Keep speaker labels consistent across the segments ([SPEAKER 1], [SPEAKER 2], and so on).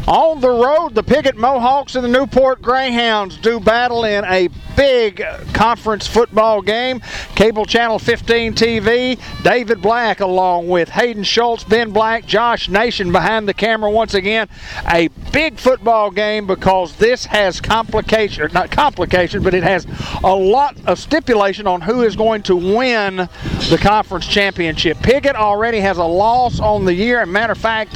[SPEAKER 1] On the road, the Piggott Mohawks and the Newport Greyhounds do battle in a big conference football game. Cable Channel 15 TV, David Black along with Hayden Schultz, Ben Black, Josh Nation behind the camera once again. A big football game because this has complication, not complication, but it has a lot of stipulation on who is going to win the conference championship. Piggott already has a loss on the year. As a matter of fact,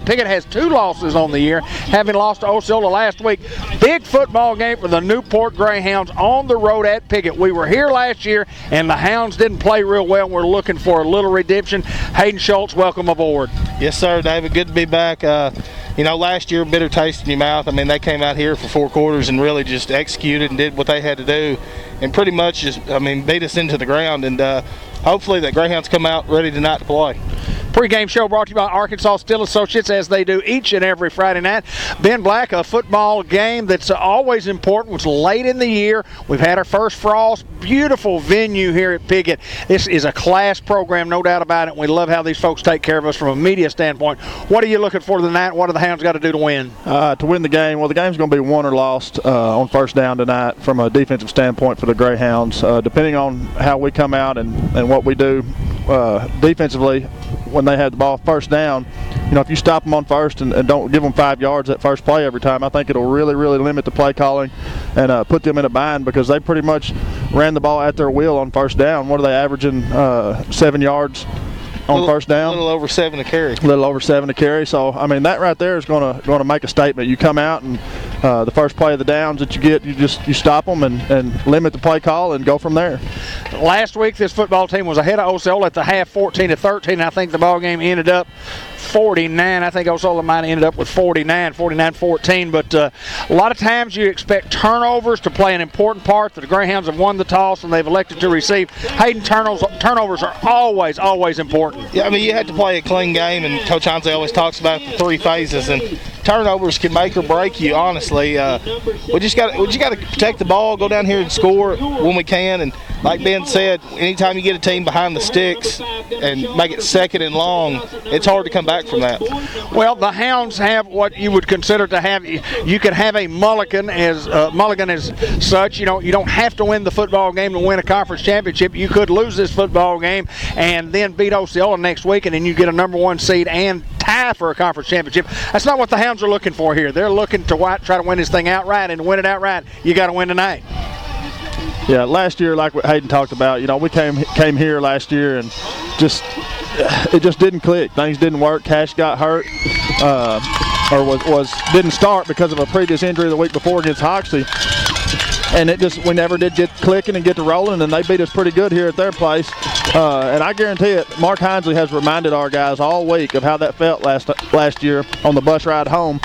[SPEAKER 1] Piggott has 2 losses on the year, having lost to Osceola last week. Big football game for the Newport Greyhounds on the road at Piggott. We were here last year, and the Hounds didn't play real well. We're looking for a little redemption. Hayden Schultz, welcome aboard.
[SPEAKER 2] Yes, sir, David. Good to be back. You know, last year, bitter taste in your mouth. I mean, they came out here for 4 quarters and really just executed and did what they had to do and pretty much just, beat us into the ground. And hopefully that Greyhounds come out ready tonight to play.
[SPEAKER 1] Pre-game show brought to you by Arkansas Steel Associates, as they do each and every Friday night. Ben Black, a football game that's always important. It's late in the year. We've had our first frost. Beautiful venue here at Piggott. This is a class program, no doubt about it. We love how these folks take care of us from a media standpoint. What are you looking for tonight? What do the Hounds got to do to win?
[SPEAKER 3] To win the game, well, the game's going to be won or lost on first down tonight from a defensive standpoint for the Greyhounds. Depending on how we come out and what we do defensively, when they have the ball first down, you know, if you stop them on first and don't give them 5 yards that first play every time, I think it'll really, really limit the play calling and put them in a bind because they pretty much ran the ball at their will on first down. What are they averaging? 7 yards on first down?
[SPEAKER 2] A little over 7 to carry.
[SPEAKER 3] A little over 7 to carry. So, I mean, that right there is going to make a statement. You come out and the first play of the downs that you get, you stop them and limit the play call and go from there.
[SPEAKER 1] Last week, this football team was ahead of Osceola at the half, 14-13. I think the ball game ended up 49. I think Osceola might have ended up with 49-14. But a lot of times you expect turnovers to play an important part. The Greyhounds have won the toss and they've elected to receive. Hayden, turnovers are always, always important.
[SPEAKER 2] Yeah, I mean, you have to play a clean game, and Coach Hansley always talks about the 3 phases, and turnovers can make or break you, honestly. We just got to protect the ball, go down here and score when we can, and like Ben said, anytime you get a team behind the sticks and make it second and long, it's hard to come back from that.
[SPEAKER 1] Well, the Hounds have what you would consider to have. You could have a mulligan as such. You know, you don't have to win the football game to win a conference championship. You could lose this football game and then beat Osceola next week, and then you get a #1 seed and tie for a conference championship. That's not what the Hounds are looking for here. They're looking to try to win this thing outright, and to win it outright, you got to win tonight.
[SPEAKER 3] Yeah, last year, like what Hayden talked about, you know, we came here last year and it just didn't click. Things didn't work. Cash got hurt or didn't start because of a previous injury the week before against Hoxie. And we never did get clicking and get to rolling, and they beat us pretty good here at their place. And I guarantee it, Mark Hinsley has reminded our guys all week of how that felt last year on the bus ride home,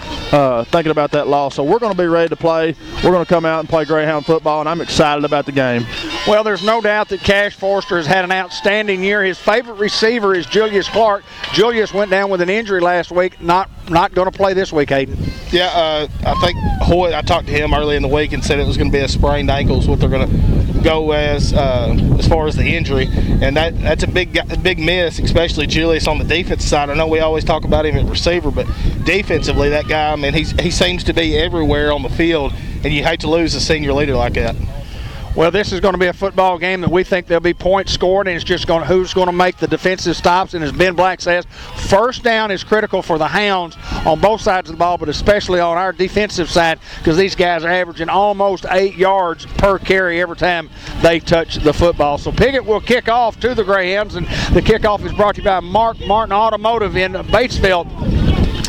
[SPEAKER 3] thinking about that loss. So we're going to be ready to play. We're going to come out and play Greyhound football, and I'm excited about the game.
[SPEAKER 1] Well, there's no doubt that Cash Forster has had an outstanding year. His favorite receiver is Julius Clark. Julius went down with an injury last week, not going to play this week, Hayden.
[SPEAKER 2] Yeah, I think Hoyt, I talked to him early in the week and said it was going to be a sprained ankle is what they're going to go as far as the injury. And that's a big miss, especially Julius on the defensive side. I know we always talk about him at receiver, but defensively, that guy, I mean, he seems to be everywhere on the field, and you hate to lose a senior leader like that.
[SPEAKER 1] Well, this is going to be a football game that we think there'll be points scored, and it's just who's going to make the defensive stops. And as Ben Black says, first down is critical for the Hounds on both sides of the ball, but especially on our defensive side, because these guys are averaging almost 8 yards per carry every time they touch the football. So Piggott will kick off to the Greyhounds, and the kickoff is brought to you by Martin Automotive in Batesville.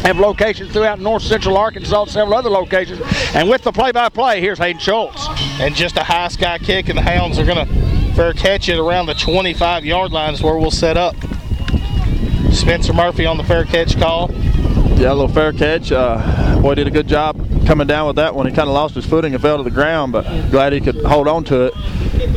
[SPEAKER 1] Have locations throughout north central Arkansas, several other locations. And with the play-by-play, here's Hayden Schultz.
[SPEAKER 2] And just a high sky kick, and the Hounds are going to fair catch it around the 25-yard line is where we'll set up. Spencer Murphy on the fair catch call.
[SPEAKER 3] Yeah, a little fair catch. Boy, did a good job coming down with that one. He kind of lost his footing and fell to the ground, but glad he could hold on to it.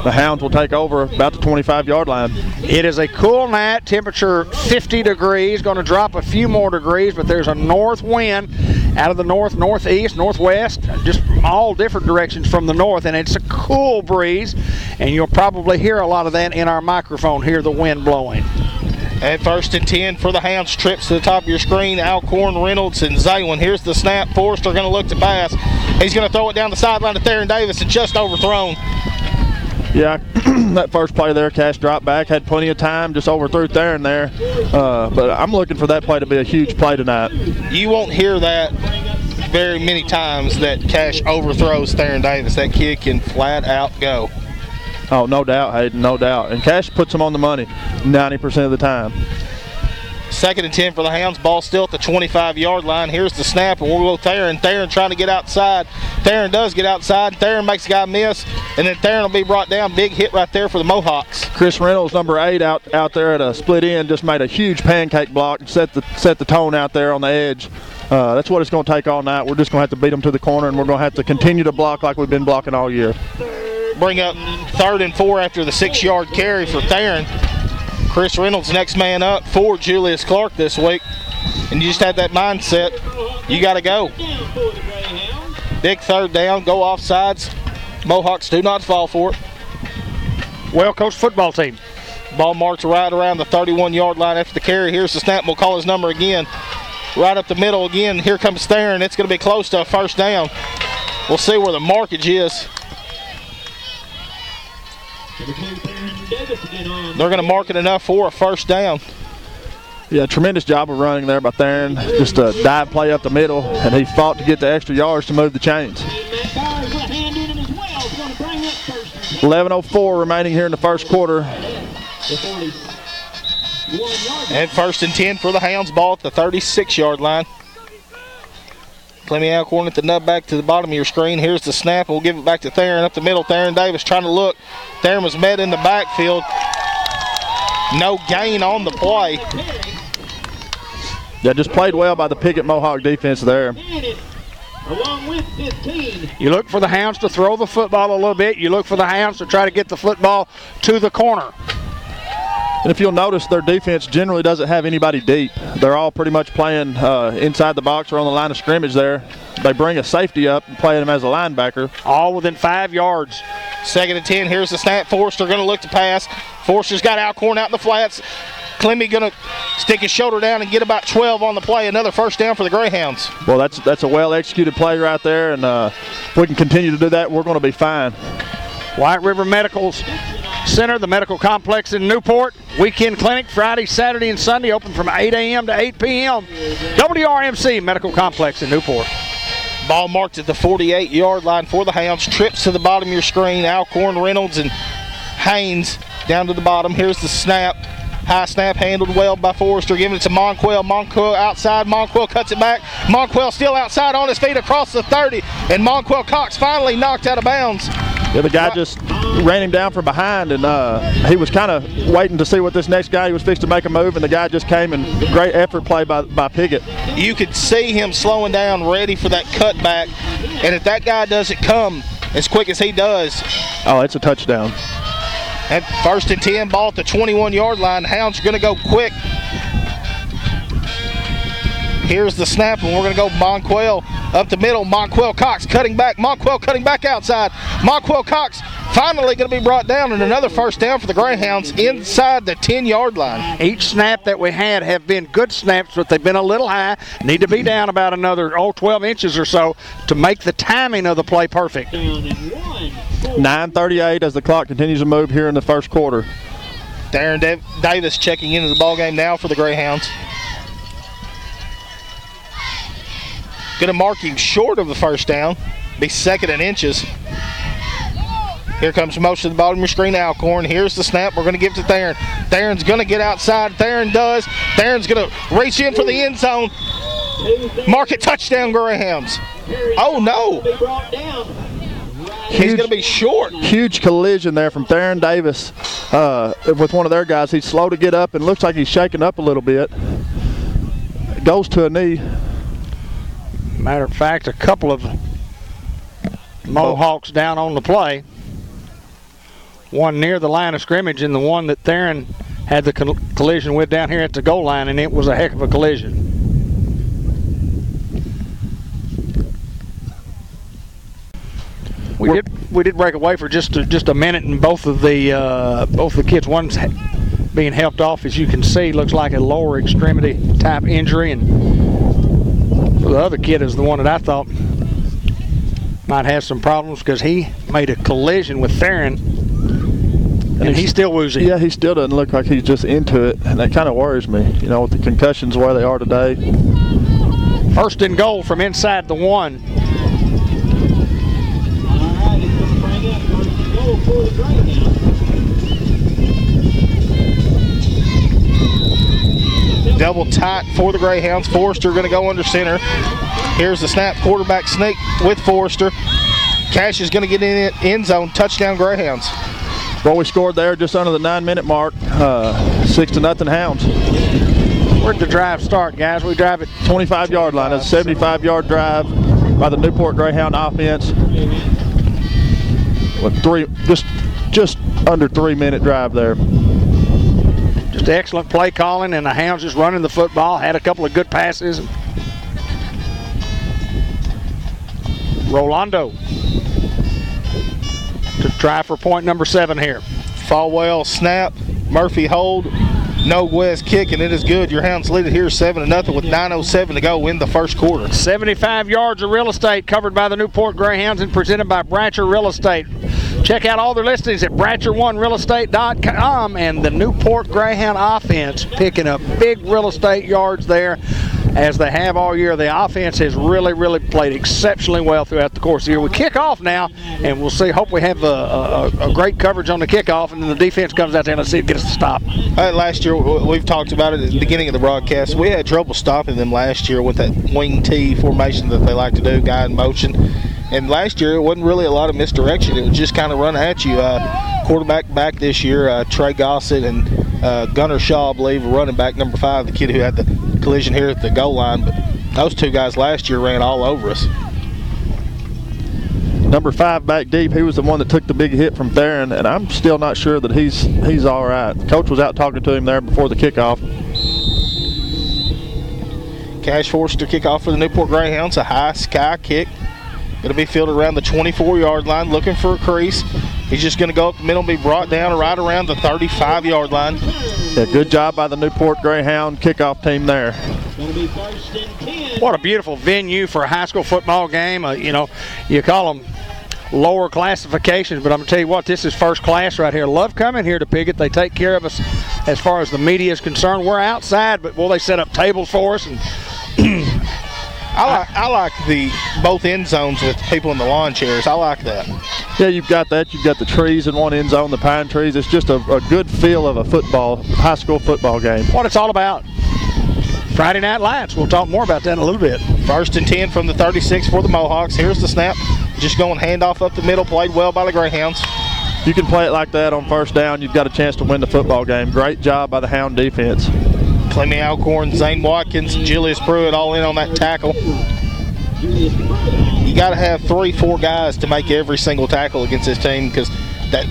[SPEAKER 3] The Hounds will take over about the 25-yard line.
[SPEAKER 1] It is a cool night, temperature 50 degrees, going to drop a few more degrees, but there's a north wind out of the north, northeast, northwest, just all different directions from the north, and it's a cool breeze, and you'll probably hear a lot of that in our microphone, hear the wind blowing.
[SPEAKER 2] And 1st and 10 for the Hounds. Trips to the top of your screen. Alcorn, Reynolds, and Zaywin. Here's the snap. Forrester going to look to pass. He's going to throw it down the sideline to Theron Davis and just overthrown.
[SPEAKER 3] Yeah, that first play there, Cash dropped back, had plenty of time, just overthrew Theron there. But I'm looking for that play to be a huge play tonight.
[SPEAKER 2] You won't hear that very many times that Cash overthrows Theron Davis. That kid can flat out go.
[SPEAKER 3] Oh, no doubt, Hayden, no doubt. And Cash puts them on the money 90% of the time.
[SPEAKER 2] 2nd and 10 for the Hounds. Ball still at the 25-yard line. Here's the snap, and we'll go Theron. Theron trying to get outside. Theron does get outside. Theron makes a guy miss, and then Theron will be brought down. Big hit right there for the Mohawks.
[SPEAKER 3] Chris Reynolds, number 8, out there at a split end, just made a huge pancake block and set the tone out there on the edge. That's what it's going to take all night. We're just going to have to beat them to the corner, and we're going to have to continue to block like we've been blocking all year.
[SPEAKER 2] Bring up 3rd and 4 after the 6-yard carry for Theron. Chris Reynolds next man up for Julius Clark this week. And you just had that mindset. You got to go. Big 3rd down. Go offsides. Mohawks do not fall for it.
[SPEAKER 1] Well-coached football team.
[SPEAKER 2] Ball marked right around the 31-yard line after the carry. Here's the snap. We'll call his number again. Right up the middle again. Here comes Theron. It's going to be close to a 1st down. We'll see where the markage is. They're going to mark it enough for a 1st down.
[SPEAKER 3] Yeah, tremendous job of running there by Theron. Just a dive play up the middle, and he fought to get the extra yards to move the chains. 11:04 remaining here in the 1st quarter.
[SPEAKER 2] And 1st and 10 for the Hounds. Ball at the 36-yard line. Clemmy Alcorn at the nut back to the bottom of your screen. Here's the snap. We'll give it back to Theron up the middle. Theron Davis trying to look. Theron was met in the backfield. No gain on the play.
[SPEAKER 3] Yeah, just played well by the Piggott Mohawk defense there.
[SPEAKER 1] You look for the Hounds to throw the football a little bit. You look for the Hounds to try to get the football to the corner.
[SPEAKER 3] And if you'll notice, their defense generally doesn't have anybody deep. They're all pretty much playing inside the box or on the line of scrimmage there. They bring a safety up and play him as a linebacker.
[SPEAKER 1] All within 5 yards.
[SPEAKER 2] 2nd and 10. Here's the snap. Forrester going to look to pass. Forrester's got Alcorn out in the flats. Clemmy going to stick his shoulder down and get about 12 on the play. Another 1st down for the Greyhounds.
[SPEAKER 3] Well, that's a well-executed play right there, and if we can continue to do that, we're going to be fine.
[SPEAKER 1] White River Medical Center, the medical complex in Newport. Weekend clinic Friday, Saturday, and Sunday, open from 8 a.m. to 8 p.m. WRMC Medical Complex in Newport.
[SPEAKER 2] Ball marked at the 48-yard line for the Hounds. Trips to the bottom of your screen. Alcorn, Reynolds, and Haynes down to the bottom. Here's the snap. High snap handled well by Forrester, giving it to Monquell. Monquell outside. Monquell cuts it back. Monquell still outside on his feet across the 30. And Monquell Cox finally knocked out of bounds.
[SPEAKER 3] Yeah, the guy just ran him down from behind, and he was kind of waiting to see what this next guy, he was fixed to make a move, and the guy just came, and great effort play by Piggott.
[SPEAKER 2] You could see him slowing down, ready for that cutback, and if that guy doesn't come as quick as he does.
[SPEAKER 3] Oh, it's a touchdown.
[SPEAKER 2] At 1st and 10, ball at the 21-yard line. Hounds are going to go quick. Here's the snap, and we're going to go Monquell up the middle. Monquell Cox cutting back. Monquell cutting back outside. Monquell Cox finally going to be brought down, and another 1st down for the Greyhounds inside the 10-yard line.
[SPEAKER 1] Each snap that we had have been good snaps, but they've been a little high. Need to be down about another 12 inches or so to make the timing of the play perfect.
[SPEAKER 3] 9:38 as the clock continues to move here in the 1st quarter.
[SPEAKER 2] Theron Davis checking into the ballgame now for the Greyhounds. Going to mark him short of the 1st down. Be 2nd and inches. Here comes motion to the bottom of your screen, Alcorn. Here's the snap. We're going to give it to Theron. Theron's going to get outside. Theron does. Theron's going to reach in for the end zone. Mark it touchdown, Greyhounds. Oh, no. He's going to be short.
[SPEAKER 3] Huge collision there from Theron Davis with one of their guys. He's slow to get up and looks like he's shaking up a little bit. Goes to a knee.
[SPEAKER 1] Matter of fact, a couple of Mohawks down on the play. One near the line of scrimmage and the one that Theron had the collision with down here at the goal line, and it was a heck of a collision. We did break away for just a minute, and both the kids, one's being helped off, as you can see. Looks like a lower extremity type injury, and the other kid is the one that I thought might have some problems because he made a collision with Theron, and he's still woozy.
[SPEAKER 3] Yeah, he still doesn't look like he's just into it, and that kind of worries me, you know, with the concussions where they are today.
[SPEAKER 1] First and goal from inside the 1.
[SPEAKER 2] Double tight for the Greyhounds. Forrester going to go under center. Here's the snap. Quarterback sneak with Forrester. Cash is going to get in end zone. Touchdown Greyhounds.
[SPEAKER 3] Well, we scored there just under the 9-minute mark. 6-0 Hounds.
[SPEAKER 1] Where'd the drive start, guys? We drive at
[SPEAKER 3] 25-yard line. It's a 75-yard drive by the Newport Greyhound offense. With just under 3-minute drive there.
[SPEAKER 1] Just excellent play calling, and the Hounds just running the football. Had a couple of good passes. Rolando to try for point number 7 here.
[SPEAKER 2] Falwell snap. Murphy hold. No West kick, and it is good. Your Hounds lead it here 7-0 with 9:07 to go in the first quarter.
[SPEAKER 1] 75 yards of real estate covered by the Newport Greyhounds and presented by Bratcher Real Estate. Check out all their listings at BratcherOneRealEstate.com, and the Newport Greyhound offense picking up big real estate yards there, as they have all year. The offense has really played exceptionally well throughout the course of the year. We kick off now, and we'll see. Hope we have a great coverage on the kickoff, and then the defense comes out there and let's see if it gets us to stop.
[SPEAKER 2] Last year, we've talked about it at the beginning of the broadcast. We had trouble stopping them last year with that wing T formation that they like to do, guy in motion. And last year, it wasn't really a lot of misdirection. It was just kind of run at you. Quarterback back this year, Trey Gossett and Gunnar Shaw, I believe, running back number 5, the kid who had the collision here at the goal line. But those two guys last year ran all over us.
[SPEAKER 3] Number 5 back deep, he was the one that took the big hit from Theron, and I'm still not sure that he's all right. The coach was out talking to him there before the kickoff.
[SPEAKER 2] Cash Forrester kickoff for the Newport Greyhounds, a high sky kick. Going to be fielded around the 24-yard line, looking for a crease. He's just going to go up the middle and be brought down right around the 35-yard line.
[SPEAKER 3] Yeah, good job by the Newport Greyhound kickoff team there.
[SPEAKER 1] What a beautiful venue for a high school football game. You know, you call them lower classifications, but I'm going to tell you what, this is first class right here. Love coming here to Piggott. They take care of us as far as the media is concerned. We're outside, but, well, they set up tables for us. And
[SPEAKER 2] I like the both end zones with people in the lawn chairs. I like that.
[SPEAKER 3] Yeah, you've got that. You've got the trees in one end zone, the pine trees. It's just a good feel of a high school football game.
[SPEAKER 1] What it's all about. Friday Night Lights. We'll talk more about that in a little bit.
[SPEAKER 2] 1st and 10 from the 36 for the Mohawks. Here's the snap. Just going handoff up the middle. Played well by the Greyhounds.
[SPEAKER 3] You can play it like that on first down. You've got a chance to win the football game. Great job by the Hound defense.
[SPEAKER 2] Clemmy Alcorn, Zane Watkins, Julius Pruitt all in on that tackle. You got to have 3-4 guys to make every single tackle against this team, because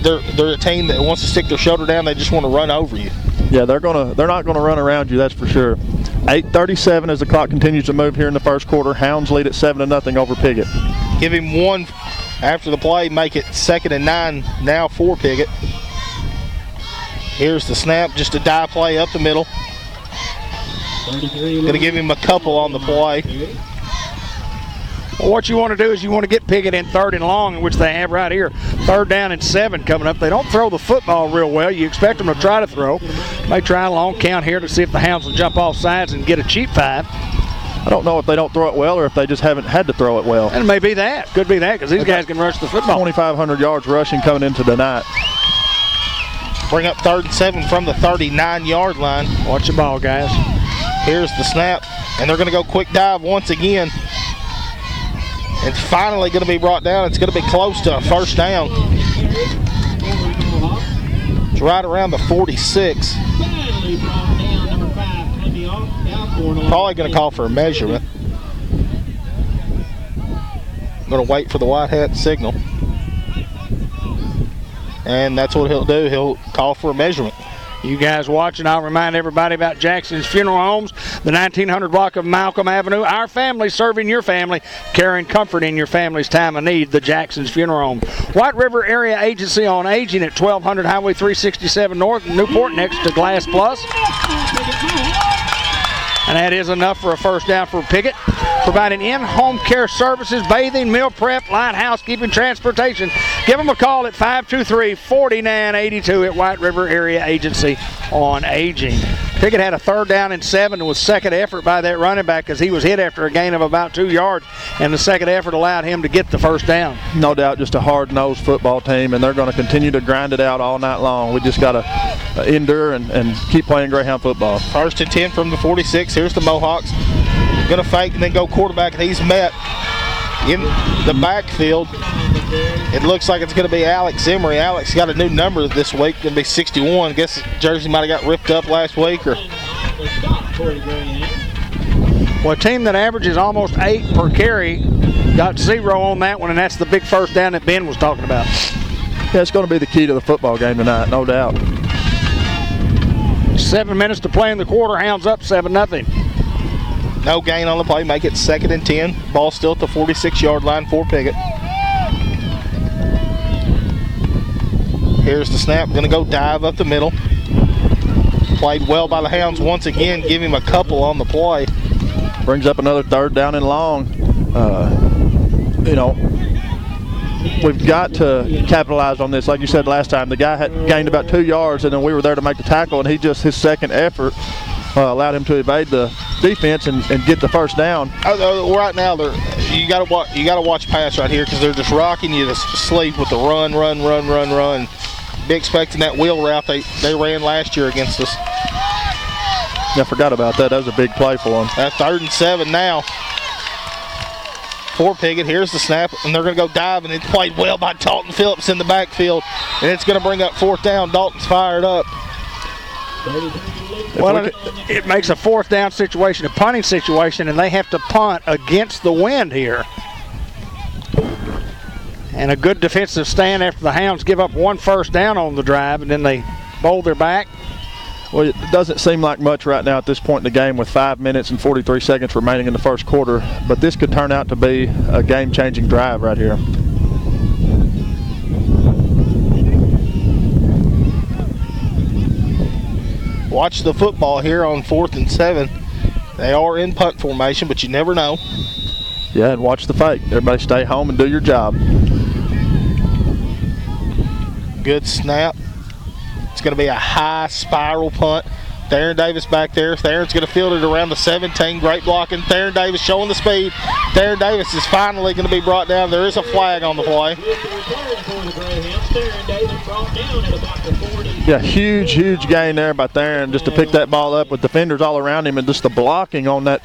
[SPEAKER 2] they're a team that wants to stick their shoulder down. They just want to run over you.
[SPEAKER 3] Yeah, they're not gonna run around you, that's for sure. 8:37 as the clock continues to move here in the first quarter. Hounds lead at 7-0 over Piggott.
[SPEAKER 2] Give him one after the play, make it 2nd and 9 now for Piggott. Here's the snap, just a dive play up the middle. Going to give him a couple on the play.
[SPEAKER 1] Well, what you want to do is you want to get Piggott in 3rd and long, which they have right here. 3rd down and 7 coming up. They don't throw the football real well. You expect them to try to throw. May try a long count here to see if the Hounds will jump off sides and get a cheap 5.
[SPEAKER 3] I don't know if they don't throw it well or if they just haven't had to throw it well.
[SPEAKER 1] And it may be that. Could be that, because these guys can rush the football.
[SPEAKER 3] 2,500 yards rushing coming into tonight.
[SPEAKER 2] Bring up 3rd and 7 from the 39-yard line.
[SPEAKER 1] Watch the ball, guys.
[SPEAKER 2] Here's the snap, and they're going to go quick dive once again. It's finally going to be brought down. It's going to be close to a first down. It's right around the 46. Probably going to call for a measurement. I'm going to wait for the white hat signal. And that's what he'll do. He'll call for a measurement.
[SPEAKER 1] You guys watching, I'll remind everybody about Jackson's Funeral Homes, the 1900 block of Malcolm Avenue. Our family serving your family, caring comfort in your family's time of need, the Jackson's Funeral Home. White River Area Agency on Aging at 1200 Highway 367 North, Newport, next to Glass Plus. And that is enough for a first down for Piggott. Providing in-home care services, bathing, meal prep, light housekeeping, transportation. Give them a call at 523-4982 at White River Area Agency on Aging. Piggott had a 3rd down and 7 and was second effort by that running back because he was hit after a gain of about 2 yards, and the second effort allowed him to get the first down.
[SPEAKER 3] No doubt, just a hard-nosed football team, and they're going to continue to grind it out all night long. We just got to endure and keep playing Greyhound football.
[SPEAKER 2] 1st and 10 from the 46. Here's the Mohawks. Going to fake and then go quarterback, and he's met in the backfield. It looks like it's going to be Alex Emery. Alex got a new number this week, going to be 61. I guess jersey might have got ripped up last week. Well,
[SPEAKER 1] a team that averages almost 8 per carry got 0 on that one, and that's the big first down that Ben was talking about.
[SPEAKER 3] Yeah, it's going to be the key to the football game tonight, no doubt.
[SPEAKER 1] 7 minutes to play in the quarter. Hounds up 7-0.
[SPEAKER 2] No gain on the play. Make it 2nd and 10. Ball still at the 46-yard line for Piggott. Here's the snap. Going to go dive up the middle. Played well by the Hounds once again. Give him a couple on the play.
[SPEAKER 3] Brings up another 3rd down and long. We've got to capitalize on this. Like you said last time, the guy had gained about 2 yards, and then we were there to make the tackle, and his second effort allowed him to evade the defense and get the first down.
[SPEAKER 2] Right now, you got to watch pass right here because they're just rocking you to sleep with the run. Be expecting that wheel route they ran last year against us.
[SPEAKER 3] I forgot about that. That was a big play for them.
[SPEAKER 2] That's 3rd and 7 now for Piggott. Here's the snap, and they're going to go dive, and it's played well by Dalton Phillips in the backfield, and it's going to bring up 4th down. Dalton's fired up.
[SPEAKER 1] Well, it makes a 4th down situation a punting situation, and they have to punt against the wind here. And a good defensive stand after the Hounds give up 1 first down on the drive, and then they bowl their back.
[SPEAKER 3] Well, it doesn't seem like much right now at this point in the game with 5 minutes and 43 seconds remaining in the first quarter, but this could turn out to be a game-changing drive right here.
[SPEAKER 2] Watch the football here on 4th and 7. They are in punt formation, but you never know.
[SPEAKER 3] Yeah, and watch the fake. Everybody stay home and do your job.
[SPEAKER 2] Good snap. It's going to be a high spiral punt. Theron Davis back there. Theron's going to field it around the 17. Great blocking. Theron Davis showing the speed. Theron Davis is finally going to be brought down. There is a flag on the play.
[SPEAKER 3] Yeah, huge gain there by Theron just to pick that ball up with defenders all around him, and just the blocking on that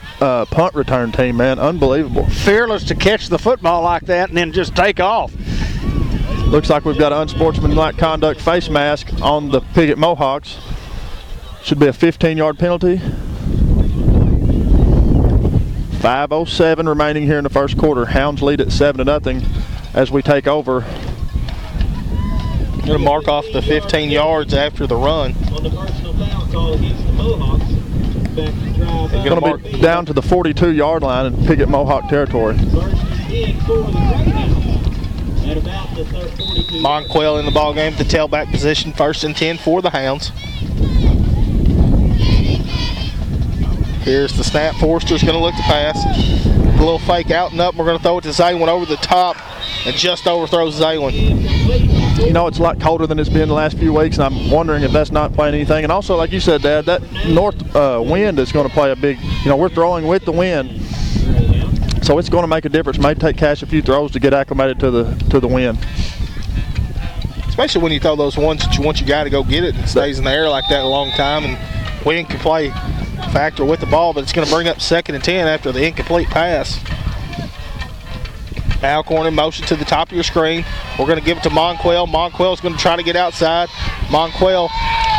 [SPEAKER 3] punt return team, man, unbelievable.
[SPEAKER 1] Fearless to catch the football like that and then just take off.
[SPEAKER 3] Looks like we've got an unsportsmanlike conduct face mask on the Piggott Mohawks. Should be a 15-yard penalty. 5:07 remaining here in the first quarter. Hounds lead at 7-0 as we take over.
[SPEAKER 2] Going to mark off the 15 yards after the run.
[SPEAKER 4] On the personal foul call against the Mohawks.
[SPEAKER 3] Going to be down to the 42-yard line in Piggott Mohawk territory.
[SPEAKER 2] Monquell in the ball game at the tailback position. 1st and 10 for the Hounds. Here's the snap. Forster's going to look to pass. A little fake out and up. We're going to throw it to Zaywin over the top and just overthrows Zaywin.
[SPEAKER 3] You know, it's a lot colder than it's been the last few weeks, and I'm wondering if that's not playing anything. And also, like you said, Dad, that north wind is going to play a big, we're throwing with the wind. So it's going to make a difference. May take Cash a few throws to get acclimated to the wind.
[SPEAKER 2] Especially when you throw those ones that you want your guy to go get it and it stays in the air like that a long time, and wind can play a factor with the ball, but it's going to bring up 2nd and 10 after the incomplete pass. Alcorn in motion to the top of your screen. We're going to give it to Monquell. Monquell's going to try to get outside. Monquell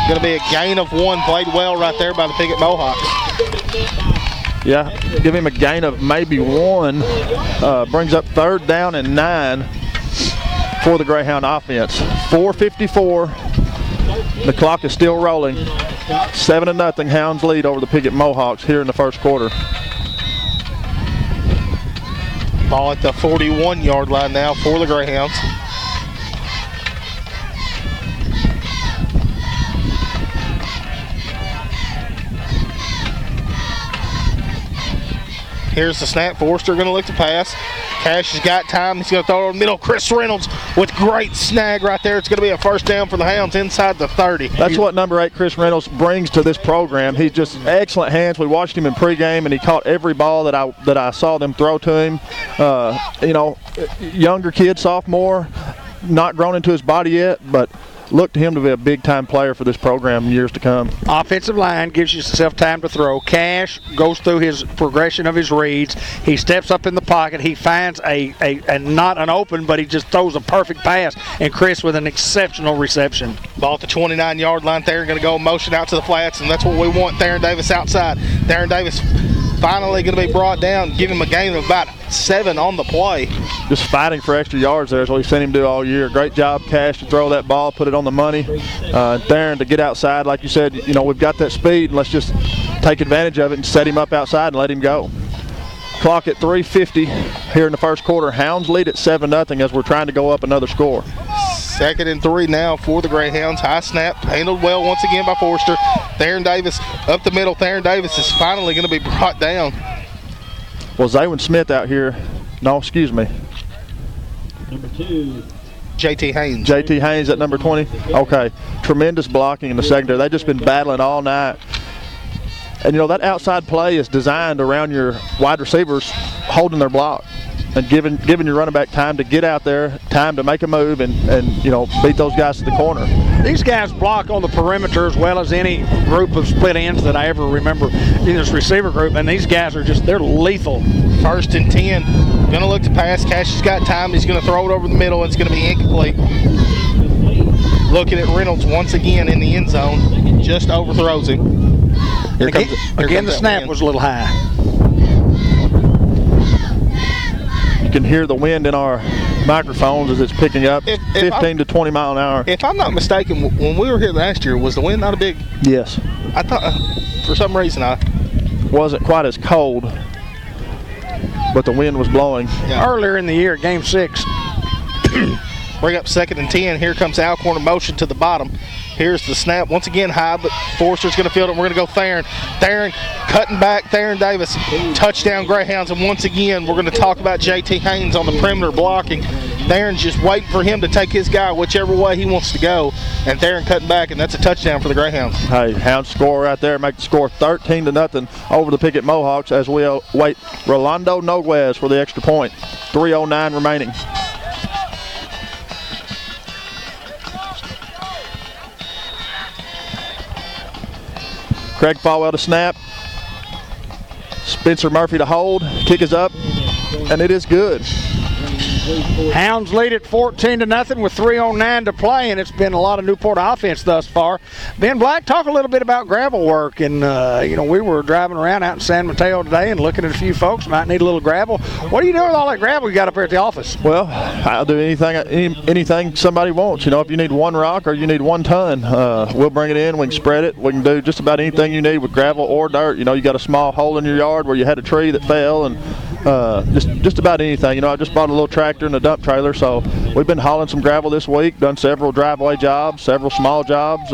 [SPEAKER 2] going to be a gain of 1. Played well right there by the Piggott Mohawks.
[SPEAKER 3] Yeah, give him a gain of maybe 1. Brings up 3rd down and 9 for the Greyhound offense. 4:54 The clock is still rolling. 7-0, Hounds lead over the Piggott Mohawks here in the first quarter.
[SPEAKER 2] Ball at the 41-yard line now for the Greyhounds. Here's the snap. Forster going to look to pass. Cash has got time. He's going to throw it over the middle. Chris Reynolds with great snag right there. It's going to be a first down for the Hounds inside the 30.
[SPEAKER 3] That's what number 8 Chris Reynolds brings to this program. He's just excellent hands. We watched him in pregame, and he caught every ball that I saw them throw to him. You know, younger kid, sophomore, not grown into his body yet, but look to him to be a big-time player for this program in years to come.
[SPEAKER 1] Offensive line gives yourself time to throw. Cash goes through his progression of his reads. He steps up in the pocket. He finds a not an open, but he just throws a perfect pass. And Chris with an exceptional reception.
[SPEAKER 2] Ball at the 29-yard line. Theron going to go motion out to the flats, and that's what we want. Theron Davis outside. Theron Davis finally going to be brought down, give him a gain of about 7 on the play.
[SPEAKER 3] Just fighting for extra yards there is what we've seen him do all year. Great job, Cash, to throw that ball, put it on the money. Theron to get outside, like you said, you know, we've got that speed, and let's just take advantage of it and set him up outside and let him go. Clock at 3:50 here in the first quarter. Hounds lead at 7-0 as we're trying to go up another score.
[SPEAKER 2] 2nd and 3 now for the Greyhounds. High snap, handled well once again by Forster. Theron Davis up the middle. Theron Davis is finally going to be brought down.
[SPEAKER 3] Well, Zaywin Smith out here. No, excuse me.
[SPEAKER 4] Number 2.
[SPEAKER 2] JT Haynes.
[SPEAKER 3] JT Haynes at number 20. Okay. Tremendous blocking in the secondary. They've just been battling all night. And, you know, that outside play is designed around your wide receivers holding their block and giving your running back time to get out there, time to make a move and you know, beat those guys to the corner.
[SPEAKER 1] These guys block on the perimeter as well as any group of split ends that I ever remember in this receiver group, and these guys are just, they're lethal.
[SPEAKER 2] 1st and 10. Going to look to pass. Cash has got time. He's going to throw it over the middle. It's going to be incomplete. Looking at Reynolds once again in the end zone. Just overthrows him. Here
[SPEAKER 1] Again, the snap was a little high.
[SPEAKER 3] You can hear the wind in our microphones as it's picking up, 15 to 20 mile an hour.
[SPEAKER 2] If I'm not mistaken, when we were here last year, was the wind not a big?
[SPEAKER 3] Yes.
[SPEAKER 2] I thought, for some reason,
[SPEAKER 3] wasn't quite as cold, but the wind was blowing.
[SPEAKER 2] Yeah.
[SPEAKER 1] Earlier in the year, Game 6.
[SPEAKER 2] Bring up 2nd and 10. Here comes Alcorn in motion to the bottom. Here's the snap. Once again high, but Forster's going to field it. We're going to go Theron. Theron cutting back. Theron Davis. Touchdown Greyhounds. And once again, we're going to talk about JT Haynes on the perimeter blocking. Theron's just waiting for him to take his guy whichever way he wants to go. And Theron cutting back, and that's a touchdown for the Greyhounds.
[SPEAKER 3] Hey, Hounds score right there. Make the score 13-0 over the Piggott Mohawks as we await Rolando Noguez for the extra point. 3:09 remaining. Craig Falwell to snap. Spencer Murphy to hold. Kick is up, and it is good.
[SPEAKER 1] Hounds lead at 14-0 with 3:09 to play, and it's been a lot of Newport offense thus far. Ben Black, talk a little bit about gravel work. And, you know, we were driving around out in San Mateo today and looking at a few folks might need a little gravel. What do you do with all that gravel you got up here at the office?
[SPEAKER 3] Well, I'll do anything somebody wants. You know, if you need 1 rock or you need 1 ton, we'll bring it in. We can spread it. We can do just about anything you need with gravel or dirt. You know, you got a small hole in your yard where you had a tree that fell, and just about anything. You know, I just bought a little tractor and a dump trailer, so we've been hauling some gravel this week, done several driveway jobs, several small jobs.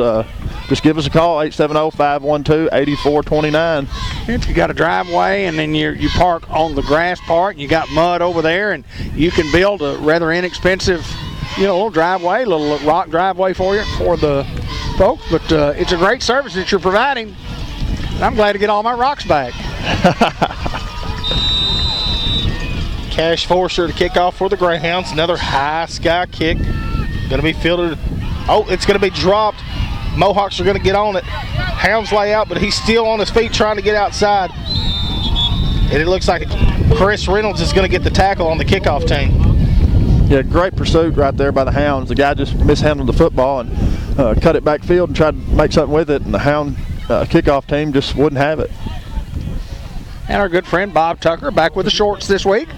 [SPEAKER 3] Just give us a call, 870-512-8429.
[SPEAKER 1] If you got a driveway and then you park on the grass part, you got mud over there, and you can build a rather inexpensive, you know, little driveway, little rock driveway for the folks. But it's a great service that you're providing. And I'm glad to get all my rocks back.
[SPEAKER 2] Cash Forster to kick off for the Greyhounds. Another high sky kick. Going to be fielded. Oh, it's going to be dropped. Mohawks are going to get on it. Hounds lay out, but he's still on his feet trying to get outside. And it looks like Chris Reynolds is going to get the tackle on the kickoff team.
[SPEAKER 3] Yeah, great pursuit right there by the Hounds. The guy just mishandled the football and cut it backfield and tried to make something with it, and the Hound kickoff team just wouldn't have it.
[SPEAKER 1] And our good friend Bob Tucker back with the shorts this week.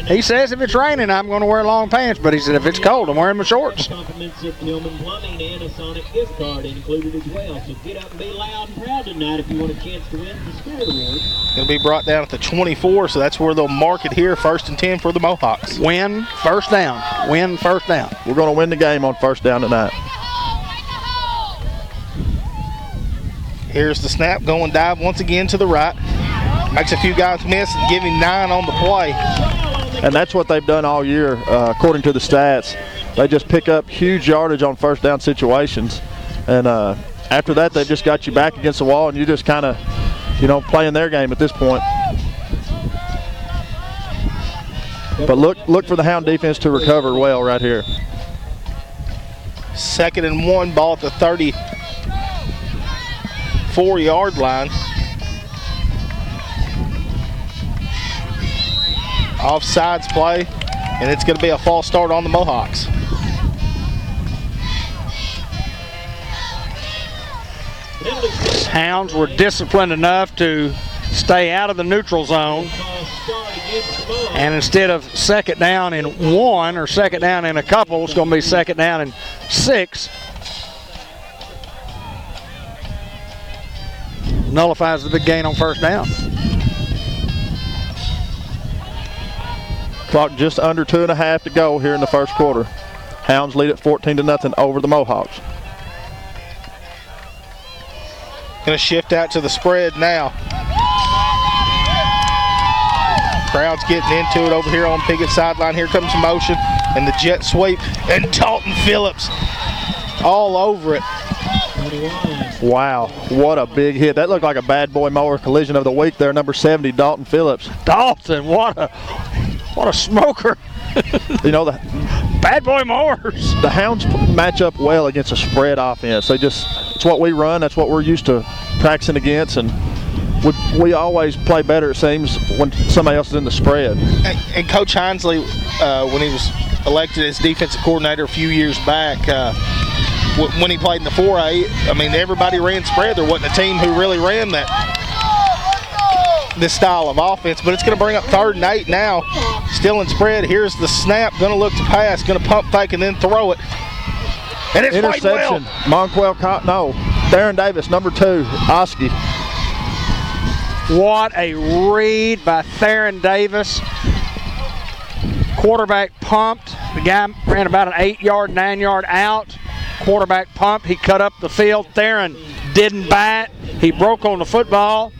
[SPEAKER 1] He says if it's raining, I'm going to wear long pants, but he said if it's cold, I'm wearing my shorts.
[SPEAKER 4] Compliments of Tillman Plumbing and a Sonic gift card included as well. So get up and be loud and proud tonight if you want a chance to win the Spirit Award.
[SPEAKER 2] Going to be brought down at the 24, so that's where they'll mark it here, 1st and 10 for the Mohawks.
[SPEAKER 1] Win first down. Win first down.
[SPEAKER 3] We're going to win the game on first down tonight.
[SPEAKER 2] Here's the snap, going dive once again to the right. Makes a few guys miss and give him 9 on the play.
[SPEAKER 3] And that's what they've done all year, according to the stats. They just pick up huge yardage on first down situations. And after that, they've just got you back against the wall, and you just kind of, playing their game at this point. But look for the Hound defense to recover well right here.
[SPEAKER 2] 2nd and 1, ball at the 34-yard line. Offsides play, and it's going to be a false start on the Mohawks.
[SPEAKER 1] Hounds were disciplined enough to stay out of the neutral zone. And instead of 2nd down in 1 or 2nd down in a couple, it's going to be 2nd down in 6. Nullifies the big gain on first down.
[SPEAKER 3] Clock just under 2.5 to go here in the first quarter. Hounds lead at 14-0 over the Mohawks.
[SPEAKER 2] Going to shift out to the spread now. Crowd's getting into it over here on Piggott sideline. Here comes the motion and the jet sweep. And Dalton Phillips all over it.
[SPEAKER 3] Wow, what a big hit. That looked like a bad boy mower collision of the week there, number 70, Dalton Phillips.
[SPEAKER 1] Dalton, what a smoker.
[SPEAKER 3] The
[SPEAKER 1] bad boy mowers.
[SPEAKER 3] The Hounds match up well against a spread offense. It's what we run. That's what we're used to practicing against, and we always play better, it seems, when somebody else is in the spread.
[SPEAKER 2] And Coach Hinesley, when he was elected as defensive coordinator a few years back, when he played in the 4A, everybody ran spread. There wasn't a team who really ran this style of offense, but it's going to bring up 3rd and 8 now. Still in spread. Here's the snap. Going to look to pass. Going to pump fake and then throw it. And it's
[SPEAKER 3] interception. Monquel caught. No. Darren Davis, number 2, Oski.
[SPEAKER 1] What a read by Theron Davis. Quarterback pumped. The guy ran about an 8-yard, 9-yard out. Quarterback pumped. He cut up the field. Theron didn't bat. He broke on the football.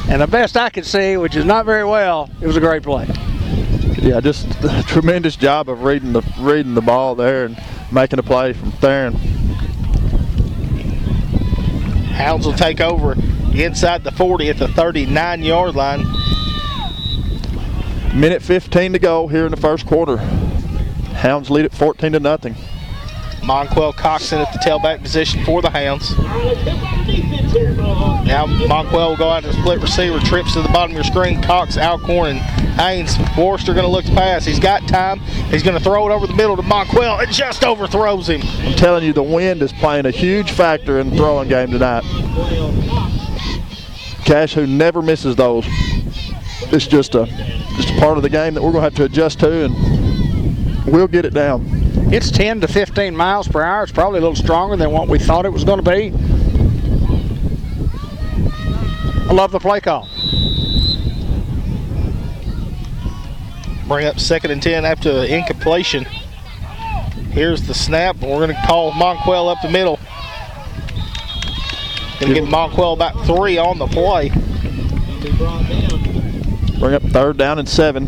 [SPEAKER 1] And the best I could see, which is not very well, it was a great play.
[SPEAKER 3] Yeah, just a tremendous job of reading the ball there and making a play from Theron.
[SPEAKER 2] Hounds will take over inside the 40 at the 39-yard line.
[SPEAKER 3] Minute 15 to go here in the first quarter. Hounds lead at 14-0.
[SPEAKER 2] Monquel Coxon at the tailback position for the Hounds. Now Monquel will go out to the split receiver, trips to the bottom of your screen. Cox, Alcorn, and Haynes. Worcester going to look to pass. He's got time. He's going to throw it over the middle to Monquel. It just overthrows him.
[SPEAKER 3] I'm telling you, the wind is playing a huge factor in the throwing game tonight. Cash, who never misses those. It's just a part of the game that we're going to have to adjust to, and we'll get it down.
[SPEAKER 1] It's 10 to 15 miles per hour. It's probably a little stronger than what we thought it was going to be. I love the play call.
[SPEAKER 2] Bring up 2nd and 10 after the incompletion. Here's the snap. We're going to call Monquel up the middle. Going to give Monquel about 3 on the play.
[SPEAKER 3] Bring up 3rd down and 7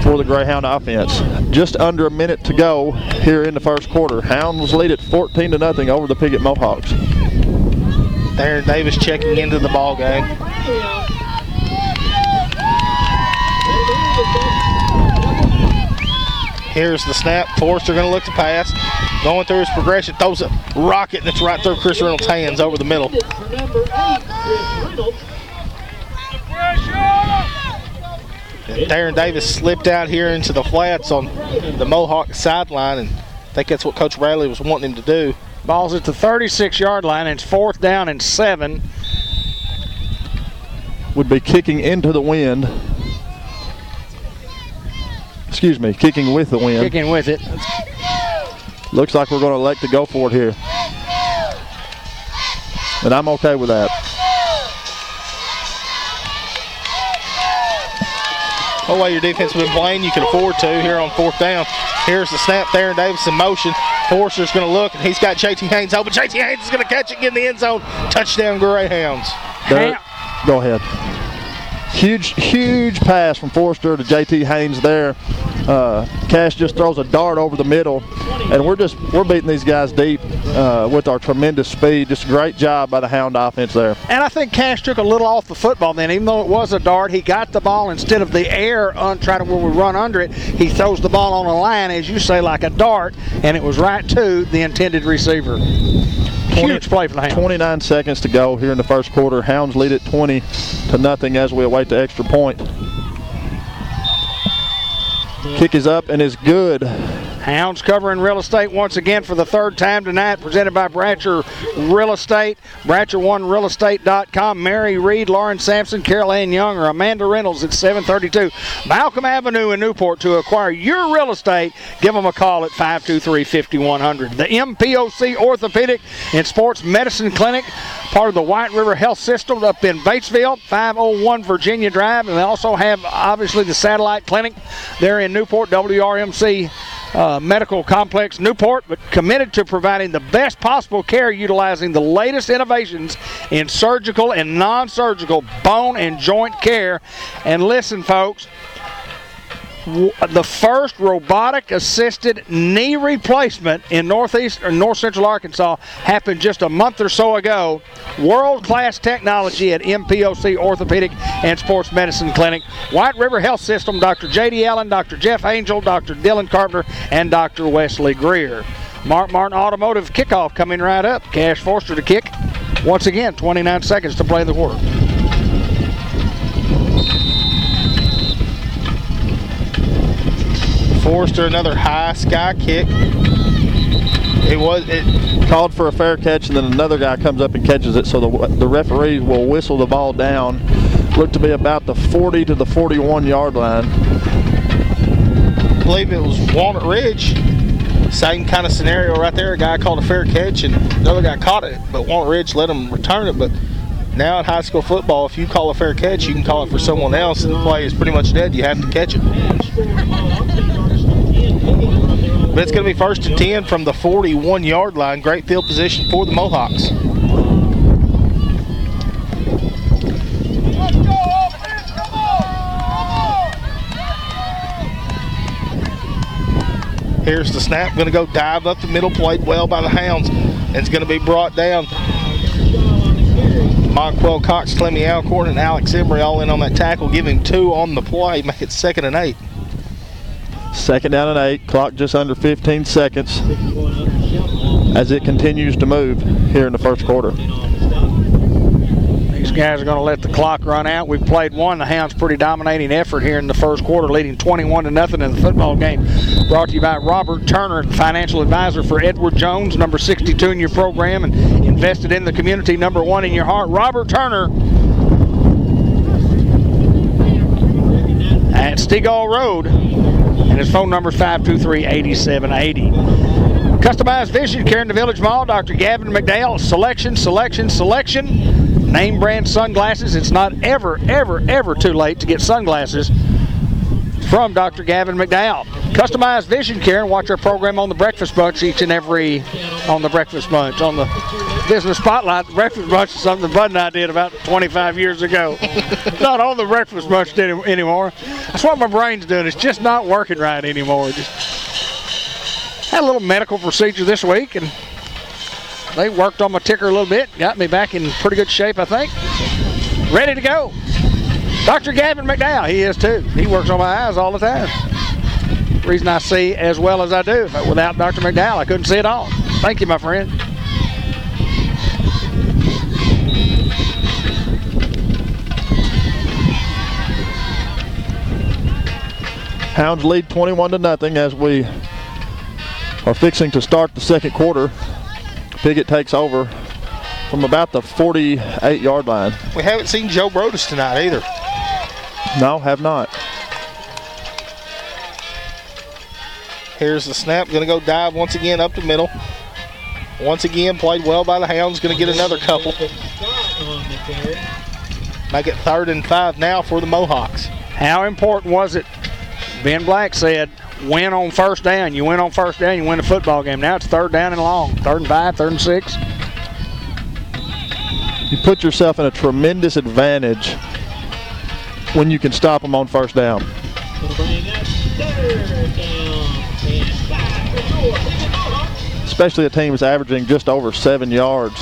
[SPEAKER 3] for the Greyhound offense. Just under a minute to go here in the first quarter. Hounds lead at 14-0 over the Piggott Mohawks.
[SPEAKER 2] Darren Davis checking into the ball game. Here's the snap. Forrester going to look to pass. Going through his progression, throws a rocket, and it's right through Chris Reynolds' hands over the middle. Darren Davis slipped out here into the flats on the Mohawk sideline, and I think that's what Coach Bradley was wanting him to do.
[SPEAKER 1] Ball's at the 36-yard line, and it's 4th down and 7.
[SPEAKER 3] would be kicking into the wind. Excuse me, kicking with the wind.
[SPEAKER 1] Kicking with it.
[SPEAKER 3] Looks like we're going to elect to go for it here. And I'm okay with that.
[SPEAKER 2] The way your defense has been playing, you can afford to here on 4th down. Here's the snap there, and Davis in motion. Forster's going to look, and he's got JT Haynes open. JT Haynes is going to catch it, get in the end zone. Touchdown, Greyhounds.
[SPEAKER 3] Go ahead. Huge pass from Forster to JT Haynes there. Cash just throws a dart over the middle, and we're beating these guys deep with our tremendous speed. Just a great job by the Hound offense there.
[SPEAKER 1] And I think Cash took a little off the football then. Even though it was a dart, he got the ball instead of the air trying to where we run under it. He throws the ball on a line, as you say, like a dart, and it was right to the intended receiver. Huge play for the Hounds.
[SPEAKER 3] 29 seconds to go here in the first quarter. Hounds lead at 20-0 as we await the extra point. Kick is up and is good.
[SPEAKER 1] Hounds covering real estate once again for the 3rd time tonight, presented by Bratcher Real Estate. BratcherOneRealEstate.com. Mary Reed, Lauren Sampson, Carol Ann Young, or Amanda Reynolds at 732 Malcolm Avenue in Newport. To acquire your real estate, give them a call at 523-5100. The MPOC Orthopedic and Sports Medicine Clinic, part of the White River Health System up in Batesville, 501 Virginia Drive. And they also have, obviously, the satellite clinic there in Newport, WRMC Medical Complex Newport, but committed to providing the best possible care utilizing the latest innovations in surgical and non-surgical bone and joint care. And listen, folks, the first robotic assisted knee replacement in north central Arkansas happened just a month or so ago. World-class technology at MPOC Orthopedic and Sports Medicine Clinic. White River Health System, Dr. J.D. Allen, Dr. Jeff Angel, Dr. Dylan Carpenter, and Dr. Wesley Greer. Mark Martin Automotive kickoff coming right up. Cash Forster to kick. Once again, 29 seconds to play the quarter.
[SPEAKER 2] Forster, another high sky kick. It
[SPEAKER 3] called for a fair catch, and then another guy comes up and catches it, so the referee will whistle the ball down. Looked to be about the 40 to the 41-yard line.
[SPEAKER 2] I believe it was Walnut Ridge. Same kind of scenario right there. A guy called a fair catch, and another guy caught it, but Walnut Ridge let him return it. But now in high school football, if you call a fair catch, you can call it for someone else, and the play is pretty much dead. You have to catch it. But it's going to be 1st and 10 from the 41-yard line. Great field position for the Mohawks. Here's the snap. Going to go dive up the middle. Played well by the Hounds. And it's going to be brought down. Monquel Cox, Clemmy Alcorn, and Alex Emery all in on that tackle, giving 2 on the play. Make it 2nd and 8.
[SPEAKER 3] 2nd down and 8. Clock just under 15 seconds as it continues to move here in the first quarter.
[SPEAKER 1] These guys are going to let the clock run out. We've played one. The Hounds pretty dominating effort here in the first quarter, leading 21-0 in the football game. Brought to you by Robert Turner, the financial advisor for Edward Jones, number 62 in your program and invested in the community, number 1 in your heart. Robert Turner at Stegall Road, and his phone number is 523-8780. Customized vision care in the Village Mall, Dr. Gavin McDowell. Selection. Name brand sunglasses. It's not ever too late to get sunglasses from Dr. Gavin McDowell. Customized vision care, and watch our program on the Breakfast Bunch on the Breakfast Bunch. On the Business Spotlight, the Breakfast Bunch is something Bud and I did about 25 years ago. Not on the Breakfast Bunch anymore. That's what my brain's doing. It's just not working right anymore. Just had a little medical procedure this week, and they worked on my ticker a little bit, got me back in pretty good shape, I think. Ready to go. Dr. Gavin McDowell, he is too. He works on my eyes all the time. The reason I see as well as I do. But without Dr. McDowell, I couldn't see at all. Thank you, my friend.
[SPEAKER 3] Hounds lead 21-0 as we are fixing to start the second quarter. Piggott takes over from about the 48-yard line.
[SPEAKER 2] We haven't seen Joe Brodus tonight either.
[SPEAKER 3] No, have not.
[SPEAKER 2] Here's the snap. Going to go dive once again up the middle. Once again, played well by the Hounds. Going to get another couple. Make it 3rd and 5 now for the Mohawks.
[SPEAKER 1] How important was it? Ben Black said, win on first down. You win on first down, you win the football game. Now it's 3rd down and long. 3rd and 5, 3rd and 6.
[SPEAKER 3] You put yourself in a tremendous advantage when you can stop them on first down. Especially a team that's averaging just over 7 yards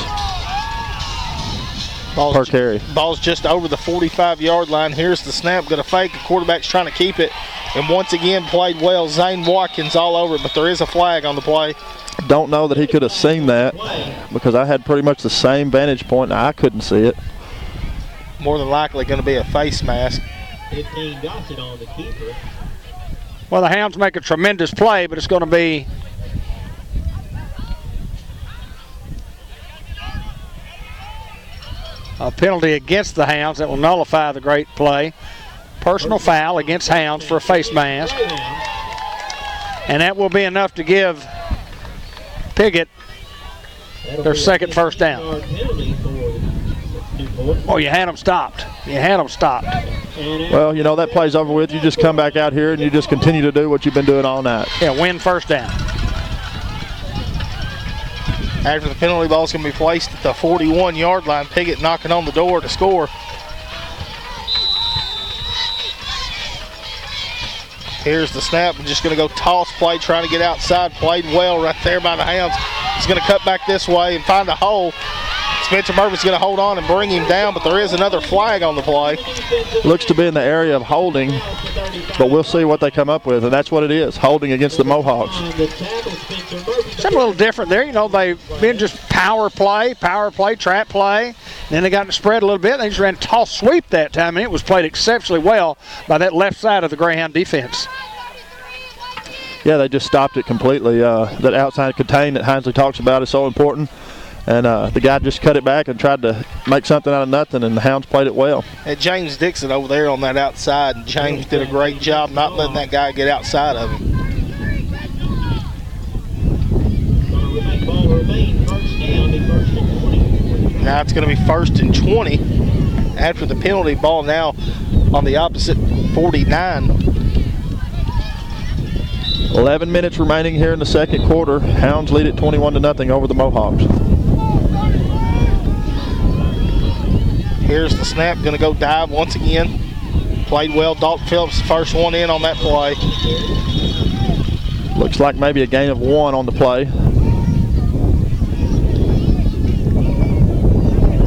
[SPEAKER 3] per carry.
[SPEAKER 2] Ball's just over the 45-yard line. Here's the snap. Going to fake. The quarterback's trying to keep it. And once again, played well. Zane Watkins all over it, but there is a flag on the play.
[SPEAKER 3] Don't know that he could have seen that because I had pretty much the same vantage point and I couldn't see it.
[SPEAKER 2] More than likely going to be a face mask.
[SPEAKER 4] 15 got it on the keeper.
[SPEAKER 1] Well, the Hounds make a tremendous play, but it's going to be a penalty against the Hounds that will nullify the great play. Personal foul against Hounds for a face mask. And that will be enough to give Piggott their second first down. Oh, you had them stopped. You had them stopped.
[SPEAKER 3] Well, you know, that play's over with. You just come back out here and you just continue to do what you've been doing all night.
[SPEAKER 1] Yeah, win first down.
[SPEAKER 2] After the penalty, ball's going to be placed at the 41-yard line. Piggott knocking on the door to score. Here's the snap. Just going to go toss play, trying to get outside. Played well right there by the Hounds. He's going to cut back this way and find a hole. Spencer Murphy's going to hold on and bring him down, but there is another flag on the play.
[SPEAKER 3] Looks to be in the area of holding, but we'll see what they come up with, and that's what it is, holding against the Mohawks.
[SPEAKER 1] Something a little different there. You know, they've been just power play, trap play. Then they got to spread a little bit. They just ran a toss sweep that time, and it was played exceptionally well by that left side of the Greyhound defense.
[SPEAKER 3] Yeah, they just stopped it completely. That outside contain that Hinesley talks about is so important. And the guy just cut it back and tried to make something out of nothing, and the Hounds played it well.
[SPEAKER 2] And James Dixon over there on that outside, and James did a great job not letting that guy get outside of him. Now it's going to be 1st and 20 after the penalty. Ball now on the opposite 49.
[SPEAKER 3] 11 minutes remaining here in the second quarter. Hounds lead it 21-0 over the Mohawks.
[SPEAKER 2] Here's the snap, going to go dive once again. Played well. Dalton Phillips, first one in on that play.
[SPEAKER 3] Looks like maybe a gain of 1 on the play.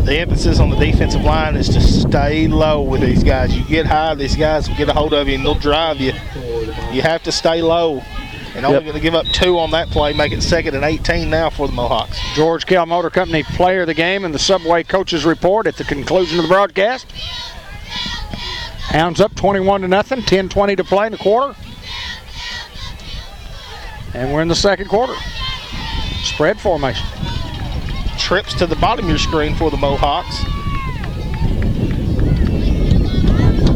[SPEAKER 2] The emphasis on the defensive line is to stay low with these guys. You get high, these guys will get a hold of you and they'll drive you. You have to stay low. And only going to give up 2 on that play, make it 2nd and 18 now for the Mohawks.
[SPEAKER 1] George Kell Motor Company player of the game in the Subway coaches report at the conclusion of the broadcast. Hounds up 21-0, 10:20 to play in the quarter. And we're in the second quarter. Spread formation.
[SPEAKER 2] Trips to the bottom of your screen for the Mohawks.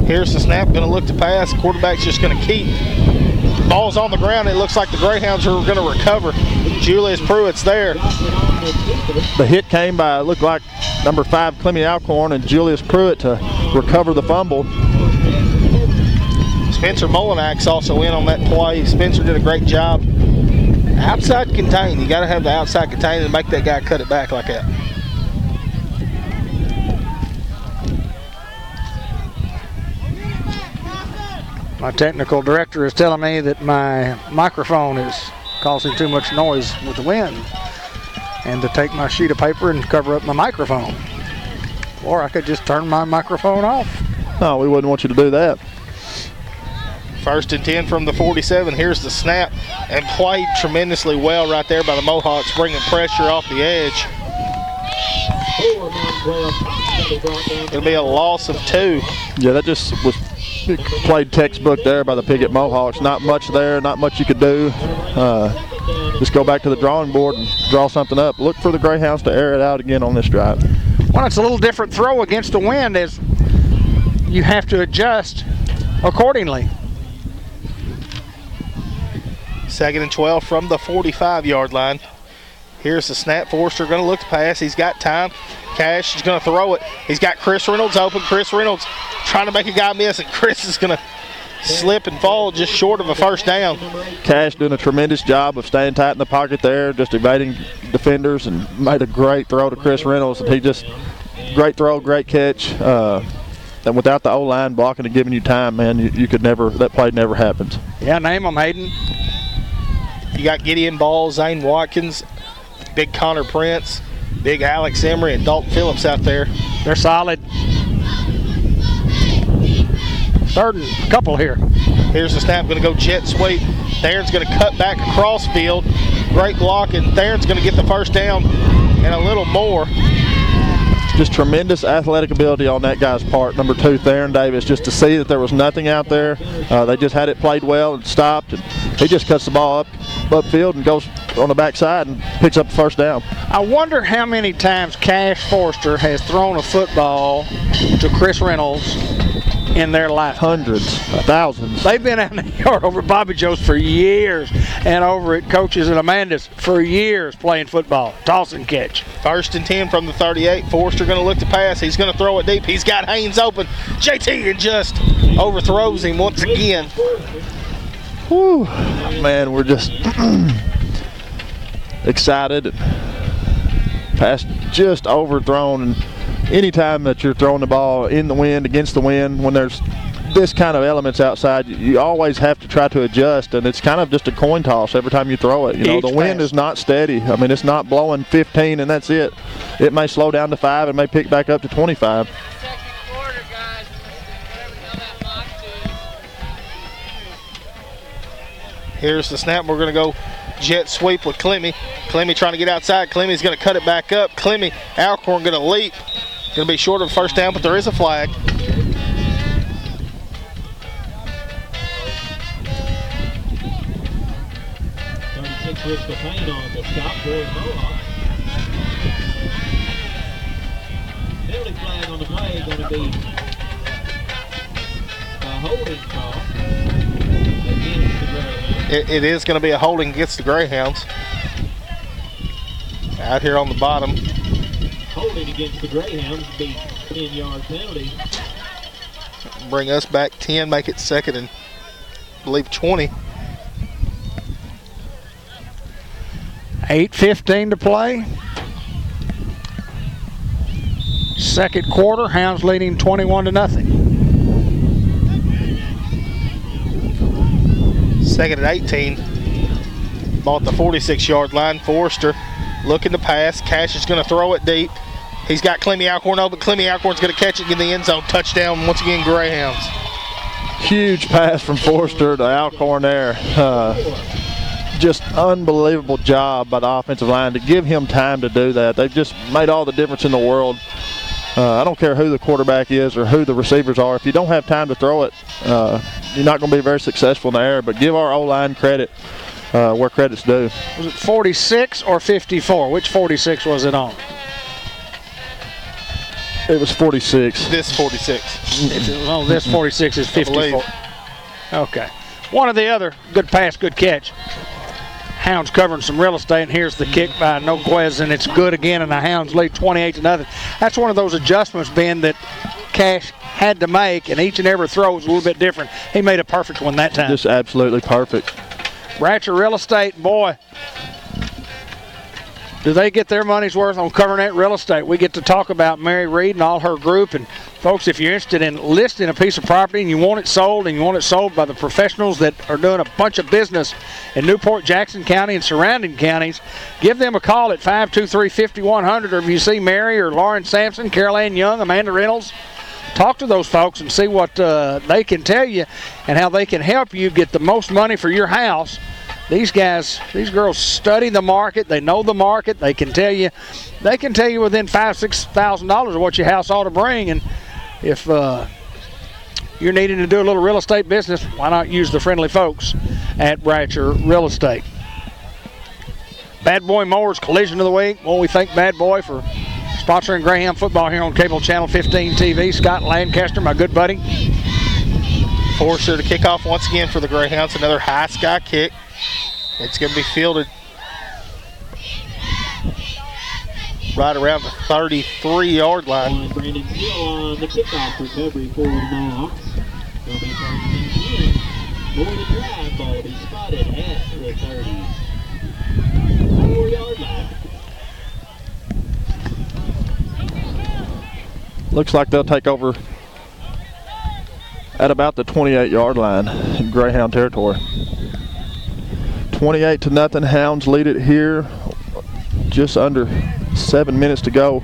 [SPEAKER 2] Here's the snap, going to look to pass. Quarterback's just going to keep. Ball's on the ground. It looks like the Greyhounds are going to recover. Julius Pruitt's there.
[SPEAKER 3] The hit came by, looked like number 5, Clemmy Alcorn, and Julius Pruitt to recover the fumble.
[SPEAKER 2] Spencer Mullinax also in on that play. Spencer did a great job. Outside contain. You got to have the outside contain and make that guy cut it back like that.
[SPEAKER 1] My technical director is telling me that my microphone is causing too much noise with the wind, and to take my sheet of paper and cover up my microphone. Or I could just turn my microphone off.
[SPEAKER 3] No, we wouldn't want you to do that.
[SPEAKER 2] 1st and 10 from the 47. Here's the snap, and played tremendously well right there by the Mohawks, bringing pressure off the edge. It'll be a loss of 2.
[SPEAKER 3] Yeah, that just was played textbook there by the Piggott Mohawks. Not much there, not much you could do. just go back to the drawing board and draw something up. Look for the Greyhounds to air it out again on this drive.
[SPEAKER 1] Well, it's a little different throw against the wind as you have to adjust accordingly.
[SPEAKER 2] 2nd and 12 from the 45-yard line. Here's the snap. Forster going to look to pass. He's got time. Cash is going to throw it. He's got Chris Reynolds open. Chris Reynolds trying to make a guy miss, and Chris is going to slip and fall just short of a first down.
[SPEAKER 3] Cash doing a tremendous job of staying tight in the pocket there, just evading defenders, and made a great throw to Chris Reynolds. And he just, great throw, great catch. And without the O-line blocking and giving you time, man, you could never, that play never happens.
[SPEAKER 1] Yeah, name them, Hayden.
[SPEAKER 2] You got Gideon Ball, Zane Watkins, big Connor Prince, big Alex Emery, and Dalton Phillips out there.
[SPEAKER 1] They're solid. 3rd and a couple here.
[SPEAKER 2] Here's the snap, going to go jet sweep. Theron's going to cut back across field. Great block, and Theron's going to get the first down and a little more.
[SPEAKER 3] Just tremendous athletic ability on that guy's part, number 2, Theron Davis, just to see that there was nothing out there. They just had it played well and stopped, and he just cuts the ball upfield and goes on the backside and picks up the first down.
[SPEAKER 1] I wonder how many times Cash Forster has thrown a football to Chris Reynolds in their life.
[SPEAKER 3] Hundreds, thousands.
[SPEAKER 1] They've been out in the yard over Bobby Joe's for years and over at Coach's and Amanda's for years playing football. Toss and catch.
[SPEAKER 2] 1st and 10 from the 38. Forster going to look to pass. He's going to throw it deep. He's got Haynes open. JT and just overthrows him once again.
[SPEAKER 3] Whew. Man, we're just excited. Pass just overthrown. And anytime that you're throwing the ball in the wind, against the wind, when there's this kind of elements outside, you always have to try to adjust, and it's kind of just a coin toss every time you throw it. You know, the wind is not steady. I mean, it's not blowing 15 and that's it. It may slow down to 5 and may pick back up to 25.
[SPEAKER 2] Here's the snap. We're going to go jet sweep with Clemmy. Clemmy trying to get outside. Clemmy's going to cut it back up. Clemmy, Alcorn going to leap. Going to be short of a first down, but there is a flag.
[SPEAKER 4] Puts the paint on the stop for Mohawk. Penalty flag on the play, going to be a holding call against the Greyhounds.
[SPEAKER 2] It is going to be a holding against the Greyhounds. Out here on the bottom.
[SPEAKER 4] Holding against the Greyhounds would be 10-yard penalty.
[SPEAKER 2] Bring us back 10, make it 2nd and I believe 20.
[SPEAKER 1] 8:15 to play. 2nd quarter, Hounds leading 21-0.
[SPEAKER 2] 2nd and 18. Ball at the 46-yard line. Forster looking to pass. Cash is going to throw it deep. He's got Clemmy Alcorn open. Clemmy Alcorn's going to catch it in the end zone. Touchdown once again, Greyhounds.
[SPEAKER 3] Huge pass from Forster to Alcorn there. Just unbelievable job by the offensive line to give him time to do that. They've just made all the difference in the world. I don't care who the quarterback is or who the receivers are. If you don't have time to throw it, you're not going to be very successful in the air. But give our O-line credit where credit's due.
[SPEAKER 1] Was it 46 or 54? Which 46 was it on?
[SPEAKER 3] It was 46.
[SPEAKER 2] This 46.
[SPEAKER 1] If it was on this 46, is 54. Okay. One or the other. Good pass, good catch. Hounds covering some real estate, and here's the kick by Noquez, and it's good again, and the Hounds lead 28-0. That's one of those adjustments, Ben, that Cash had to make, and each and every throw was a little bit different. He made a perfect one that time.
[SPEAKER 3] Just absolutely perfect.
[SPEAKER 1] Bratcher Real Estate, boy, do they get their money's worth on covering that real estate. We get to talk about Mary Reed and all her group. And folks, if you're interested in listing a piece of property and you want it sold, and you want it sold by the professionals that are doing a bunch of business in Newport, Jackson County, and surrounding counties, give them a call at 523-5100. Or if you see Mary or Lauren Sampson, Carol Ann Young, Amanda Reynolds, talk to those folks and see what they can tell you and how they can help you get the most money for your house. These girls study the market. They know the market. They can tell you within $5,000-$6,000 of what your house ought to bring. And if you're needing to do a little real estate business, why not use the friendly folks at Bratcher Real Estate? Bad Boy Mowers Collision of the Week. Well, we thank Bad Boy for sponsoring Greyhound football here on Cable Channel 15 TV. Scott Lancaster, my good buddy.
[SPEAKER 2] Forcer to kick off once again for the Greyhounds. Another high sky kick. It's going to be fielded right around the 33-yard line.
[SPEAKER 4] Brandon Steele on the kickoff recovery for the Mohawks. They'll be targeting in. More the drive ball will be spotted at the 34-yard line.
[SPEAKER 3] Looks like they'll take over at about the 28-yard line in Greyhound territory. 28-0. Hounds lead it here. Just under 7 minutes to go.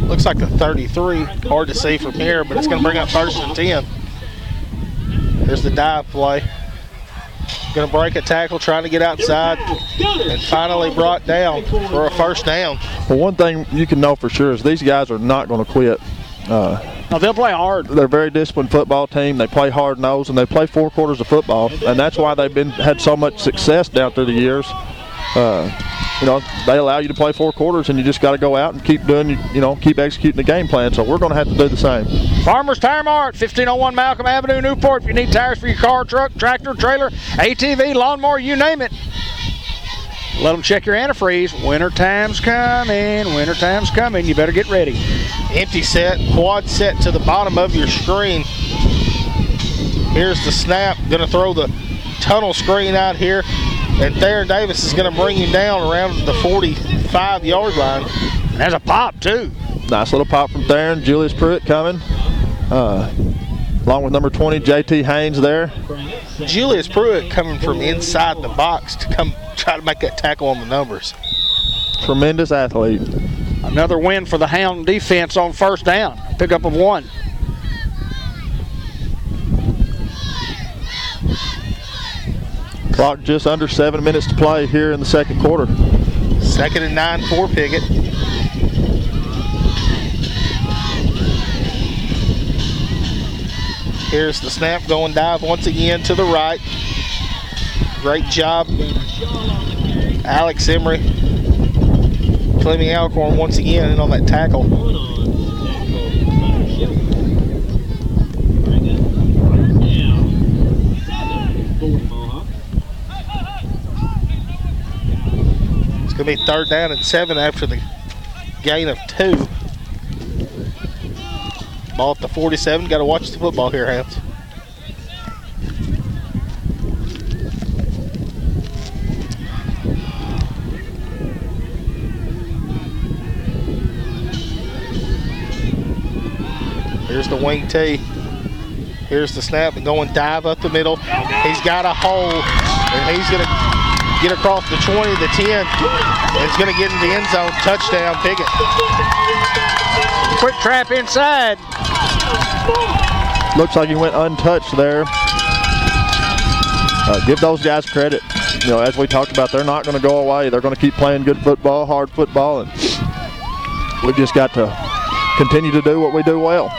[SPEAKER 2] Looks like the 33. Hard to see from here, but it's going to bring up 1st and 10. Here's the dive play. Going to break a tackle, trying to get outside, and finally brought down for a 1st down.
[SPEAKER 3] Well, one thing you can know for sure is these guys are not going to quit.
[SPEAKER 1] No, they'll play hard.
[SPEAKER 3] They're a very disciplined football team. They play hard-nosed, and they play 4 quarters of football, and that's why they've had so much success down through the years. You know, they allow you to play 4 quarters, and you just got to go out and keep doing, keep executing the game plan. So we're going to have to do the same.
[SPEAKER 1] Farmers Tire Mart, 1501 Malcolm Avenue, Newport. If you need tires for your car, truck, tractor, trailer, ATV, lawnmower, you name it. Let them check your antifreeze. Wintertime's coming. Wintertime's coming. You better get ready.
[SPEAKER 2] Empty set, quad set to the bottom of your screen. Here's the snap. Going to throw the tunnel screen out here. And Thayer Davis is going to bring him down around the 45-yard line.
[SPEAKER 1] And there's a pop, too.
[SPEAKER 3] Nice little pop from Thayer. Julius Pruitt coming. Along with number 20, J.T. Haynes there.
[SPEAKER 2] Julius Pruitt coming from inside the box to come try to make that tackle on the numbers.
[SPEAKER 3] Tremendous athlete.
[SPEAKER 1] Another win for the Hound defense on 1st down. Pickup of 1.
[SPEAKER 3] Clock just under 7 minutes to play here in the 2nd quarter.
[SPEAKER 2] 2nd and 9 for Piggott. Here's the snap, going dive once again to the right. Great job, Alex Emery. Fleming Alcorn once again in on that tackle. It's going to be 3rd down and 7 after the gain of 2. Ball at the 47. Got to watch the football here, Hounds. Here's the wing tee. Here's the snap and going dive up the middle. He's got a hole, and he's going to get across the 20, the 10, and he's going to get in the end zone. Touchdown, Piggott.
[SPEAKER 1] Quick trap inside.
[SPEAKER 3] Looks like he went untouched there. Give those guys credit. As we talked about, they're not going to go away. They're going to keep playing good football, hard football, and we've just got to continue to do what we do well.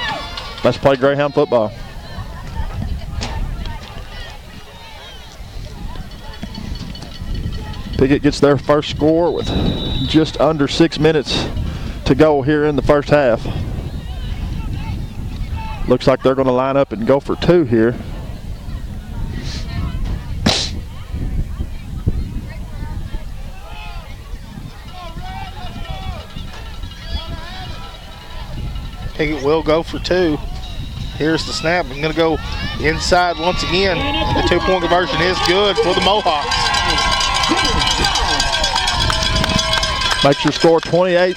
[SPEAKER 3] Let's play Greyhound football. Piggott gets their first score with just under 6 minutes to go here in the 1st half. Looks like they're going to line up and go for 2 here.
[SPEAKER 2] Piggott will go for 2. Here's the snap. I'm going to go inside once again. And the 2-point conversion is good for the Mohawks.
[SPEAKER 3] Makes your score 28.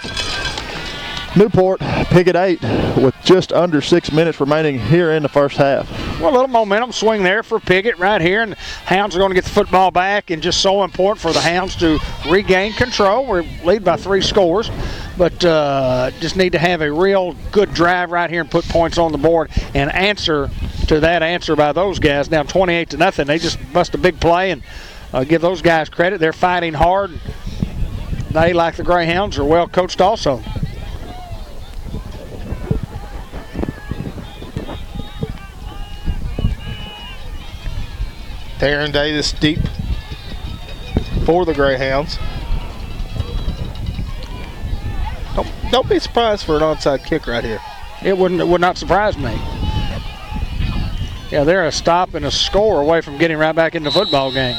[SPEAKER 3] Newport, Piggott 8 with just under 6 minutes remaining here in the 1st half.
[SPEAKER 1] Well, a little momentum swing there for Piggott right here, and the Hounds are going to get the football back, and just so important for the Hounds to regain control. We're lead by 3 scores, but just need to have a real good drive right here and put points on the board and answer to that answer by those guys. Now 28-0. They just bust a big play, and give those guys credit. They're fighting hard. They, like the Greyhounds, are well coached also.
[SPEAKER 2] Thayer Davis deep for the Greyhounds. Don't be surprised for an onside kick right here.
[SPEAKER 1] It would not surprise me. Yeah, they're a stop and a score away from getting right back in the football game.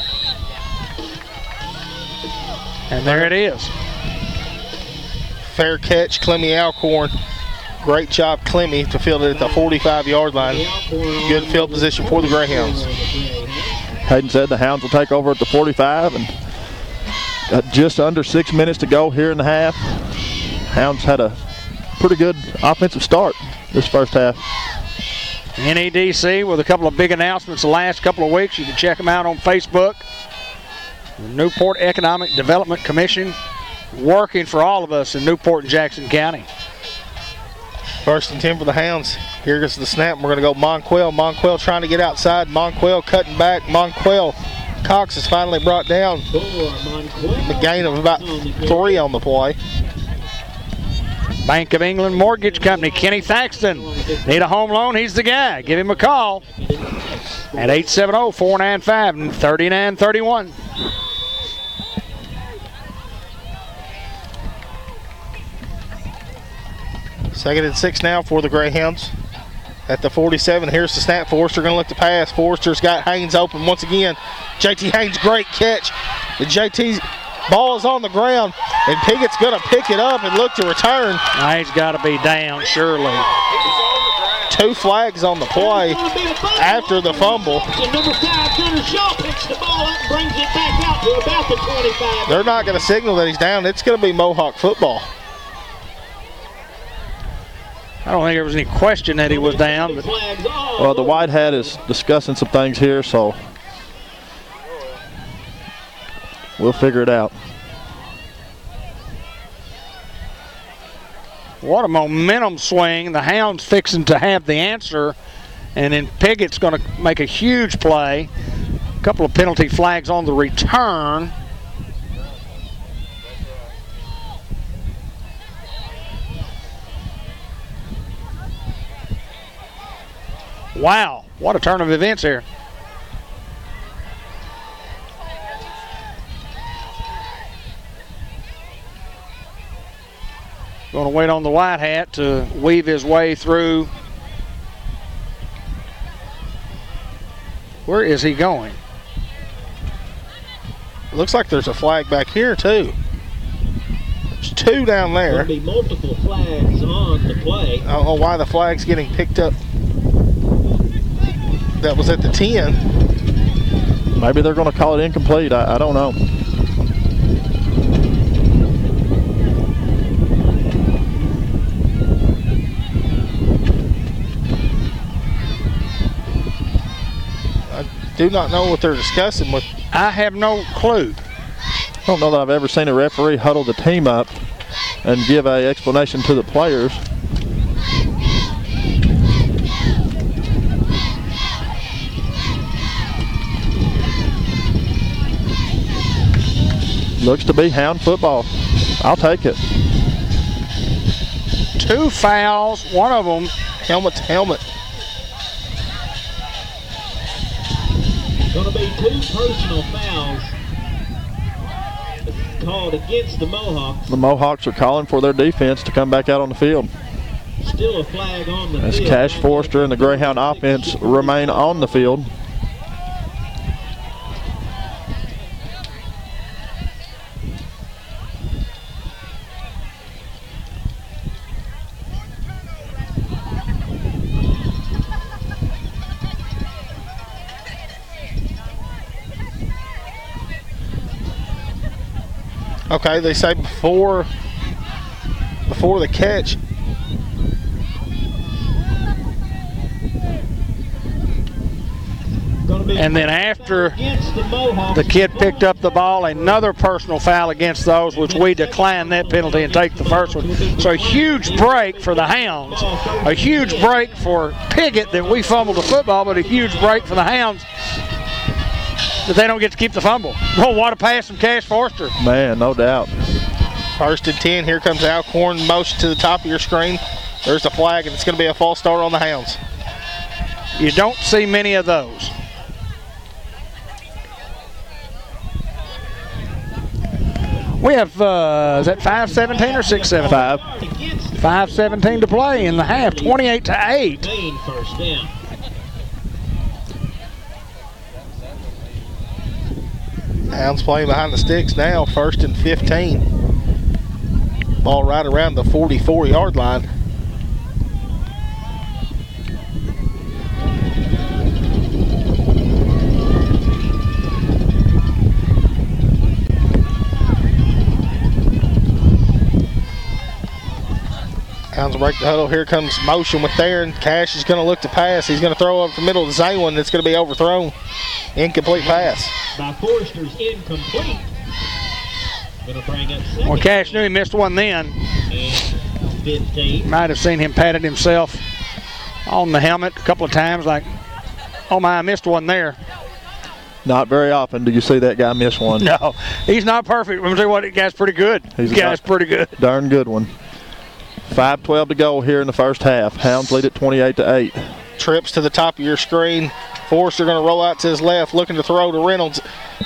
[SPEAKER 1] And there it is.
[SPEAKER 2] Fair catch, Clemmy Alcorn. Great job, Clemmy, to field it at the 45-yard line. Good field position for the Greyhounds.
[SPEAKER 3] Hayden said the Hounds will take over at the 45, and got just under 6 minutes to go here in the half. Hounds had a pretty good offensive start this first half.
[SPEAKER 1] NEDC with a couple of big announcements the last couple of weeks. You can check them out on Facebook. The Newport Economic Development Commission working for all of us in Newport and Jackson County.
[SPEAKER 2] 1st and 10 for the Hounds. Here goes the snap. We're going to go Monquel. Monquel trying to get outside. Monquel cutting back. Monquel. Cox is finally brought down. A gain of about 3 on the play.
[SPEAKER 1] Bank of England Mortgage Company, Kenny Thaxton. Need a home loan? He's the guy. Give him a call at 870-495-3931.
[SPEAKER 2] Second and 6 now for the Greyhounds. At the 47, here's the snap. Forrester going to look to pass. Forrester's got Haynes open once again. JT Haynes, great catch. The JT's ball is on the ground, and Piggott's going to pick it up and look to return.
[SPEAKER 1] Now he's got to be down, surely.
[SPEAKER 2] 2 flags on the play after the fumble.
[SPEAKER 4] Number 5, Gunner Shaw picks the ball up and brings it back out to about the 25.
[SPEAKER 2] They're not going to signal that he's down. It's going to be Mohawk football.
[SPEAKER 1] I don't think there was any question that he was down. But
[SPEAKER 3] Well, the white hat is discussing some things here, so we'll figure it out.
[SPEAKER 1] what a momentum swing. The Hounds fixing to have the answer, and then Piggott's going to make a huge play. A couple of penalty flags on the return. Wow, what a turn of events here. Going to wait on the white hat to weave his way through. Where is he going?
[SPEAKER 2] Looks like there's a flag back here too. There's 2 down there.
[SPEAKER 4] There'll be multiple flags on the play.
[SPEAKER 2] I don't know why the flag's getting picked up. That was at the 10.
[SPEAKER 3] Maybe they're going to call it incomplete. I don't know.
[SPEAKER 2] I do not know what they're discussing with.
[SPEAKER 1] I have no clue.
[SPEAKER 3] I don't know that I've ever seen a referee huddle the team up and give an explanation to the players. Looks to be Hound football. I'll take it.
[SPEAKER 1] 2 fouls, one of them
[SPEAKER 2] Helmet to helmet.
[SPEAKER 4] Going to be 2 personal fouls called against the Mohawks.
[SPEAKER 3] The Mohawks are calling for their defense to come back out on the field.
[SPEAKER 4] Still a flag on the
[SPEAKER 3] As
[SPEAKER 4] field.
[SPEAKER 3] Cash Forrester and the Greyhound offense remain on the field.
[SPEAKER 2] Okay, they say before the catch.
[SPEAKER 1] And then after the kid picked up the ball, another personal foul against those, which we decline that penalty and take the first one. So a huge break for the Hounds. A huge break for Piggott that we fumbled the football, but a huge break for the Hounds that they don't get to keep the fumble. Oh, what a pass from Cash Forrester.
[SPEAKER 3] Man, no doubt.
[SPEAKER 2] 1st and 10. Here comes Alcorn. Motion to the top of your screen. There's the flag, and it's going to be a false start on the Hounds.
[SPEAKER 1] You don't see many of those. We have, is that 5:17 or 6:17?
[SPEAKER 3] 5.
[SPEAKER 1] 5:17 to play in the half, 28-8.
[SPEAKER 4] Main first down.
[SPEAKER 2] Hounds playing behind the sticks now, 1st and 15. Ball right around the 44-yard line. Hounds will break the huddle. Here comes motion with Theron. Cash is going to look to pass. He's going to throw up the middle to Zaywin. That's going to be overthrown. Incomplete pass.
[SPEAKER 4] By Forrester's incomplete. Going to bring up second.
[SPEAKER 1] Well, Cash knew he missed one then.
[SPEAKER 4] And 15.
[SPEAKER 1] Might have seen him patted himself on the helmet a couple of times like, oh my, I missed one there.
[SPEAKER 3] Not very often do you see that guy miss one.
[SPEAKER 1] No, he's not perfect. I'm going to tell you what, that guy's pretty good.
[SPEAKER 3] He's
[SPEAKER 1] This guy's pretty good.
[SPEAKER 3] Darn good one. 5:12 to go here in the first half. Hounds lead at 28-8.
[SPEAKER 2] Trips to the top of your screen. Forrester going to roll out to his left, looking to throw to Reynolds.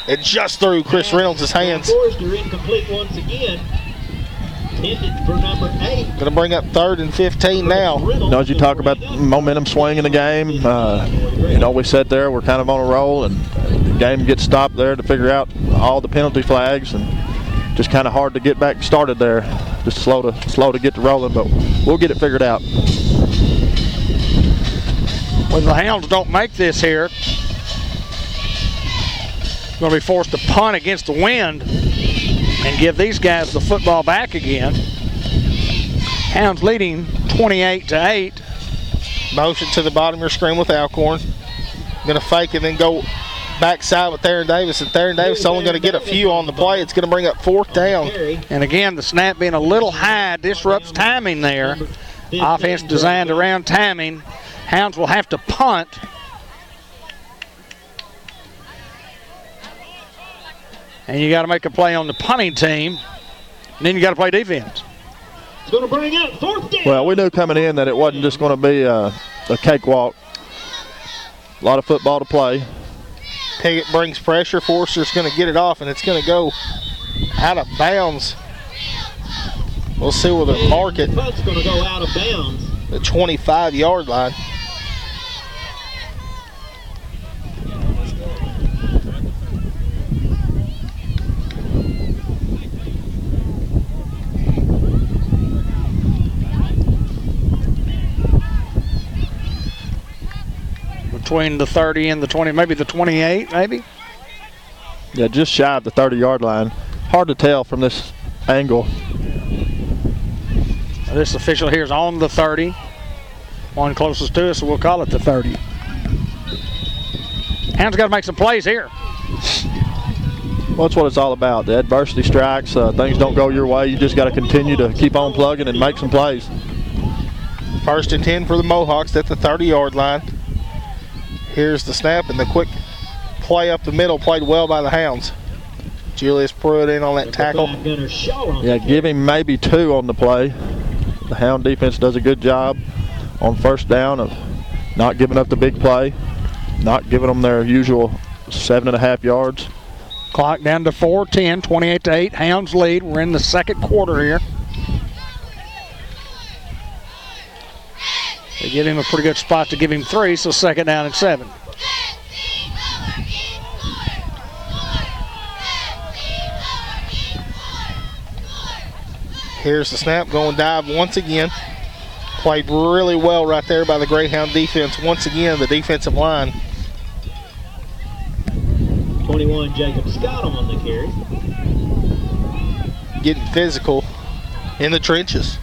[SPEAKER 2] It just threw Chris Reynolds' hands.
[SPEAKER 4] Forrester incomplete once again. Intended for number 8.
[SPEAKER 2] Going to bring up 3rd and 15 now.
[SPEAKER 3] You know, as you talk about momentum swing in the game, you know, we sat there, we're kind of on a roll, and the game gets stopped there to figure out all the penalty flags, and just kind of hard to get back started there. Just slow to get to rolling, but we'll get it figured out.
[SPEAKER 1] When the Hounds don't make this here, going to be forced to punt against the wind and give these guys the football back again. Hounds leading 28-8.
[SPEAKER 2] Motion to the bottom of your screen with Alcorn. Going to fake and then go backside with Theron Davis, and Theron Davis only going to get a few on the play. It's going to bring up 4th down.
[SPEAKER 1] And again, the snap being a little high disrupts timing there. Offense designed around timing. Hounds will have to punt. And you got to make a play on the punting team. And then you got to play defense.
[SPEAKER 4] It's going to bring up 4th down.
[SPEAKER 3] Well, we knew coming in that it wasn't just going to be a cakewalk. A lot of football to play.
[SPEAKER 2] Piggott brings pressure. Forster's going to get it off, and it's going to go out of bounds. We'll see where they mark it.
[SPEAKER 4] The punt's going to go out of bounds.
[SPEAKER 2] The 25-yard line.
[SPEAKER 1] Between the 30 and the 20, maybe the 28, maybe?
[SPEAKER 3] Yeah, just shy of the 30-yard line. Hard to tell from this angle.
[SPEAKER 1] This official here is on the 30. One closest to us, so we'll call it the 30. Hounds got to make some plays here.
[SPEAKER 3] Well, that's what it's all about. The adversity strikes. Things don't go your way. You just got to continue to keep on plugging and make some plays.
[SPEAKER 2] 1st and 10 for the Mohawks at the 30-yard line. Here's the snap, and the quick play up the middle played well by the Hounds. Julius Pruitt in on that tackle.
[SPEAKER 3] Yeah, give him maybe 2 on the play. The Hound defense does a good job on 1st down of not giving up the big play, not giving them their usual 7.5 yards.
[SPEAKER 1] Clock down to 4:10, 28-8. Hounds lead. We're in the second quarter here. They give him a pretty good spot to give him 3, so 2nd down and 7.
[SPEAKER 2] Here's the snap, going dive once again. Played really well right there by the Greyhound defense. Once again, the defensive line.
[SPEAKER 4] 21, Jacob Scott on the carry.
[SPEAKER 2] Getting physical in the trenches.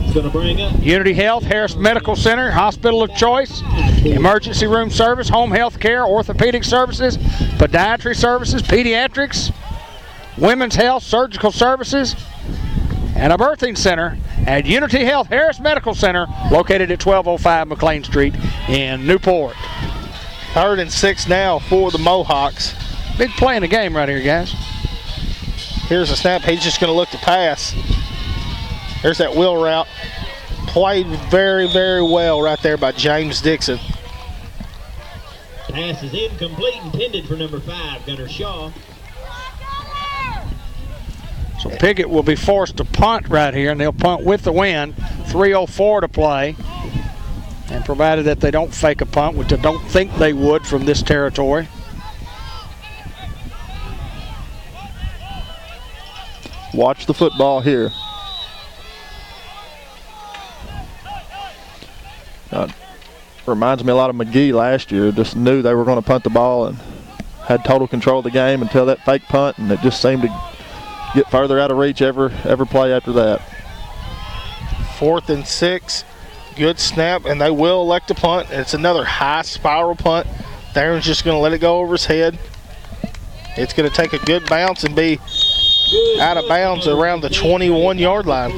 [SPEAKER 4] It's going to bring up
[SPEAKER 1] Unity Health, Harris Medical Center, hospital of choice, emergency room service, home health care, orthopedic services, podiatry services, pediatrics, women's health, surgical services, and a birthing center at Unity Health Harris Medical Center, located at 1205 McLean Street in Newport.
[SPEAKER 2] 3rd and 6 now for the Mohawks.
[SPEAKER 1] Big play in the game right here, guys.
[SPEAKER 2] Here's the snap. He's just going to look to pass. There's that wheel route. Played very, very well right there by James Dixon.
[SPEAKER 4] Pass is incomplete, intended for number 5, Gunnar Shaw.
[SPEAKER 1] So Piggott will be forced to punt right here, and they'll punt with the wind. 3:04 to play. And provided that they don't fake a punt, which I don't think they would from this territory.
[SPEAKER 3] Watch the football here. Reminds me a lot of McGee last year. Just knew they were going to punt the ball and had total control of the game until that fake punt, and it just seemed to get further out of reach every play after that.
[SPEAKER 2] 4th and 6. Good snap, and they will elect to punt. It's another high spiral punt. Theron's just going to let it go over his head. It's going to take a good bounce and be out of bounds around the 21-yard line.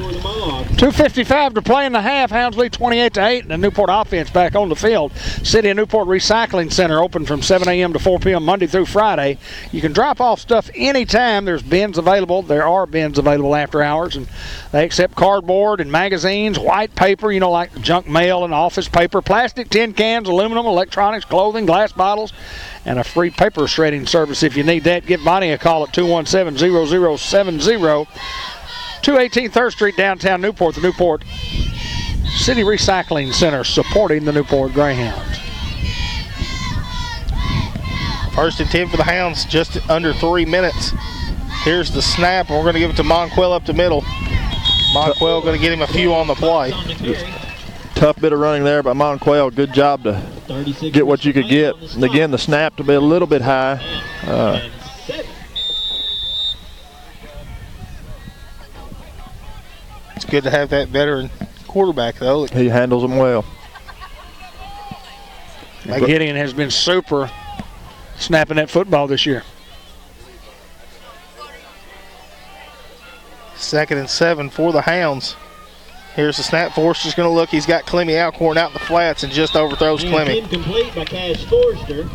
[SPEAKER 1] 2:55 to play in the half. Hounds lead 28-8, and the Newport offense back on the field. City of Newport Recycling Center open from 7 a.m. to 4 p.m. Monday through Friday. You can drop off stuff anytime. There's bins available. There are bins available after hours, and they accept cardboard and magazines, white paper, like junk mail and office paper, plastic, tin cans, aluminum, electronics, clothing, glass bottles, and a free paper shredding service if you need that. Give Bonnie a call at 217-0070. 218 3rd Street, downtown Newport, the Newport City Recycling Center, supporting the Newport Greyhounds.
[SPEAKER 2] 1st and 10 for the Hounds, just under 3 minutes. Here's the snap, and we're going to give it to Monquell up the middle. Monquell going to get him a few on the play.
[SPEAKER 3] Tough bit of running there by Monquell. Good job to get what you could get. And again, the snap to be a little bit high.
[SPEAKER 2] It's good to have that veteran quarterback, though.
[SPEAKER 3] He handles them well.
[SPEAKER 1] Gideon has been super snapping that football this year.
[SPEAKER 2] 2nd and 7 for the Hounds. Here's the snap. Forster's going to look. He's got Clemmy Alcorn out in the flats and just overthrows Clemmy.
[SPEAKER 4] Incomplete by Cash Forster.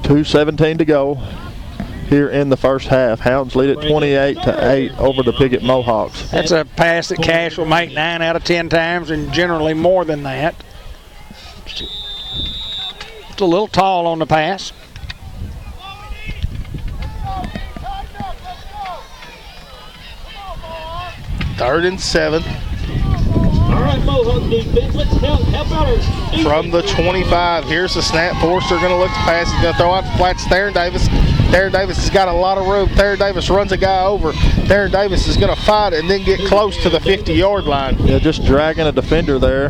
[SPEAKER 3] 2:17 to go here in the first half. Hounds lead at 28-8 over the Piggott Mohawks.
[SPEAKER 1] That's a pass that Cash will make 9 out of 10 times, and generally more than that. It's a little tall on the pass.
[SPEAKER 2] Third and 7.
[SPEAKER 4] All right, Mohawk defense, let's help out
[SPEAKER 2] from the 25. Here's the snap. Forster going to look to pass. He's going to throw out the flats. Theron Davis. Theron Davis has got a lot of room. Theron Davis runs a guy over. Theron Davis is going to fight and then get close to the 50-yard line.
[SPEAKER 3] Yeah, just dragging a defender there.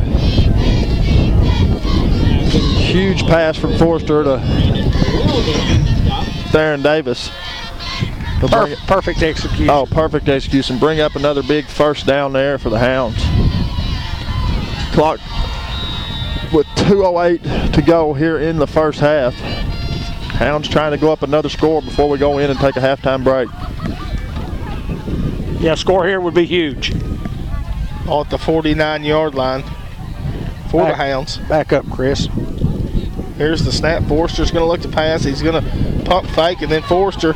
[SPEAKER 3] Huge pass from Forster to Theron Davis.
[SPEAKER 1] Perfect execution.
[SPEAKER 3] Oh, perfect execution. Bring up another big first down there for the Hounds. Clock with 2:08 to go here in the first half. Hounds trying to go up another score before we go in and take a halftime break.
[SPEAKER 1] Yeah, score here would be huge.
[SPEAKER 2] All at the 49-yard line for the Hounds.
[SPEAKER 1] Back up, Chris.
[SPEAKER 2] Here's the snap. Forster's going to look to pass. He's going to pump fake, and then Forster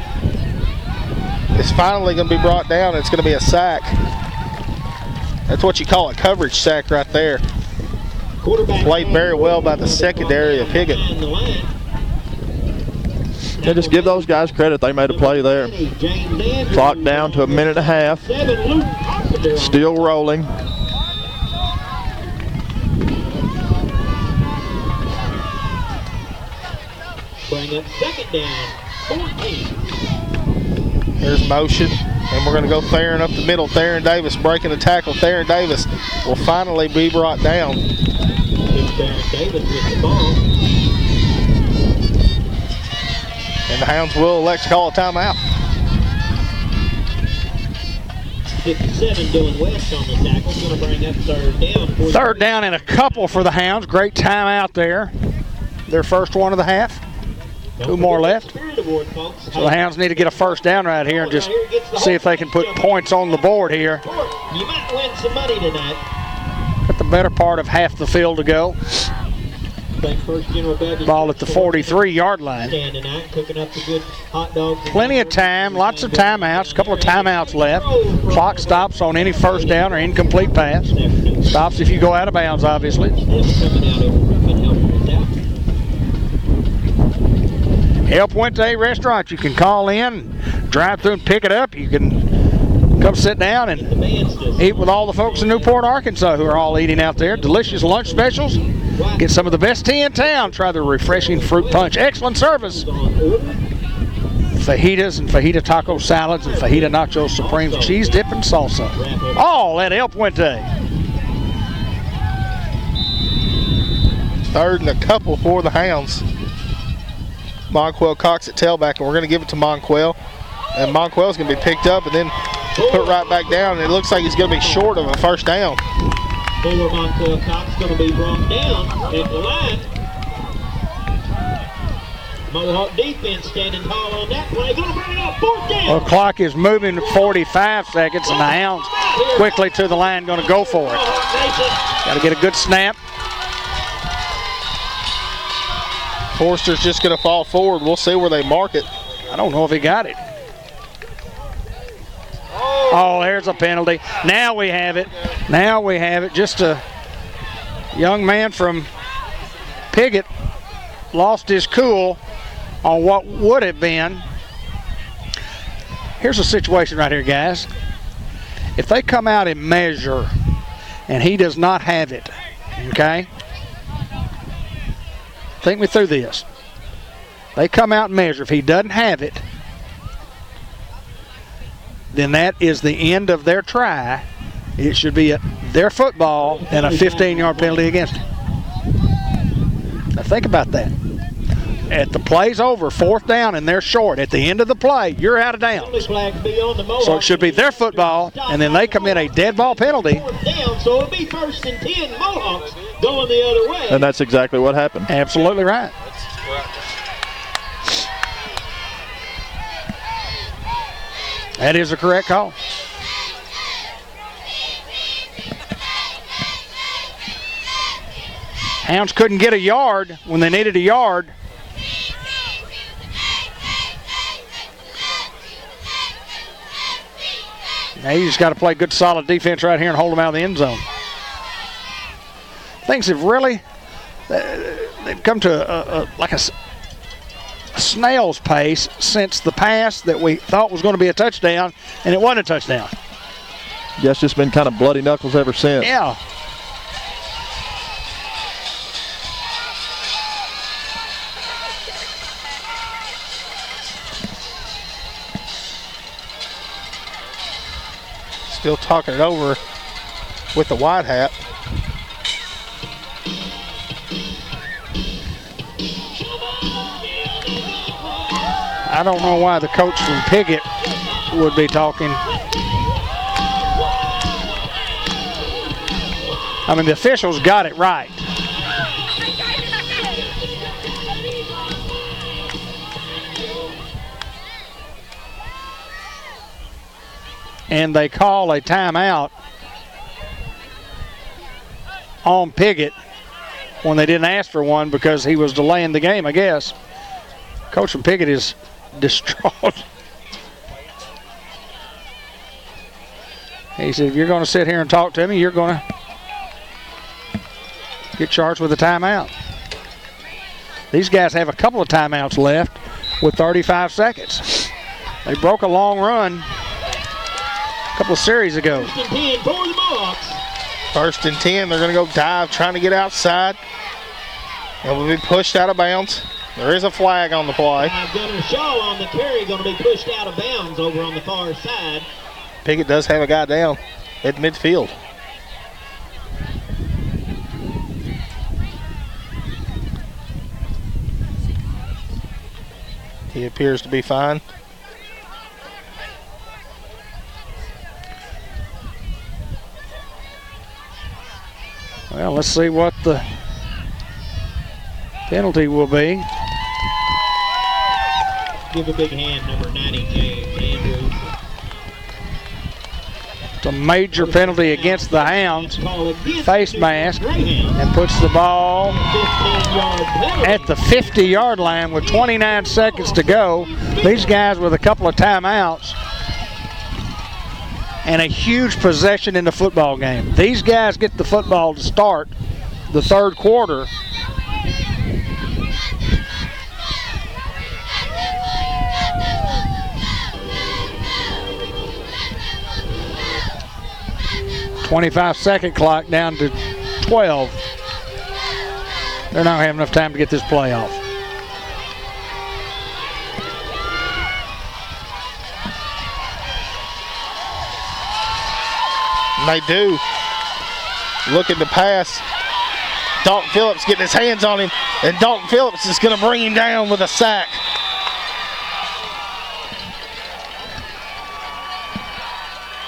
[SPEAKER 2] is finally going to be brought down. It's going to be a sack. That's what you call a coverage sack right there. Played very well by the secondary of Piggott.
[SPEAKER 3] Yeah, just give those guys credit. They made a play there. Clock down to a minute and a half. Still rolling.
[SPEAKER 4] Bring up 2nd down, 14.
[SPEAKER 2] There's motion, and we're going to go Theron up the middle. Theron Davis breaking the tackle. Theron Davis will finally be brought down.
[SPEAKER 4] Theron Davis with the ball.
[SPEAKER 2] And the Hounds will elect to call a timeout.
[SPEAKER 4] 57 Dylan West on the tackle. Going to bring up 3rd down.
[SPEAKER 1] 3rd down and a couple for the Hounds. Great timeout there. Their first one of the half. 2 more left. So the Hounds need to get a first down right here and just see if they can put points on the board here.
[SPEAKER 4] You might win some money tonight.
[SPEAKER 1] Got the better part of half the field to go. Ball at the 43-yard line. Plenty of time, lots of timeouts, a couple of timeouts left. Clock stops on any first down or incomplete pass. Stops if you go out of bounds, obviously. El Puente Restaurant. You can call in, drive through and pick it up. You can come sit down and eat with all the folks in Newport, Arkansas, who are all eating out there. Delicious lunch specials. Get some of the best tea in town. Try the refreshing fruit punch. Excellent service. Fajitas and fajita taco salads and fajita nacho supreme cheese dip and salsa. All at El Puente.
[SPEAKER 2] 3rd and a couple for the Hounds. Monquel Cox at tailback, and we're going to give it to Monquel. And Monquel's going to be picked up and then put right back down. And it looks like he's going to be short of a first down.
[SPEAKER 4] Fuller Monquel Cox going to be brought down at the line. Mohawk defense standing tall on that play. Going to bring it up 4th down.
[SPEAKER 1] Well, the clock is moving to 45 seconds, and the Hounds quickly to the line going to go for it. Got to get a good snap.
[SPEAKER 2] Forster's just going to fall forward. We'll see where they mark it.
[SPEAKER 1] I don't know if he got it. Oh, there's a penalty. Now we have it. Now we have it. Just a young man from Piggott lost his cool on what would have been. Here's a situation right here, guys. If they come out and measure and he does not have it, okay? Think me through this. They come out and measure. If he doesn't have it, then that is the end of their try. It should be their football and a 15-yard penalty against him. Now think about that. At the play's over, 4th down, and they're short. At the end of the play, you're out of downs. So it should be their football, and then they commit a dead ball penalty.
[SPEAKER 4] 4th down, so it'll be 1st and 10. Mohawks going the other way.
[SPEAKER 3] And that's exactly what happened.
[SPEAKER 1] Absolutely right. That is a correct call. Hounds couldn't get a yard when they needed a yard. Now you just got to play good, solid defense right here and hold them out of the end zone. Things have really, they've come to like a snail's pace since the pass that we thought was going to be a touchdown, and it wasn't a touchdown.
[SPEAKER 3] Yeah, it's just been kind of bloody knuckles ever since.
[SPEAKER 1] Yeah.
[SPEAKER 2] Still talking it over with the white hat.
[SPEAKER 1] I don't know why the coach from Piggott would be talking. I mean, the officials got it right. And they call a timeout on Piggott when they didn't ask for one because he was delaying the game, I guess. Coach from Piggott is distraught. He said, if you're going to sit here and talk to me, you're going to get charged with a timeout. These guys have a couple of timeouts left with 35 seconds. They broke a long run a couple of series ago.
[SPEAKER 4] 1st and 10 for the Mohawks.
[SPEAKER 2] 1st and 10, they're going to go dive, trying to get outside. And will be pushed out of bounds. There is a flag on the play.
[SPEAKER 4] Gunner Shaw on the carry, going to be pushed out of bounds over on the far side.
[SPEAKER 2] Piggott does have a guy down at midfield. He appears to be fine.
[SPEAKER 1] Well, let's see what the penalty will be.
[SPEAKER 4] Give a big hand, number 90, James Andrews.
[SPEAKER 1] It's a major penalty against the Hounds. Face mask and puts the ball at the 50-yard line with 29 seconds to go. These guys with a couple of timeouts and a huge possession in the football game. These guys get the football to start the third quarter. 25-second clock down to 12. They're not having enough time to get this play off.
[SPEAKER 2] And they do. Looking to pass. Dalton Phillips getting his hands on him, and Dalton Phillips is going to bring him down with a sack.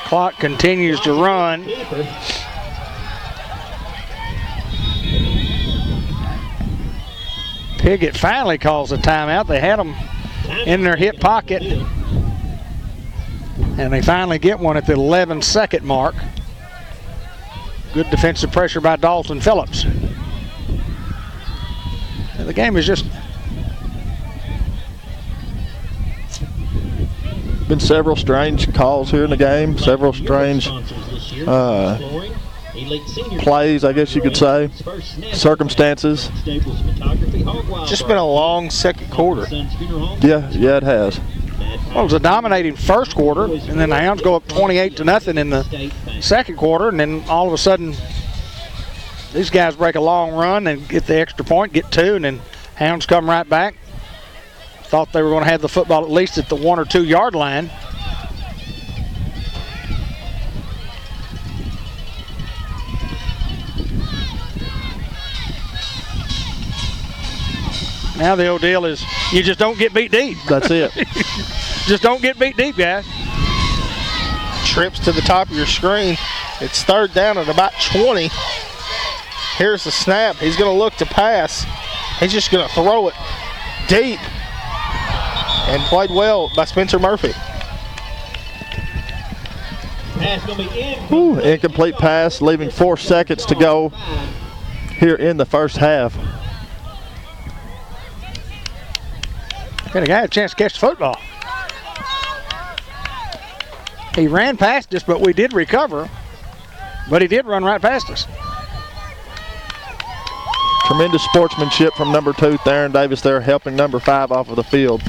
[SPEAKER 1] Clock continues to run. Piggott finally calls a timeout. They had them in their hip pocket, and they finally get one at the 11-second mark. Good defensive pressure by Dalton Phillips. And the game is just
[SPEAKER 3] been several strange calls here in the game, several strange plays, I guess you could say, circumstances.
[SPEAKER 2] Just been a long second quarter.
[SPEAKER 3] Yeah, it has.
[SPEAKER 1] Well, it was a dominating first quarter, and then the Hounds go up 28-0 in the second quarter, and then all of a sudden these guys break a long run and get the extra point, get two, and then Hounds come right back. Thought they were going to have the football at least at the 1 or 2 yard line. Now the old deal is you just don't get beat deep.
[SPEAKER 3] That's it.
[SPEAKER 1] Just don't get beat deep, guys.
[SPEAKER 2] Trips to the top of your screen. It's third down at about 20. Here's the snap. He's going to look to pass. He's just going to throw it deep. And played well by Spencer Murphy.
[SPEAKER 3] Incomplete pass, leaving 4 seconds to go here in the first half.
[SPEAKER 1] The guy had a chance to catch the football. He ran past us, but we did recover. But he did run right past us.
[SPEAKER 3] Tremendous sportsmanship from number 2, Theron Davis there, helping number 5 off of the field.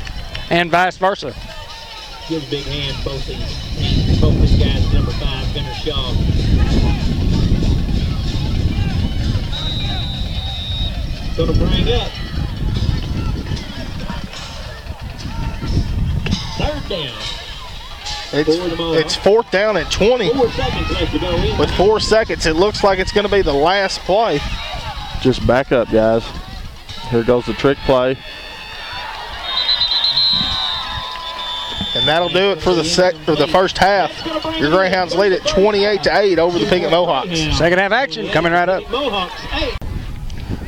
[SPEAKER 1] And vice versa.
[SPEAKER 4] Give a big hand both these guys, number 5, Gunnar Shaw. Gonna bring up third down.
[SPEAKER 2] It's fourth down at 20.
[SPEAKER 4] 4 seconds left to go in.
[SPEAKER 2] With 4 seconds, it looks like it's going to be the last play.
[SPEAKER 3] Just back up, guys. Here goes the trick play.
[SPEAKER 2] And that'll do it for the first half. Your Greyhounds lead at 28-8 over the Piggott Mohawks.
[SPEAKER 1] Second half action coming right up.
[SPEAKER 4] Mohawks 8.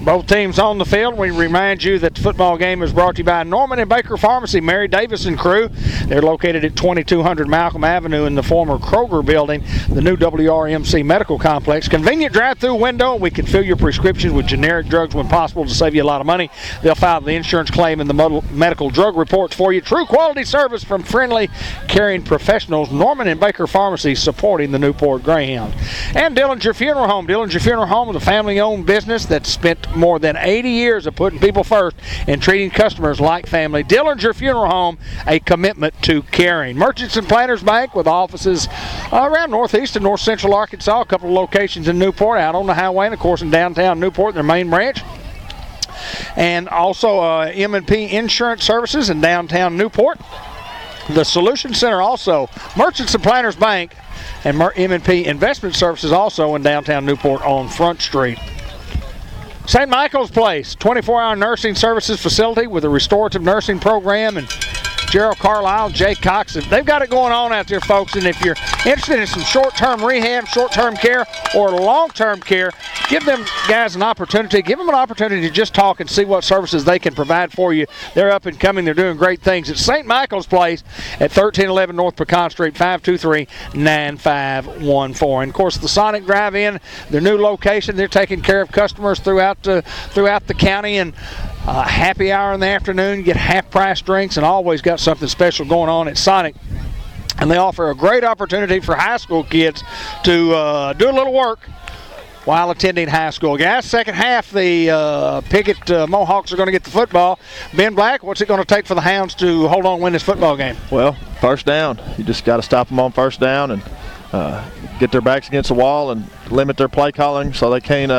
[SPEAKER 1] Both teams on the field. We remind you that the football game is brought to you by Norman and Baker Pharmacy, Mary Davis and crew. They're located at 2200 Malcolm Avenue in the former Kroger building, the new WRMC Medical Complex. Convenient drive-through window. We can fill your prescriptions with generic drugs when possible to save you a lot of money. They'll file the insurance claim and the medical drug reports for you. True quality service from friendly, caring professionals. Norman and Baker Pharmacy supporting the Newport Greyhound. And Dillinger Funeral Home. Dillinger Funeral Home is a family-owned business that's spent more than 80 years of putting people first and treating customers like family. Dillinger Funeral Home, a commitment to caring. Merchants and Planters Bank with offices around northeast and north central Arkansas, a couple of locations in Newport, out on the highway, and of course in downtown Newport, their main branch. And also M&P Insurance Services in downtown Newport. The Solution Center also, Merchants and Planters Bank and M&P Investment Services also in downtown Newport on Front Street. St. Michael's Place, 24-hour nursing services facility with a restorative nursing program, and Gerald Carlisle, Jay Cox. They've got it going on out there, folks, and if you're interested in some short-term rehab, short-term care, or long-term care, give them guys an opportunity. Give them an opportunity to just talk and see what services they can provide for you. They're up and coming. They're doing great things. It's St. Michael's Place at 1311 North Pecan Street, 523-9514. And, of course, the Sonic Drive-In, their new location, they're taking care of customers throughout the county, and happy hour in the afternoon, get half-price drinks, and always got something special going on at Sonic. And they offer a great opportunity for high school kids to do a little work while attending high school. Guys, second half, the Piggott Mohawks are going to get the football. Ben Black, what's it going to take for the Hounds to hold on and win this football game?
[SPEAKER 3] Well, first down. You just got to stop them on first down and get their backs against the wall and limit their play calling so they can't,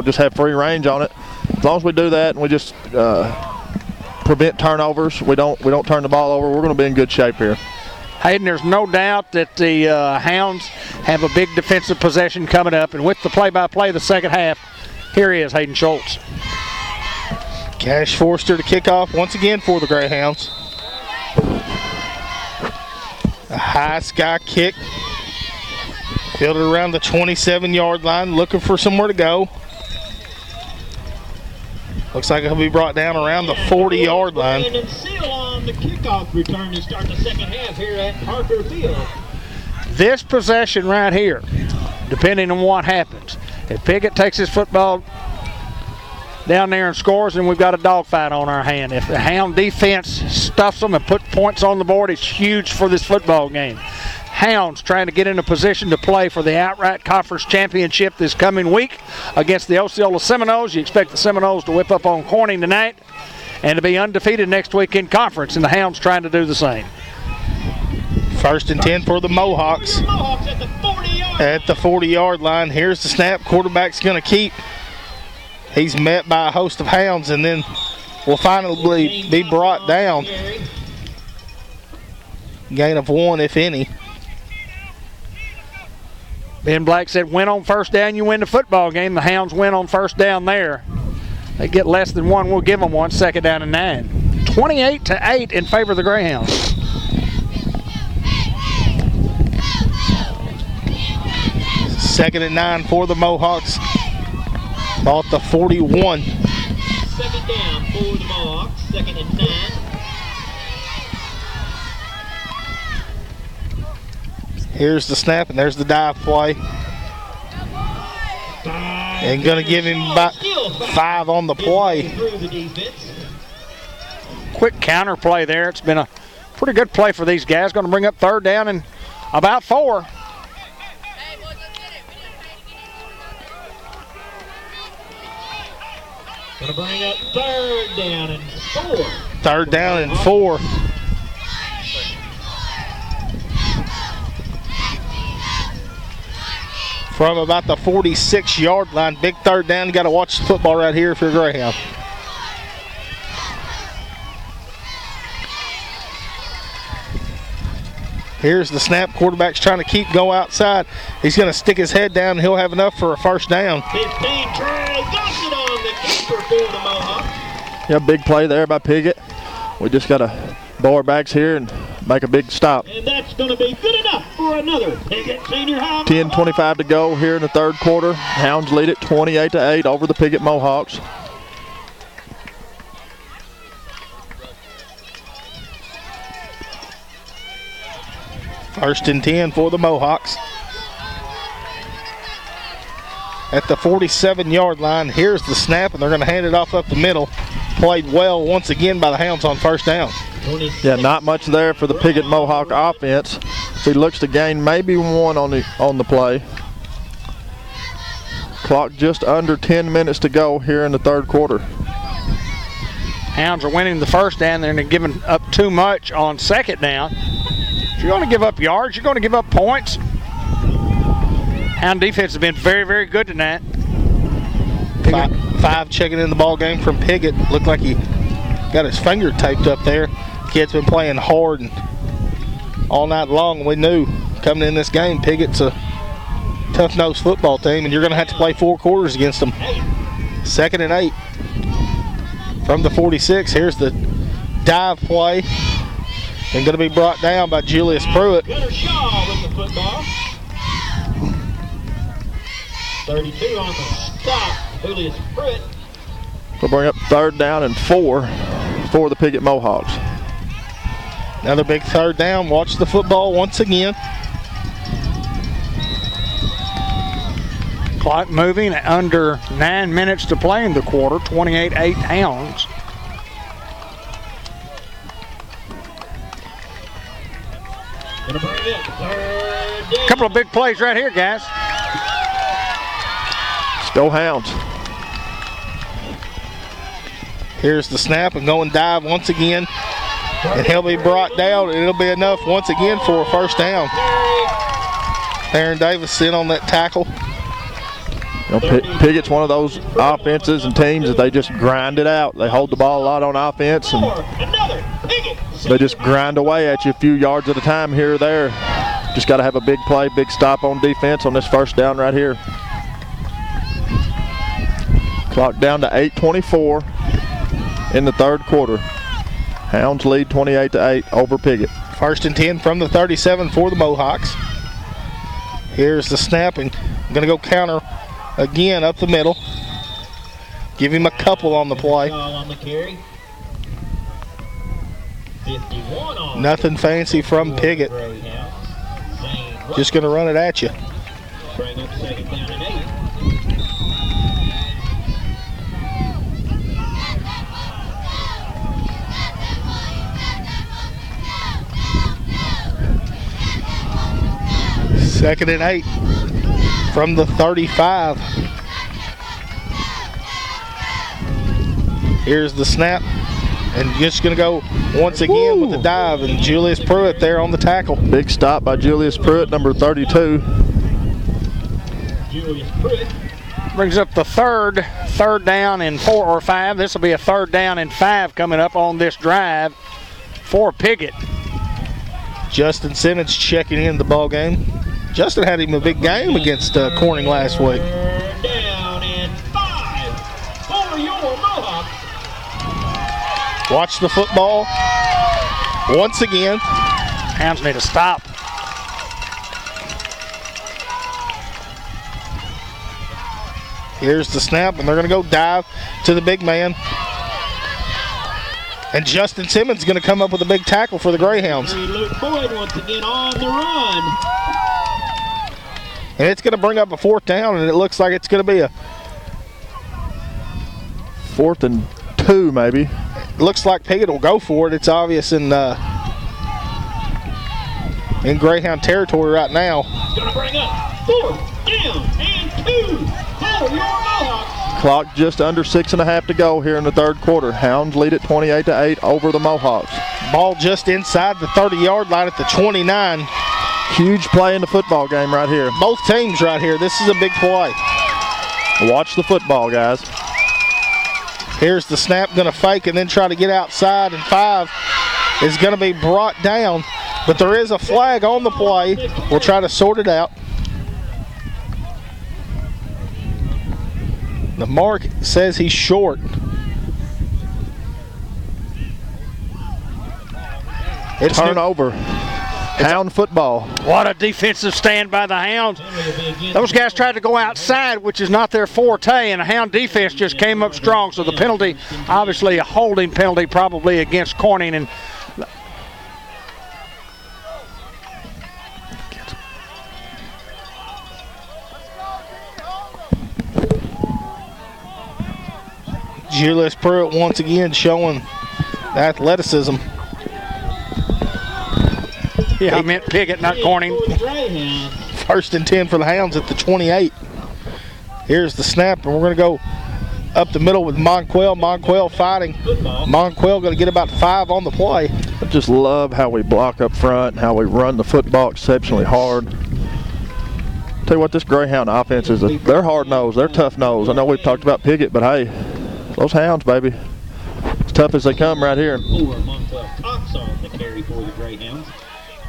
[SPEAKER 3] just have free range on it. As long as we do that and we just prevent turnovers, we don't turn the ball over, we're going to be in good shape here.
[SPEAKER 1] Hayden, there's no doubt that the Hounds have a big defensive possession coming up, and with the play-by-play the second half, here he is, Hayden Schultz.
[SPEAKER 2] Cash Forster to kick off once again for the Greyhounds. A high sky kick. Fielded around the 27-yard line, looking for somewhere to go. Looks like it'll be brought down around the 40-yard line.
[SPEAKER 4] And Seal on the kickoff return to start the second half here at Parker Field.
[SPEAKER 1] This possession right here, depending on what happens, if Piggott takes his football down there and scores, then we've got a dogfight on our hand. If the Hound defense stuffs them and put points on the board, it's huge for this football game. Hounds trying to get in a position to play for the outright conference championship this coming week against the Osceola Seminoles. You expect the Seminoles to whip up on Corning tonight and to be undefeated next week in conference, and the Hounds trying to do the same.
[SPEAKER 2] 1st and 10 for the Mohawks. At the 40-yard line. Here's the snap. Quarterback's going to keep. He's met by a host of Hounds, and then will finally be brought down. Gain of 1, if any.
[SPEAKER 1] Ben Black said, win on first down, you win the football game. The Hounds win on first down there. They get less than 1, we'll give them 1, 2nd down and 9. 28-8 in favor of the Greyhounds.
[SPEAKER 2] Second and 9 for the Mohawks. Ball at the 41.
[SPEAKER 4] 2nd down for the Mohawks, 2nd and 9.
[SPEAKER 2] Here's the snap, and there's the dive play. And going to give him about 5 on the play.
[SPEAKER 1] Quick counter play there. It's been a pretty good play for these guys. Going to bring up 3rd down and about 4.
[SPEAKER 4] Going to bring up 3rd down and 4.
[SPEAKER 2] 3rd down and 4. From about the 46-yard line. Big 3rd down. You got to watch the football right here if you're a Greyhound. Here's the snap. Quarterback's trying to go outside. He's going to stick his head down, and he'll have enough for a 1st down.
[SPEAKER 4] 15 try. Got it on the keeper for the Mohawks.
[SPEAKER 3] Yeah, big play there by Piggott. We just got to bow our backs here and make a big stop.
[SPEAKER 4] And that's going to be good enough for another Piggott Senior High.
[SPEAKER 3] 10:25 to go here in the 3rd quarter. Hounds lead it 28-8 over the Piggott Mohawks.
[SPEAKER 2] First and 10 for the Mohawks. At the 47-yard line, here's the snap, and they're going to hand it off up the middle. Played well once again by the Hounds on 1st down.
[SPEAKER 3] Yeah, not much there for the Piggott Mohawk offense. He looks to gain maybe 1 on the play. Clock just under 10 minutes to go here in the 3rd quarter.
[SPEAKER 1] Hounds are winning the 1st down. They're giving up too much on 2nd down. If you're going to give up yards, you're going to give up points. Hound defense has been very, very good tonight.
[SPEAKER 2] 5 checking in the ball game from Piggott. Looked like he got his finger taped up there. Kid's been playing hard and all night long. We knew coming in this game, Piggott's a tough-nosed football team, and you're going to have to play 4 quarters against them. 2nd and 8 from the 46. Here's the dive play, and going to be brought down by Julius Pruitt.
[SPEAKER 4] Gunnar Shaw with the football. 32 on the stop. Julius Pruitt.
[SPEAKER 3] We'll bring up 3rd down and 4 for the Piggott Mohawks.
[SPEAKER 2] Another big 3rd down. Watch the football once again.
[SPEAKER 1] Clock moving at under 9 minutes to play in the quarter. 28-8 Hounds.
[SPEAKER 4] Gonna bring it 3rd down.
[SPEAKER 1] Couple of big plays right here, guys.
[SPEAKER 3] Go Hounds.
[SPEAKER 2] Here's the snap and going dive once again. And he'll be brought down, and it'll be enough once again for a 1st down. Aaron Davis in on that tackle.
[SPEAKER 3] You know, Piggott's one of those offenses and teams that they just grind it out. They hold the ball a lot on offense, and they just grind away at you a few yards at a time here or there. Just got to have a big play, big stop on defense on this first down right here. Clock down to 8:24 in the third quarter. Hounds lead 28-8 over Piggott.
[SPEAKER 2] 1st and 10 from the 37 for the Mohawks. Here's the snap, and I'm going to go counter again up the middle. Give him a couple on the play. Nothing fancy from Piggott. Just going to run it at you.
[SPEAKER 4] Bring up 2nd down and 8.
[SPEAKER 2] Second and 8 from the 35. Here's the snap, and just going to go once again with the dive, and Julius Pruitt there on the tackle.
[SPEAKER 3] Big stop by Julius Pruitt, number 32.
[SPEAKER 4] Julius Pruitt
[SPEAKER 1] Brings up the third down and 4 or 5. This will be a 3rd down and 5 coming up on this drive for Piggott.
[SPEAKER 2] Justin Simmons checking in the ball game. Justin had him a big game against Corning last week.
[SPEAKER 4] down and 5 for your Mohawks.
[SPEAKER 2] Watch the football once again.
[SPEAKER 1] Hounds need to stop.
[SPEAKER 2] Here's the snap, and they're going to go dive to the big man. And Justin Simmons is going to come up with a big tackle for the Greyhounds.
[SPEAKER 4] Luke Boyd once again on the run.
[SPEAKER 2] And it's going to bring up a 4th down, and it looks like it's going to be a
[SPEAKER 3] 4th and 2 maybe.
[SPEAKER 2] Looks like Piggott will go for it. It's obvious in Greyhound territory right now.
[SPEAKER 4] Going to bring up 4th down and 2 for your Mohawks.
[SPEAKER 3] Clock just under 6.5 to go here in the third quarter. Hounds lead at 28-8 over the Mohawks.
[SPEAKER 2] Ball just inside the 30-yard line at the 29.
[SPEAKER 3] Huge play in the football game right here.
[SPEAKER 2] Both teams right here. This is a big play.
[SPEAKER 3] Watch the football, guys.
[SPEAKER 2] Here's the snap, going to fake and then try to get outside, and 5 is going to be brought down. But there is a flag on the play. We'll try to sort it out. The mark says he's short. It's
[SPEAKER 3] Turnover. Hound football.
[SPEAKER 1] What a defensive stand by the Hounds. Those guys tried to go outside, which is not their forte, and the Hound defense just came up strong. So the penalty, obviously a holding penalty probably against Corning. And
[SPEAKER 2] Julius Pruitt once again showing the athleticism.
[SPEAKER 1] yeah, I meant Piggott, not Corning.
[SPEAKER 2] 1st and 10 for the Hounds at the 28. Here's the snap, and we're going to go up the middle with Monquel. Monquel fighting. Monquel going to get about 5 on the play.
[SPEAKER 3] I just love how we block up front and how we run the football exceptionally hard. Tell you what, this Greyhound offense is, they're hard-nosed, they're tough-nosed. I know we've talked about Piggott, but hey, those Hounds, baby, as tough as they come right here.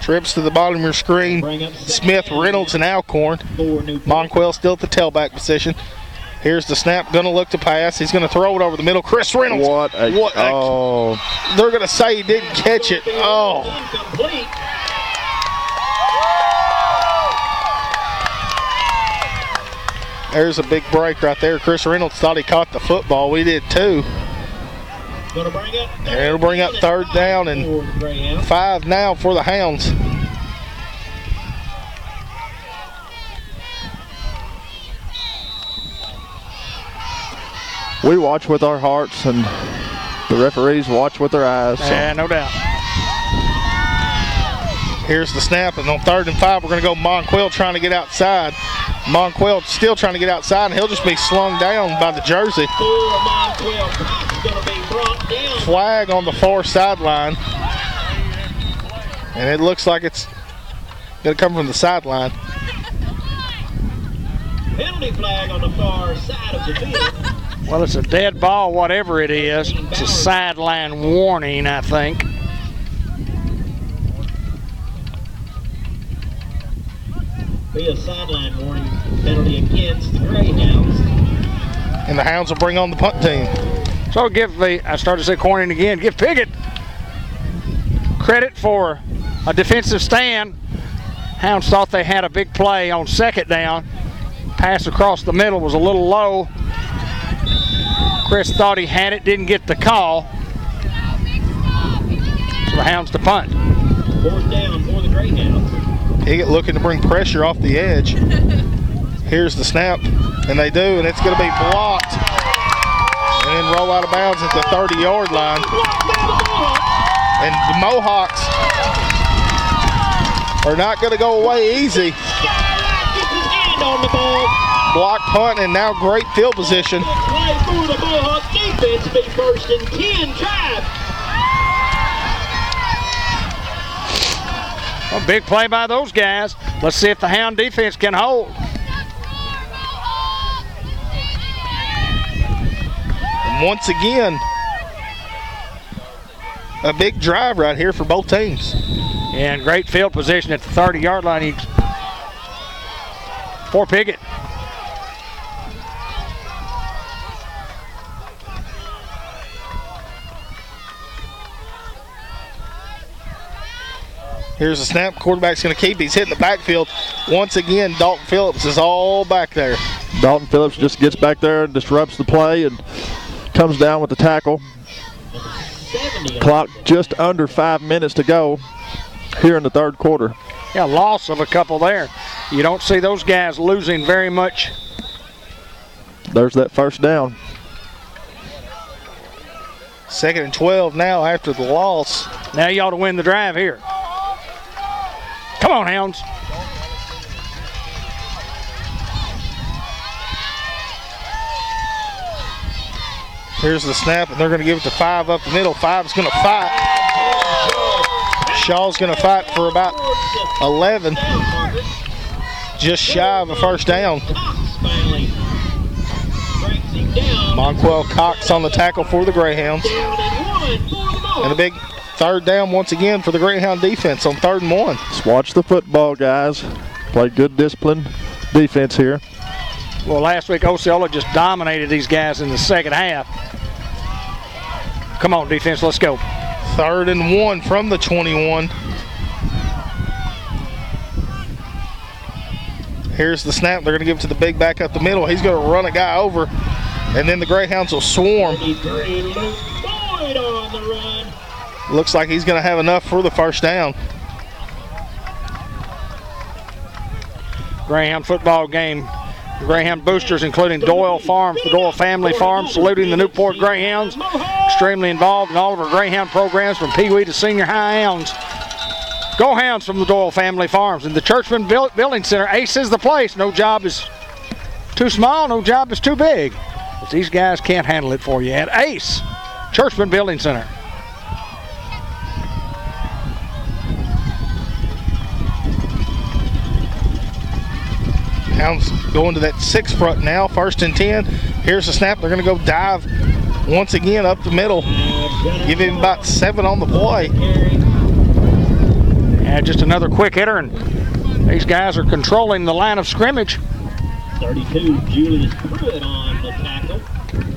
[SPEAKER 2] Trips to the bottom of your screen. Smith, Reynolds, and Alcorn. Monquel still at the tailback position. Here's the snap. Going to look to pass. He's going to throw it over the middle. Chris Reynolds.
[SPEAKER 3] Oh.
[SPEAKER 2] They're going to say he didn't catch it. Oh. There's a big break right there. Chris Reynolds thought he caught the football. We did too. And it'll bring up 3rd down and 5 now for the Hounds.
[SPEAKER 3] We watch with our hearts, and the referees watch with their eyes. So.
[SPEAKER 1] Yeah, no doubt.
[SPEAKER 2] Here's the snap, and on 3rd and 5, we're going to go Monquel trying to get outside. Monquel still trying to get outside, and he'll just be slung down by the jersey. Flag on the far sideline. And it looks like it's going to come from the sideline.
[SPEAKER 4] penalty flag on the far side of the field.
[SPEAKER 1] Well, it's a dead ball, whatever it is. It's a sideline warning, I think.
[SPEAKER 4] Be a sideline warning penalty against the Greyhounds.
[SPEAKER 2] And the Hounds will bring on the punt team.
[SPEAKER 1] So I started to say Corning again, give Piggott credit for a defensive stand. Hounds thought they had a big play on second down. Pass across the middle was a little low. Chris thought he had it, didn't get the call. So the Hounds to punt.
[SPEAKER 4] Fourth down for the Greyhounds.
[SPEAKER 2] Piggott looking to bring pressure off the edge. Here's the snap, and they do, and it's going to be blocked. And then roll out of bounds at the 30-yard line. And the Mohawks are not going to go away easy. Block punt, and now great field position.
[SPEAKER 4] Play for the Mohawk defense, be first and 10 drive.
[SPEAKER 1] A big play by those guys. Let's see if the Hound defense can hold.
[SPEAKER 2] And once again, a big drive right here for both teams.
[SPEAKER 1] And great field position at the 30-yard line for Piggott.
[SPEAKER 2] Here's the snap. Quarterback's going to keep. He's hitting the backfield. Once again, Dalton Phillips is all back there.
[SPEAKER 3] Dalton Phillips just gets back there and disrupts the play and comes down with the tackle. Clock just under 5 minutes to go here in the third quarter.
[SPEAKER 1] Yeah, loss of a couple there. You don't see those guys losing very much.
[SPEAKER 3] There's that first down.
[SPEAKER 2] 2nd and 12 now after the loss.
[SPEAKER 1] Now you ought to win the drive here. Come on, Hounds.
[SPEAKER 2] Here's the snap, and they're going to give it to 5 up the middle. 5's going to fight. Shaw's going to fight for about 11. Just shy of a first down. Monquel Cox on the tackle for the Greyhounds. And a big third down once again for the Greyhound defense on 3rd and 1.
[SPEAKER 3] Just watch the football, guys. Play good disciplined defense here.
[SPEAKER 1] Well, last week Osceola just dominated these guys in the second half. Come on, defense, let's go.
[SPEAKER 2] 3rd and 1 from the 21. Here's the snap. They're going to give it to the big back up the middle. He's going to run a guy over, and then the Greyhounds will swarm. Looks like he's going to have enough for the first down.
[SPEAKER 1] Greyhound football game. The Greyhound boosters, including Doyle Farms, the Doyle family farm, saluting the Newport Greyhounds. Extremely involved in all of our Greyhound programs from Pee Wee to senior high hounds. Go Hounds from the Doyle family farms. And the Churchman Building Center, Ace is the place. No job is too small, no job is too big. But these guys can't handle it for you at Ace, Churchman Building Center.
[SPEAKER 2] Hounds going to that 6 front now, 1st and 10. Here's the snap. They're going to go dive once again up the middle. Give him about 7 on the play.
[SPEAKER 1] And just another quick hitter, and these guys are controlling the line of scrimmage.
[SPEAKER 4] 32, Julius Pruitt on the tackle.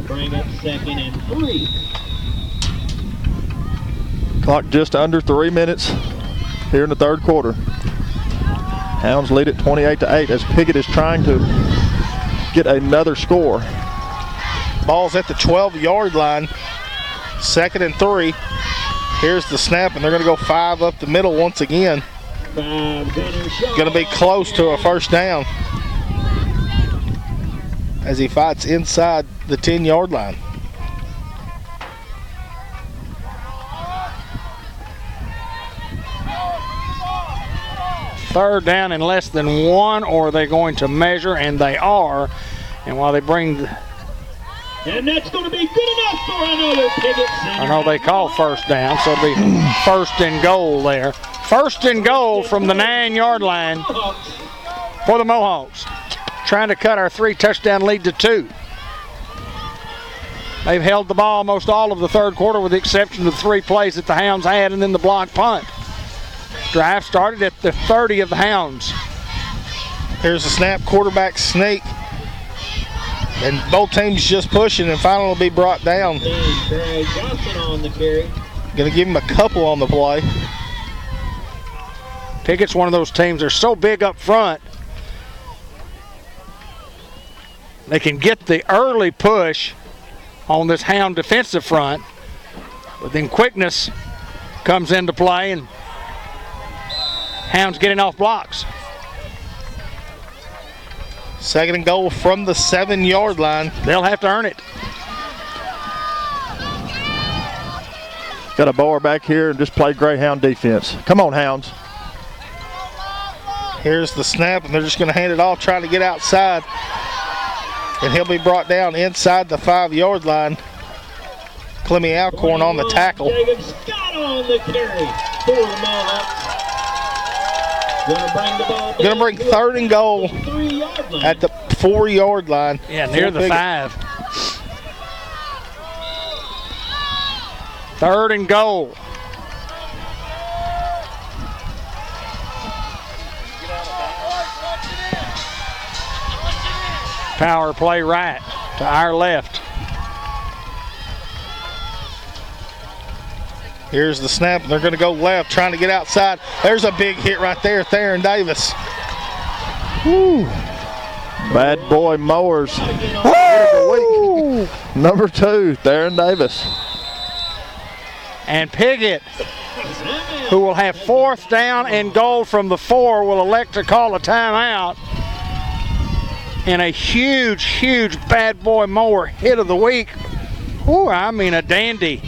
[SPEAKER 4] Bring up 2nd and 3.
[SPEAKER 3] Clock just under 3 minutes here in the third quarter. Hounds lead it 28-8 as Piggott is trying to get another score.
[SPEAKER 2] Ball's at the 12-yard line. 2nd and 3. Here's the snap, and they're going to go 5 up the middle once again. Going to be close to a first down as he fights inside the 10-yard line.
[SPEAKER 1] Third down and less than 1, or are they going to measure? And they are. And while they bring
[SPEAKER 4] and that's going to be good enough for another Piggott.
[SPEAKER 1] I know they call first down, so it'll be 1st and goal there. 1st and goal from the 9-yard line for the Mohawks. trying to cut our 3-touchdown lead to 2. They've held the ball most all of the third quarter with the exception of the 3 plays that the Hounds had and then the block punt. Drive started at the 30 of the Hounds.
[SPEAKER 2] Here's the snap, quarterback sneak. And both teams just pushing, and finally will be brought down.
[SPEAKER 4] Craig Johnson on the carry.
[SPEAKER 2] Going to give him a couple on the play.
[SPEAKER 1] Piggott's one of those teams, they're so big up front. They can get the early push on this Hound defensive front, but then quickness comes into play, and Hounds getting off blocks.
[SPEAKER 2] 2nd and goal from the 7-yard line.
[SPEAKER 1] They'll have to earn it.
[SPEAKER 3] Got a bower back here and just play Greyhound defense. Come on, Hounds.
[SPEAKER 2] Here's the snap, and they're just going to hand it off, trying to get outside. And he'll be brought down inside the 5-yard line. Clemmy Alcorn on the tackle.
[SPEAKER 4] Jacob Scott on the carry for the Mohawks.
[SPEAKER 2] Going to bring 3rd and goal at the 4-yard line.
[SPEAKER 1] Yeah, near the 5. 3rd and goal. Power play right to our left.
[SPEAKER 2] Here's the snap. They're going to go left, trying to get outside. There's a big hit right there, Theron Davis.
[SPEAKER 3] Woo. Bad boy mowers. Woo. Number 2, Theron Davis.
[SPEAKER 1] And Piggott, who will have 4th down and goal from the 4, will elect to call a timeout. And a huge, huge bad boy mower hit of the week. Ooh, I mean a dandy.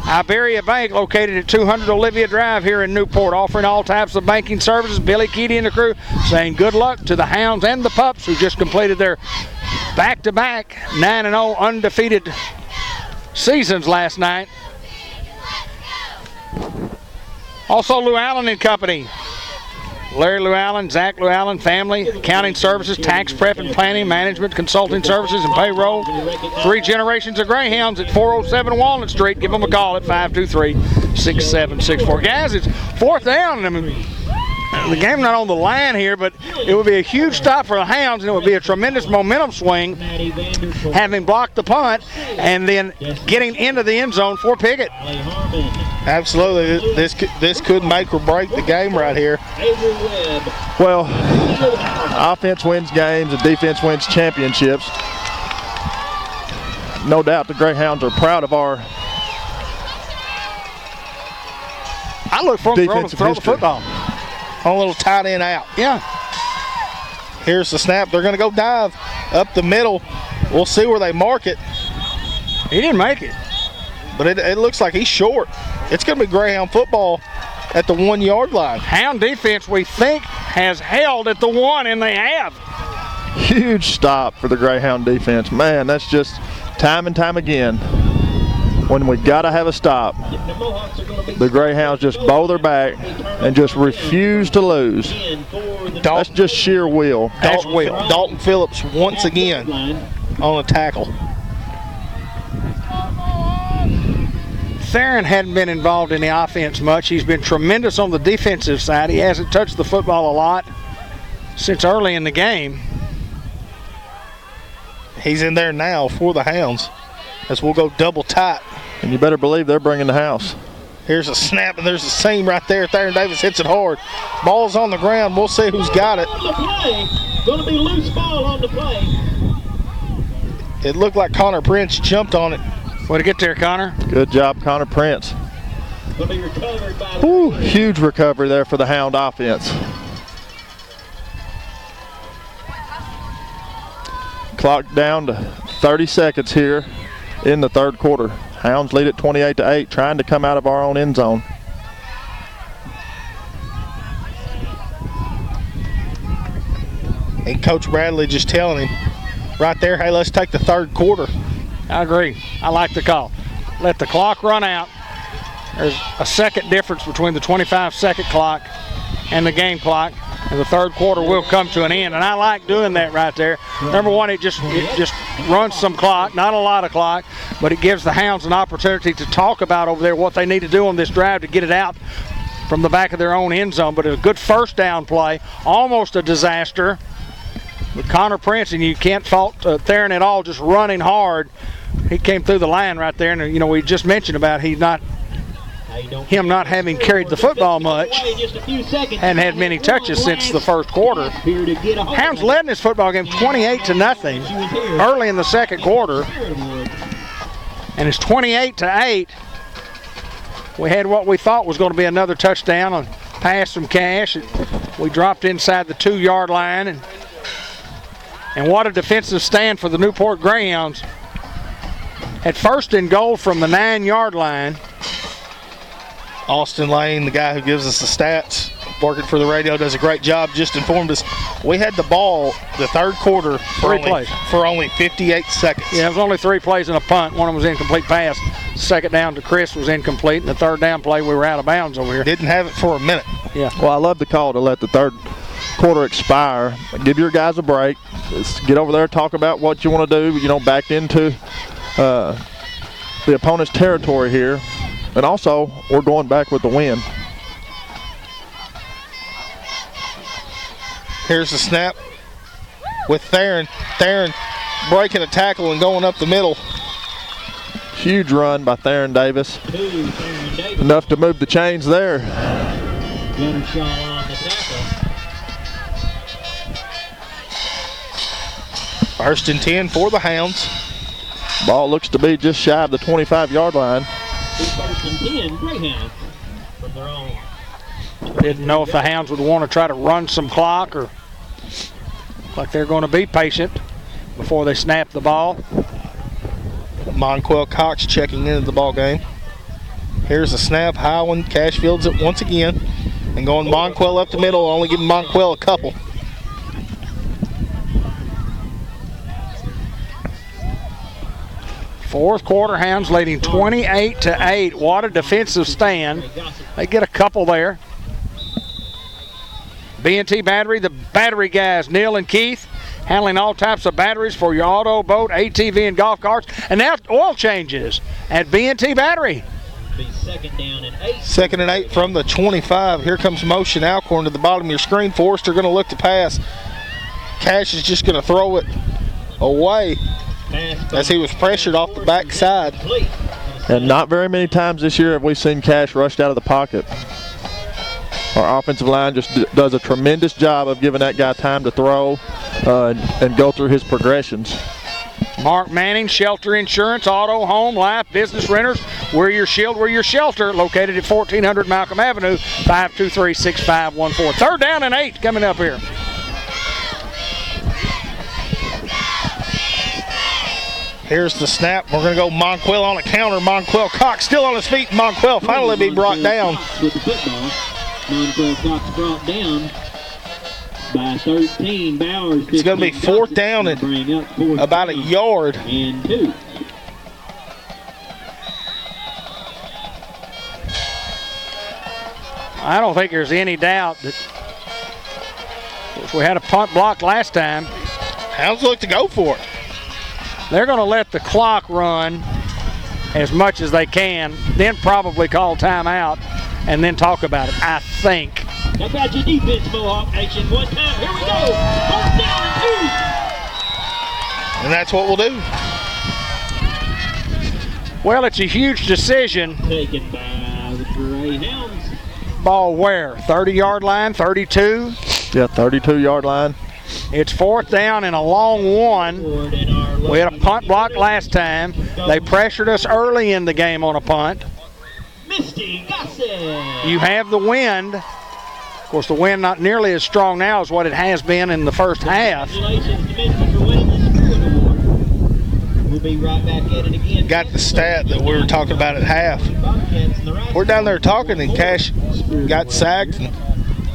[SPEAKER 1] Iberia Bank, located at 200 Olivia Drive here in Newport, offering all types of banking services. Billy Keaty and the crew saying good luck to the Hounds and the Pups, who just completed their back-to-back 9-0 undefeated seasons last night. Also, Lou Allen and Company. Larry Lou Allen, Zach Lou Allen, family, accounting services, tax prep and planning, management, consulting services, and payroll. 3 generations of Greyhounds at 407 Walnut Street. Give them a call at 523-6764. Guys, it's 4th down. I mean, the game's not on the line here, but it would be a huge stop for the Hounds, and it would be a tremendous momentum swing, having blocked the punt and then getting into the end zone for Piggott.
[SPEAKER 2] Absolutely. This could make or break the game right here.
[SPEAKER 3] Well, offense wins games and defense wins championships. No doubt the Greyhounds are proud of our
[SPEAKER 1] I look for them to throw the football.
[SPEAKER 2] On a little tight end out.
[SPEAKER 1] Yeah.
[SPEAKER 2] Here's the snap. They're going to go dive up the middle. We'll see where they mark it.
[SPEAKER 1] He didn't make it.
[SPEAKER 2] But it looks like he's short. It's going to be Greyhound football at the 1-yard line.
[SPEAKER 1] Hound defense, we think, has held at the 1, and they have.
[SPEAKER 3] Huge stop for the Greyhound defense. Man, that's just time and time again. When we got to have a stop, the Greyhounds just bow their back and just refuse to lose. That's just sheer will.
[SPEAKER 1] That's will.
[SPEAKER 2] Dalton Phillips once again on a tackle.
[SPEAKER 1] Theron hadn't been involved in the offense much. He's been tremendous on the defensive side. He hasn't touched the football a lot since early in the game.
[SPEAKER 2] He's in there now for the Hounds as we'll go double tight.
[SPEAKER 3] And you better believe they're bringing the house.
[SPEAKER 2] Here's a snap, and there's a seam right there. Theron Davis hits it hard. Ball's on the ground. We'll see who's got it.
[SPEAKER 4] On the play. Going to be loose ball on the play.
[SPEAKER 2] It looked like Connor Prince jumped on it.
[SPEAKER 1] Way to get there, Connor.
[SPEAKER 3] Good job, Connor Prince.
[SPEAKER 4] Going to be recovered by
[SPEAKER 3] Ooh, huge recovery there for the Hound offense. Clock down to 30 seconds here in the third quarter. Hounds lead at 28-8, trying to come out of our own end zone.
[SPEAKER 2] And Coach Bradley just telling him right there, hey, let's take the third quarter.
[SPEAKER 1] I agree. I like the call. Let the clock run out. There's a second difference between the 25-second clock and the game clock. And the third quarter will come to an end, and I like doing that right there. Number one, it just runs some clock, not a lot of clock, but it gives the Hounds an opportunity to talk about over there what they need to do on this drive to get it out from the back of their own end zone. But a good first down play, almost a disaster. With Connor Prince, and you can't fault Theron at all, just running hard. He came through the line right there, and we just mentioned about him not having carried the football much, hadn't had many touches since the first quarter. Hounds led in this football game 28-0 early in the second quarter, and it's 28-8. We had what we thought was going to be another touchdown on pass from Cash. We dropped inside the 2-yard line, and what a defensive stand for the Newport Greyhounds. At first and goal from the 9-yard line.
[SPEAKER 2] Austin Lane, the guy who gives us the stats, working for the radio, does a great job. Just informed us we had the ball the third quarter for only 58 seconds.
[SPEAKER 1] Yeah, it was only 3 plays and a punt. One of them was incomplete pass. Second down to Chris was incomplete, and the third down play we were out of bounds over here.
[SPEAKER 2] Didn't have it for a minute.
[SPEAKER 1] Yeah.
[SPEAKER 3] Well, I love the call to let the third quarter expire. Give your guys a break. Let's get over there, talk about what you want to do. Back into the opponent's territory here. And also, we're going back with the win.
[SPEAKER 2] Here's the snap with Theron. Theron breaking a tackle and going up the middle.
[SPEAKER 3] Huge run by Theron Davis. Enough to move the chains there.
[SPEAKER 2] First and 10 for the Hounds.
[SPEAKER 3] Ball looks to be just shy of the 25-yard line.
[SPEAKER 4] First and 10, Greyhound from their own.
[SPEAKER 1] Didn't know if the Hounds would want to try to run some clock or like they're going to be patient before they snap the ball.
[SPEAKER 2] Monquel Cox checking into the ball game. Here's a snap, high one. Cash fields it once again. And going Monquel up the middle, only giving Monquel a couple.
[SPEAKER 1] Fourth quarter, Hounds leading 28-8. What a defensive stand. They get a couple there. B&T Battery, the battery guys, Neil and Keith, handling all types of batteries for your auto, boat, ATV, and golf carts. And now oil changes at B&T Battery.
[SPEAKER 2] Second and 8 from the 25. Here comes motion Alcorn to the bottom of your screen. Forrester going to look to pass. Cash is just going to throw it away as he was pressured off the backside.
[SPEAKER 3] And not very many times this year have we seen Cash rushed out of the pocket. Our offensive line just does a tremendous job of giving that guy time to throw and go through his progressions.
[SPEAKER 1] Mark Manning, Shelter Insurance, Auto, Home, Life, Business Renters. We're your shield, we're your shelter. Located at 1400 Malcolm Avenue, 523-6514. Third down and 8 coming up here.
[SPEAKER 2] Here's the snap. We're going to go Monquel on a counter. Monquel Cox still on his feet. Monquel finally be brought down.
[SPEAKER 4] With the football. Monquel Cox brought down by 13. Bowers.
[SPEAKER 2] It's going to be fourth down and about a yard.
[SPEAKER 4] And 2.
[SPEAKER 1] I don't think there's any doubt that if we had a punt block last time,
[SPEAKER 2] Hounds look to go for it.
[SPEAKER 1] They're going to let the clock run as much as they can, then probably call timeout and then talk about it, I think.
[SPEAKER 4] How about your defense, Mohawk Nation? One time. Here we go. Fourth down and 2.
[SPEAKER 2] And that's what we'll do.
[SPEAKER 1] Well, it's a huge decision.
[SPEAKER 4] Taken by the Greyhounds.
[SPEAKER 1] Ball where? 30-yard line, 32?
[SPEAKER 3] Yeah, 32-yard line.
[SPEAKER 1] It's fourth down and a long one. We had a punt block last time. They pressured us early in the game on a punt.
[SPEAKER 4] Misty Gossett.
[SPEAKER 1] You have the wind. Of course, the wind not nearly as strong now as what it has been in the first half.
[SPEAKER 4] Congratulations to Misty for winning the Spirit Award. We'll be right back at it again.
[SPEAKER 2] Got the stat that we were talking about at half. We're down there talking and Cash got sacked. And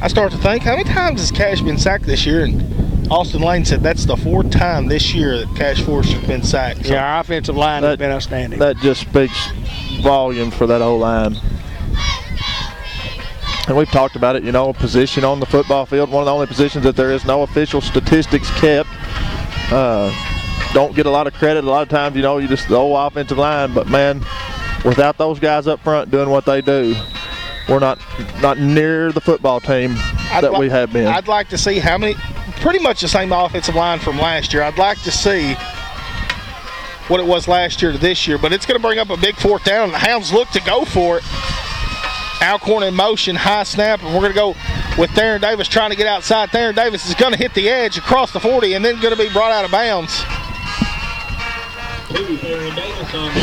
[SPEAKER 2] I started to think, how many times has Cash been sacked this year? And Austin Lane said that's the 4th time this year that Cash Forrester's been sacked. So
[SPEAKER 1] yeah, our offensive line has been outstanding.
[SPEAKER 3] That just speaks volume for that O-line. and we've talked about it, you know, position on the football field, one of the only positions that there is no official statistics kept. Don't get a lot of credit. A lot of times, you know, you just the whole offensive line, but man, without those guys up front doing what they do, we're not near the football team that we have been.
[SPEAKER 2] I'd like to see how many, pretty much the same offensive line from last year. I'd like to see what it was last year to this year, but it's going to bring up a big fourth down, and the Hounds look to go for it. Alcorn in motion, high snap, and we're going to go with Theron Davis trying to get outside. Theron Davis is going to hit the edge across the 40 and then going to be brought out of bounds.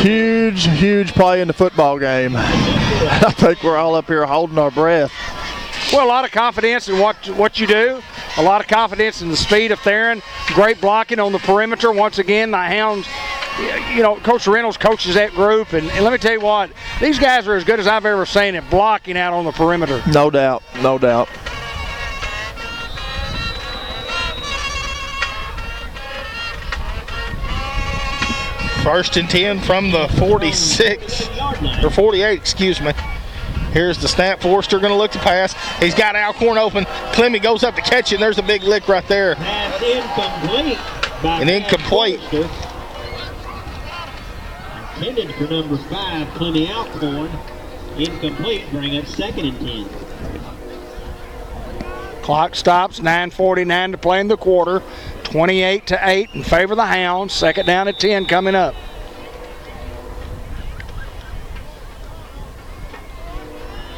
[SPEAKER 3] Huge play in the football game. I think we're all up here holding our breath.
[SPEAKER 1] Well, a lot of confidence in what you do. A lot of confidence in the speed of Theron. Great blocking on the perimeter. Once again, the Hounds, you know, Coach Reynolds coaches that group. And let me tell you what, these guys are as good as I've ever seen at blocking out on the perimeter.
[SPEAKER 3] No doubt, no doubt.
[SPEAKER 2] First and 10 from the 46, or 48, excuse me. Here's the snap. Forrester going to look to pass. He's got Alcorn open. Clemmy goes up to catch it, and there's a big lick right there.
[SPEAKER 4] Pass incomplete.
[SPEAKER 2] An incomplete.
[SPEAKER 4] Intended for number 5, Clemmy Alcorn. Incomplete, bring up 2nd and 10.
[SPEAKER 1] Clock stops, 9:49 to play in the quarter. 28-8 in favor of the Hounds. 2nd down at 10 coming up.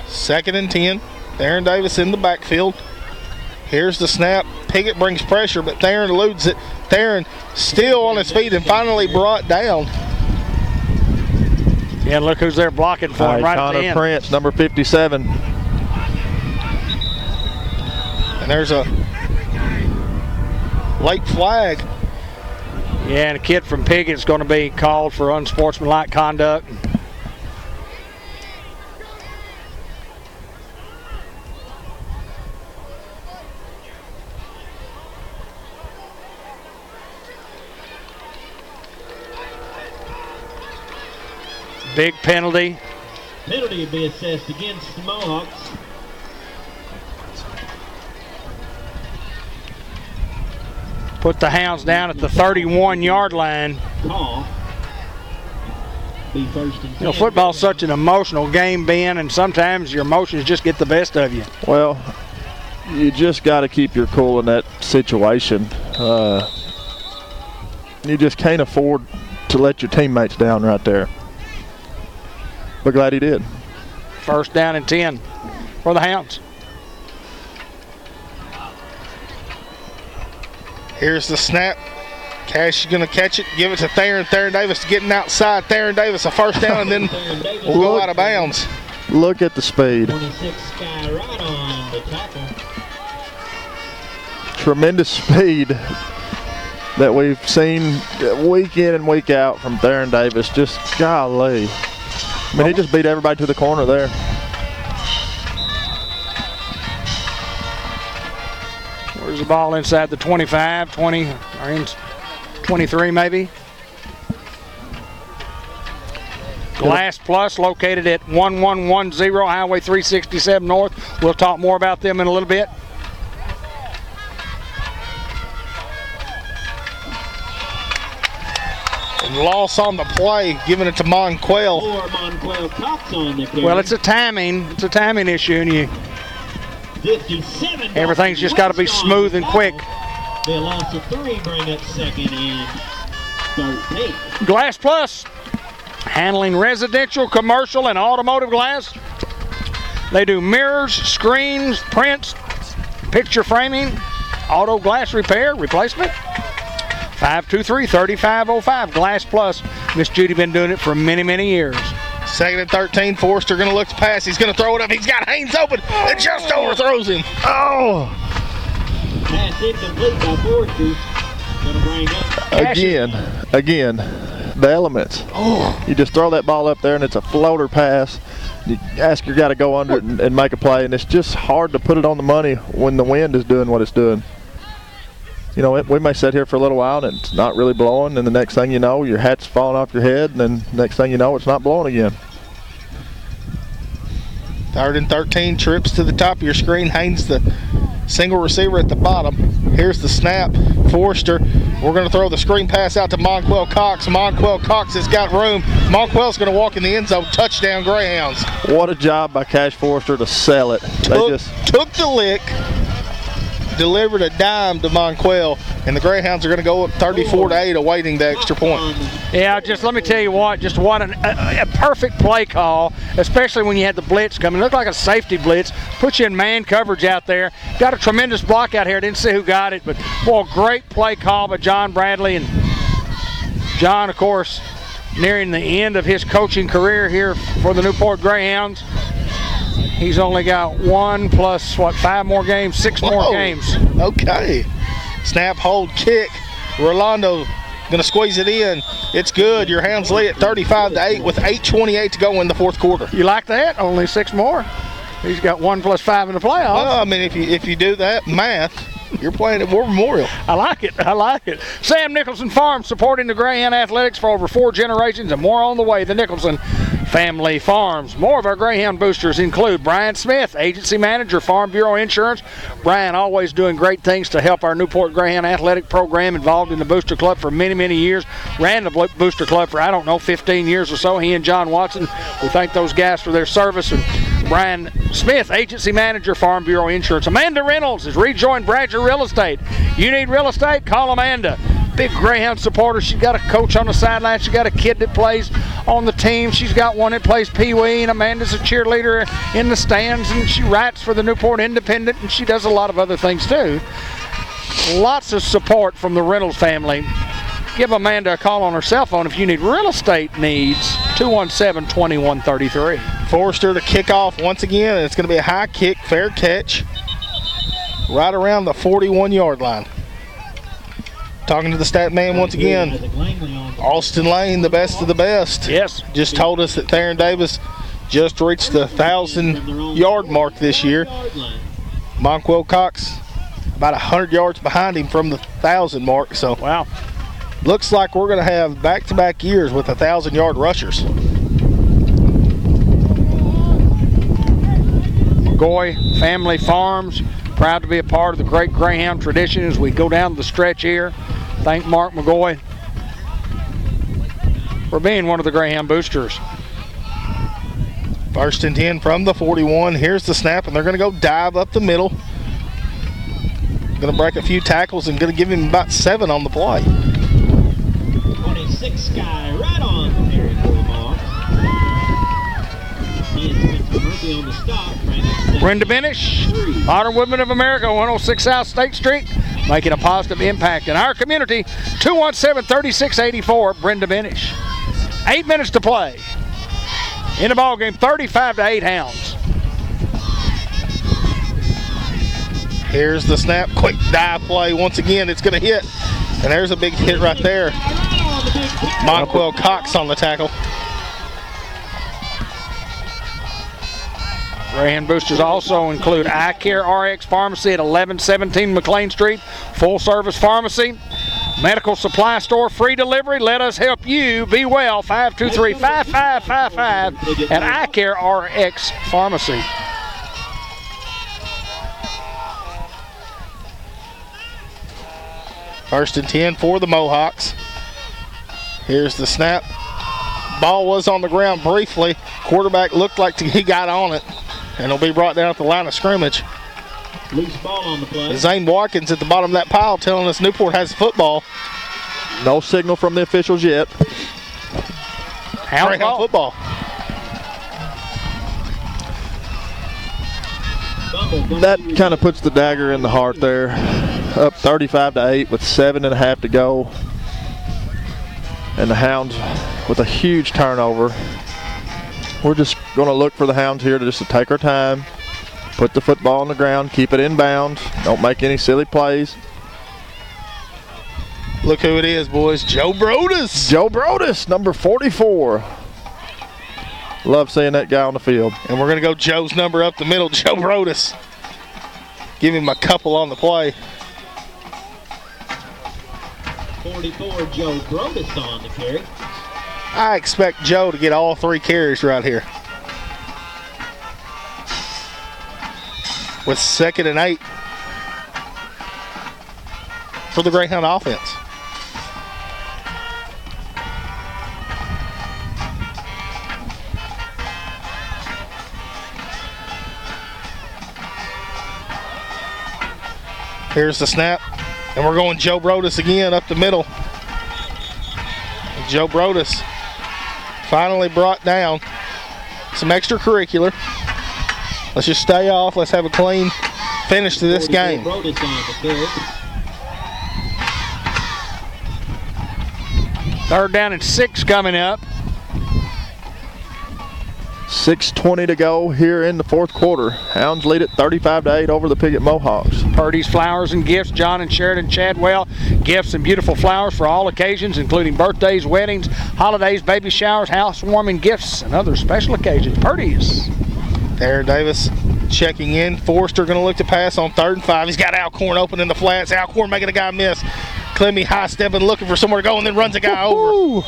[SPEAKER 2] Second and 10. Theron Davis in the backfield. Here's the snap. Piggott brings pressure, but Theron eludes it. Theron still on his feet and finally brought down.
[SPEAKER 1] Yeah, look who's there blocking for him right at the end.
[SPEAKER 3] Connor Prince, number 57.
[SPEAKER 2] And there's a late flag.
[SPEAKER 1] Yeah, and a kid from Piggott is going to be called for unsportsmanlike conduct. Big penalty.
[SPEAKER 4] Penalty will be assessed against the Mohawks.
[SPEAKER 1] Put the Hounds down at the 31-yard line.
[SPEAKER 4] Call. Be first and 10.
[SPEAKER 1] You know, football's such an emotional game, Ben, and sometimes your emotions just get the best of you.
[SPEAKER 3] Well, you just got to keep your cool in that situation. You just can't afford to let your teammates down right there. But glad he did.
[SPEAKER 1] First down and 10 for the Hounds.
[SPEAKER 2] Here's the snap. Cash is going to catch it, give it to Theron. Theron Davis getting outside. Theron Davis a first down, and then will go out of bounds.
[SPEAKER 3] Look at the speed.
[SPEAKER 4] 26 Sky right on the tackle.
[SPEAKER 3] Tremendous speed that we've seen week in and week out from Theron Davis. Just golly. I mean, he just beat everybody to the corner there.
[SPEAKER 1] Where's the ball inside the 25, 20, or in 23 maybe? Glass Plus located at 1110 Highway 367 North. We'll talk more about them in a little bit.
[SPEAKER 2] And loss on the play, giving it to Monquel.
[SPEAKER 4] Monquel Cox on the carry.
[SPEAKER 1] Well, it's a timing issue, and
[SPEAKER 4] 57.
[SPEAKER 1] everything's just got to be smooth and quick.
[SPEAKER 4] They lost a 3, bring up 2nd and 13.
[SPEAKER 1] Glass Plus, handling residential, commercial, and automotive glass. They do mirrors, screens, prints, picture framing, auto glass repair, replacement. 523-3505, Glass Plus. Miss Judy been doing it for many, many years.
[SPEAKER 2] 2nd and 13, Forrester going to look to pass. He's going to throw it up. He's got Haynes open. It just overthrows him.
[SPEAKER 3] Oh!
[SPEAKER 4] Pass incomplete by Forrester. Going to bring up.
[SPEAKER 3] Again, the elements. Oh. You just throw that ball up there, and it's a floater pass. You ask your guy to go under it and make a play, and it's just hard to put it on the money when the wind is doing what it's doing. You know, we may sit here for a little while and it's not really blowing, and the next thing you know, your hat's falling off your head, and then next thing you know, it's not blowing again.
[SPEAKER 2] 3rd and 13, trips to the top of your screen. Haynes, the single receiver at the bottom. Here's the snap. Forrester, we're going to throw the screen pass out to Monquel Cox. Monquel Cox has got room. Monquel's going to walk in the end zone. Touchdown, Greyhounds.
[SPEAKER 3] What a job by Cash Forrester to sell it.
[SPEAKER 2] Took the lick, delivered a dime to Monquel, and the Greyhounds are going to go up 34-8, awaiting the extra point.
[SPEAKER 1] Yeah, just let me tell you what a perfect play call, especially when you had the blitz coming. It looked like a safety blitz. Put you in man coverage out there. Got a tremendous block out here. Didn't see who got it, but boy, great play call by John Bradley. And John, of course, nearing the end of his coaching career here for the Newport Greyhounds. He's only got 1 plus, 5 more games, 6 more games.
[SPEAKER 2] Okay. Snap, hold, kick. Rolando going to squeeze it in. It's good. Your Hounds lead at 35-8 with 8:28 to go in the 4th quarter.
[SPEAKER 1] You like that? Only 6 more. He's got 1 plus 5 in the playoffs.
[SPEAKER 2] Well, I mean, if you do that math, you're playing at War Memorial.
[SPEAKER 1] I like it. Sam Nicholson Farms, supporting the Greyhound athletics for over 4 generations, and more on the way. The Nicholson Family Farms. More of our Greyhound boosters include Brian Smith, Agency Manager, Farm Bureau Insurance. Brian always doing great things to help our Newport Greyhound athletic program, involved in the Booster Club for many, many years. Ran the Booster Club for, 15 years or so. He and John Watson, we thank those guys for their service. And Brian Smith, Agency Manager, Farm Bureau Insurance. Amanda Reynolds has rejoined Bradger Real Estate. You need real estate? Call Amanda. Big Greyhound supporter. She's got a coach on the sideline. She's got a kid that plays on the team. She's got one that plays Pee Wee, and Amanda's a cheerleader in the stands, and she writes for the Newport Independent, and she does a lot of other things too. Lots of support from the Reynolds family. Give Amanda a call on her cell phone if you need real estate needs, 217-2133.
[SPEAKER 2] Forrester to kick off once again, and it's going to be a high kick, fair catch, right around the 41-yard line. Talking to the stat man once again, Austin Lane, the best of the best.
[SPEAKER 1] Yes.
[SPEAKER 2] Just told us that Theron Davis just reached the 1,000-yard mark this year. Monquel Cox about 100 yards behind him from the 1,000 mark. So
[SPEAKER 1] wow,
[SPEAKER 2] looks like we're going to have back-to-back years with 1,000-yard rushers.
[SPEAKER 1] McGoy Family Farms, proud to be a part of the great Greyhound tradition as we go down the stretch here. Thank Mark McGoy for being one of the Greyhound boosters.
[SPEAKER 2] 1st and 10 from the 41. Here's the snap, and they're going to go dive up the middle. Going to break a few tackles and going to give him about 7 on the play.
[SPEAKER 4] 26 guy right on the Perry ball. He is Murphy on the stop.
[SPEAKER 1] Brenda Benish, Modern Women of America, 106 South State Street, making a positive impact in our community. 217-3684, Brenda Benish. 8 minutes to play in the ball game, 35-8 Hounds.
[SPEAKER 2] Here's the snap, quick dive play. Once again, it's going to hit, and there's a big hit right there. Monquel Cox on the tackle.
[SPEAKER 1] Greyhound boosters also include Eye Care RX Pharmacy at 1117 McLean Street, full service pharmacy, medical supply store, free delivery. Let us help you be well. 523-5555 at Eye Care RX Pharmacy.
[SPEAKER 2] First and 10 for the Mohawks. Here's the snap. Ball was on the ground briefly. Quarterback looked like he got on it, and it'll be brought down at the line of scrimmage.
[SPEAKER 4] Loose ball on the play.
[SPEAKER 2] Zane Watkins at the bottom of that pile telling us Newport has the football.
[SPEAKER 3] No signal from the officials yet.
[SPEAKER 2] Greyhound football.
[SPEAKER 3] That kind of puts the dagger in the heart there. Up 35-8 with 7.5 to go. And the Hounds with a huge turnover. We're just going to look for the Hounds here to take our time, put the football on the ground, keep it inbound, don't make any silly plays.
[SPEAKER 2] Look who it is, boys. Joe Brodus.
[SPEAKER 3] Joe Brodus, number 44. Love seeing that guy on the field.
[SPEAKER 2] And we're going to go Joe's number up the middle, Joe Brodus. Give him a couple on the play.
[SPEAKER 4] 44, Joe Brodus on the carry.
[SPEAKER 2] I expect Joe to get all 3 carries right here. with 2nd and 8 for the Greyhound offense. Here's the snap, and we're going Joe Brodus again up the middle. Joe Brodus finally brought down. Some extracurricular. Let's just stay off. Let's have a clean finish to this game.
[SPEAKER 1] 3rd down and 6 coming up.
[SPEAKER 3] 6:20 to go here in the 4th quarter. Hounds lead it 35-8 over the Piggott Mohawks.
[SPEAKER 1] Purdy's Flowers and Gifts, John and Sheridan Chadwell. Gifts and beautiful flowers for all occasions, including birthdays, weddings, holidays, baby showers, housewarming gifts, and other special occasions. Purdy's.
[SPEAKER 2] Aaron Davis checking in. Forrester going to look to pass on 3rd and 5. He's got Alcorn open in the flats. Alcorn making a guy miss. Clemmy high stepping, looking for somewhere to go, and then runs a guy over.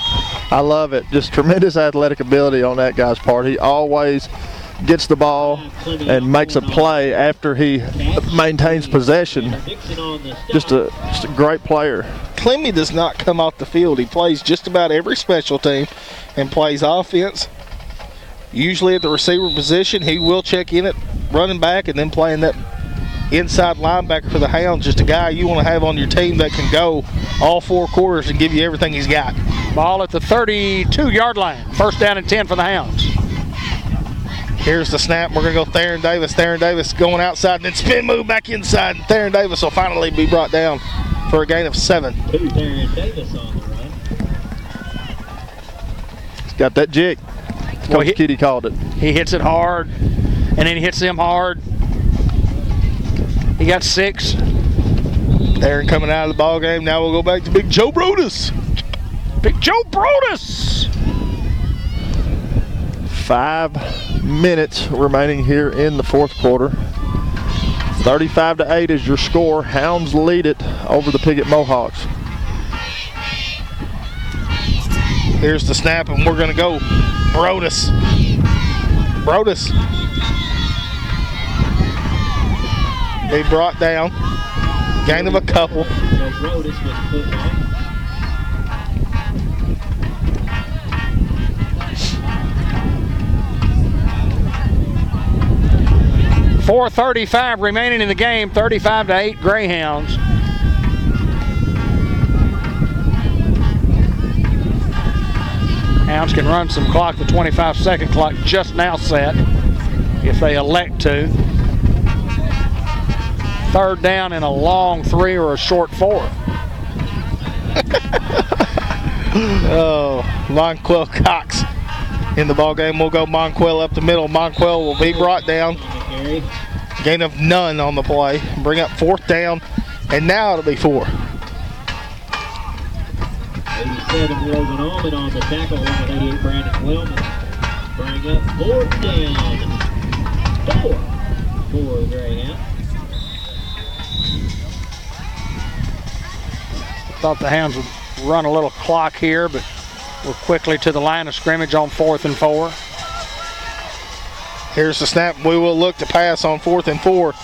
[SPEAKER 3] I love it. Just tremendous athletic ability on that guy's part. He always gets the ball and makes a play after he maintains possession. Just a great player.
[SPEAKER 2] Clemmy does not come off the field. He plays just about every special team and plays offense. Usually at the receiver position. He will check in at running back and then playing that inside linebacker for the Hounds. Just a guy you want to have on your team that can go all 4 quarters and give you everything he's got.
[SPEAKER 1] Ball at the 32-yard line. 1st down and 10 for the Hounds.
[SPEAKER 2] Here's the snap. We're going to go Theron Davis. Theron Davis going outside and then spin move back inside. And Theron Davis will finally be brought down for a gain of 7.
[SPEAKER 4] Theron Davis on the run.
[SPEAKER 3] He's got that jig. Coach Kitty called it.
[SPEAKER 1] He hits it hard, and then he hits them hard. He got 6.
[SPEAKER 2] Theron coming out of the ball game. Now we'll go back to Big Joe Brodus.
[SPEAKER 1] Big Joe Brodus.
[SPEAKER 3] 5 minutes remaining here in the 4th quarter. 35-8 is your score. Hounds lead it over the Piggott Mohawks.
[SPEAKER 2] Here's the snap, and we're going to go Brodus. Brodus. They brought down. Gain of a couple.
[SPEAKER 4] Brodus with the football.
[SPEAKER 1] 4:35 remaining in the game. 35-8 Greyhounds. Hounds can run some clock. The 25-second clock just now set if they elect to. 3rd down and a long 3 or a short 4.
[SPEAKER 2] Oh, Monquel Cox in the ball game. We'll go Monquel up the middle. Monquel will be brought down. Gain of none on the play. Bring up 4th down, and now it'll be 4.
[SPEAKER 4] 87 Logan Allman on the tackle, along with 88 Brandon Wellman. Bring up 4th down. 4 for Greyhound.
[SPEAKER 1] Thought the Hounds would run a little clock here, but we're quickly to the line of scrimmage on 4th and 4.
[SPEAKER 2] Here's the snap. We will look to pass on 4th and 4.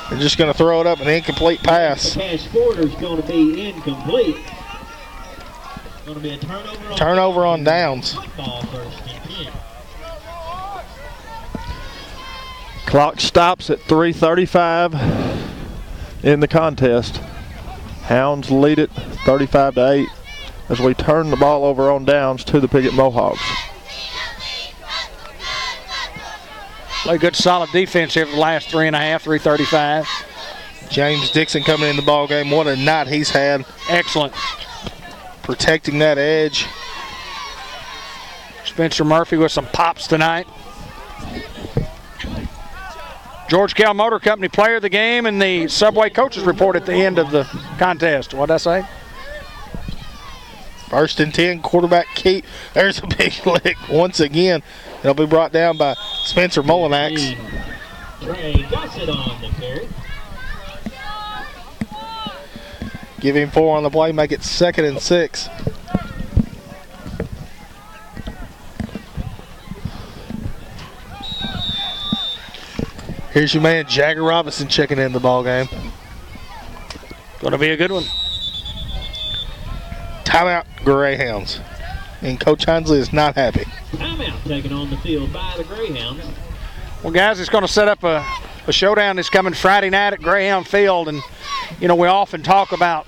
[SPEAKER 2] They're just going to throw it up, an incomplete pass.
[SPEAKER 4] The cash quarter is going to be incomplete. Going to be a
[SPEAKER 2] turnover on downs.
[SPEAKER 4] Football 1st and 10.
[SPEAKER 3] Clock stops at 3:35 in the contest. Hounds lead it 35-8 as we turn the ball over on downs to the Piggott Mohawks.
[SPEAKER 1] Play good solid defense here for the last 3.5, 3:35.
[SPEAKER 2] James Dixon coming in the ball game. What a night he's had.
[SPEAKER 1] Excellent.
[SPEAKER 2] Protecting that edge.
[SPEAKER 1] Spencer Murphy with some pops tonight. George Kell Motor Company player of the game and the Subway coaches report at the end of the contest. What did I say?
[SPEAKER 2] 1st and 10, quarterback keep. There's a big lick once again. It'll be brought down by Spencer Mullinax.
[SPEAKER 4] Trey Gossett on the carry.
[SPEAKER 2] Give him 4 on the play, make it 2nd and 6. Here's your man, Jagger Robinson, checking in the ball game.
[SPEAKER 1] Going to be a good one.
[SPEAKER 2] Timeout, Greyhounds. And Coach Hinsley is not happy.
[SPEAKER 4] Timeout taken on the field by the Greyhounds.
[SPEAKER 1] Well, guys, it's going to set up a showdown this coming Friday night at Greyhound Field. And, you know, we often talk about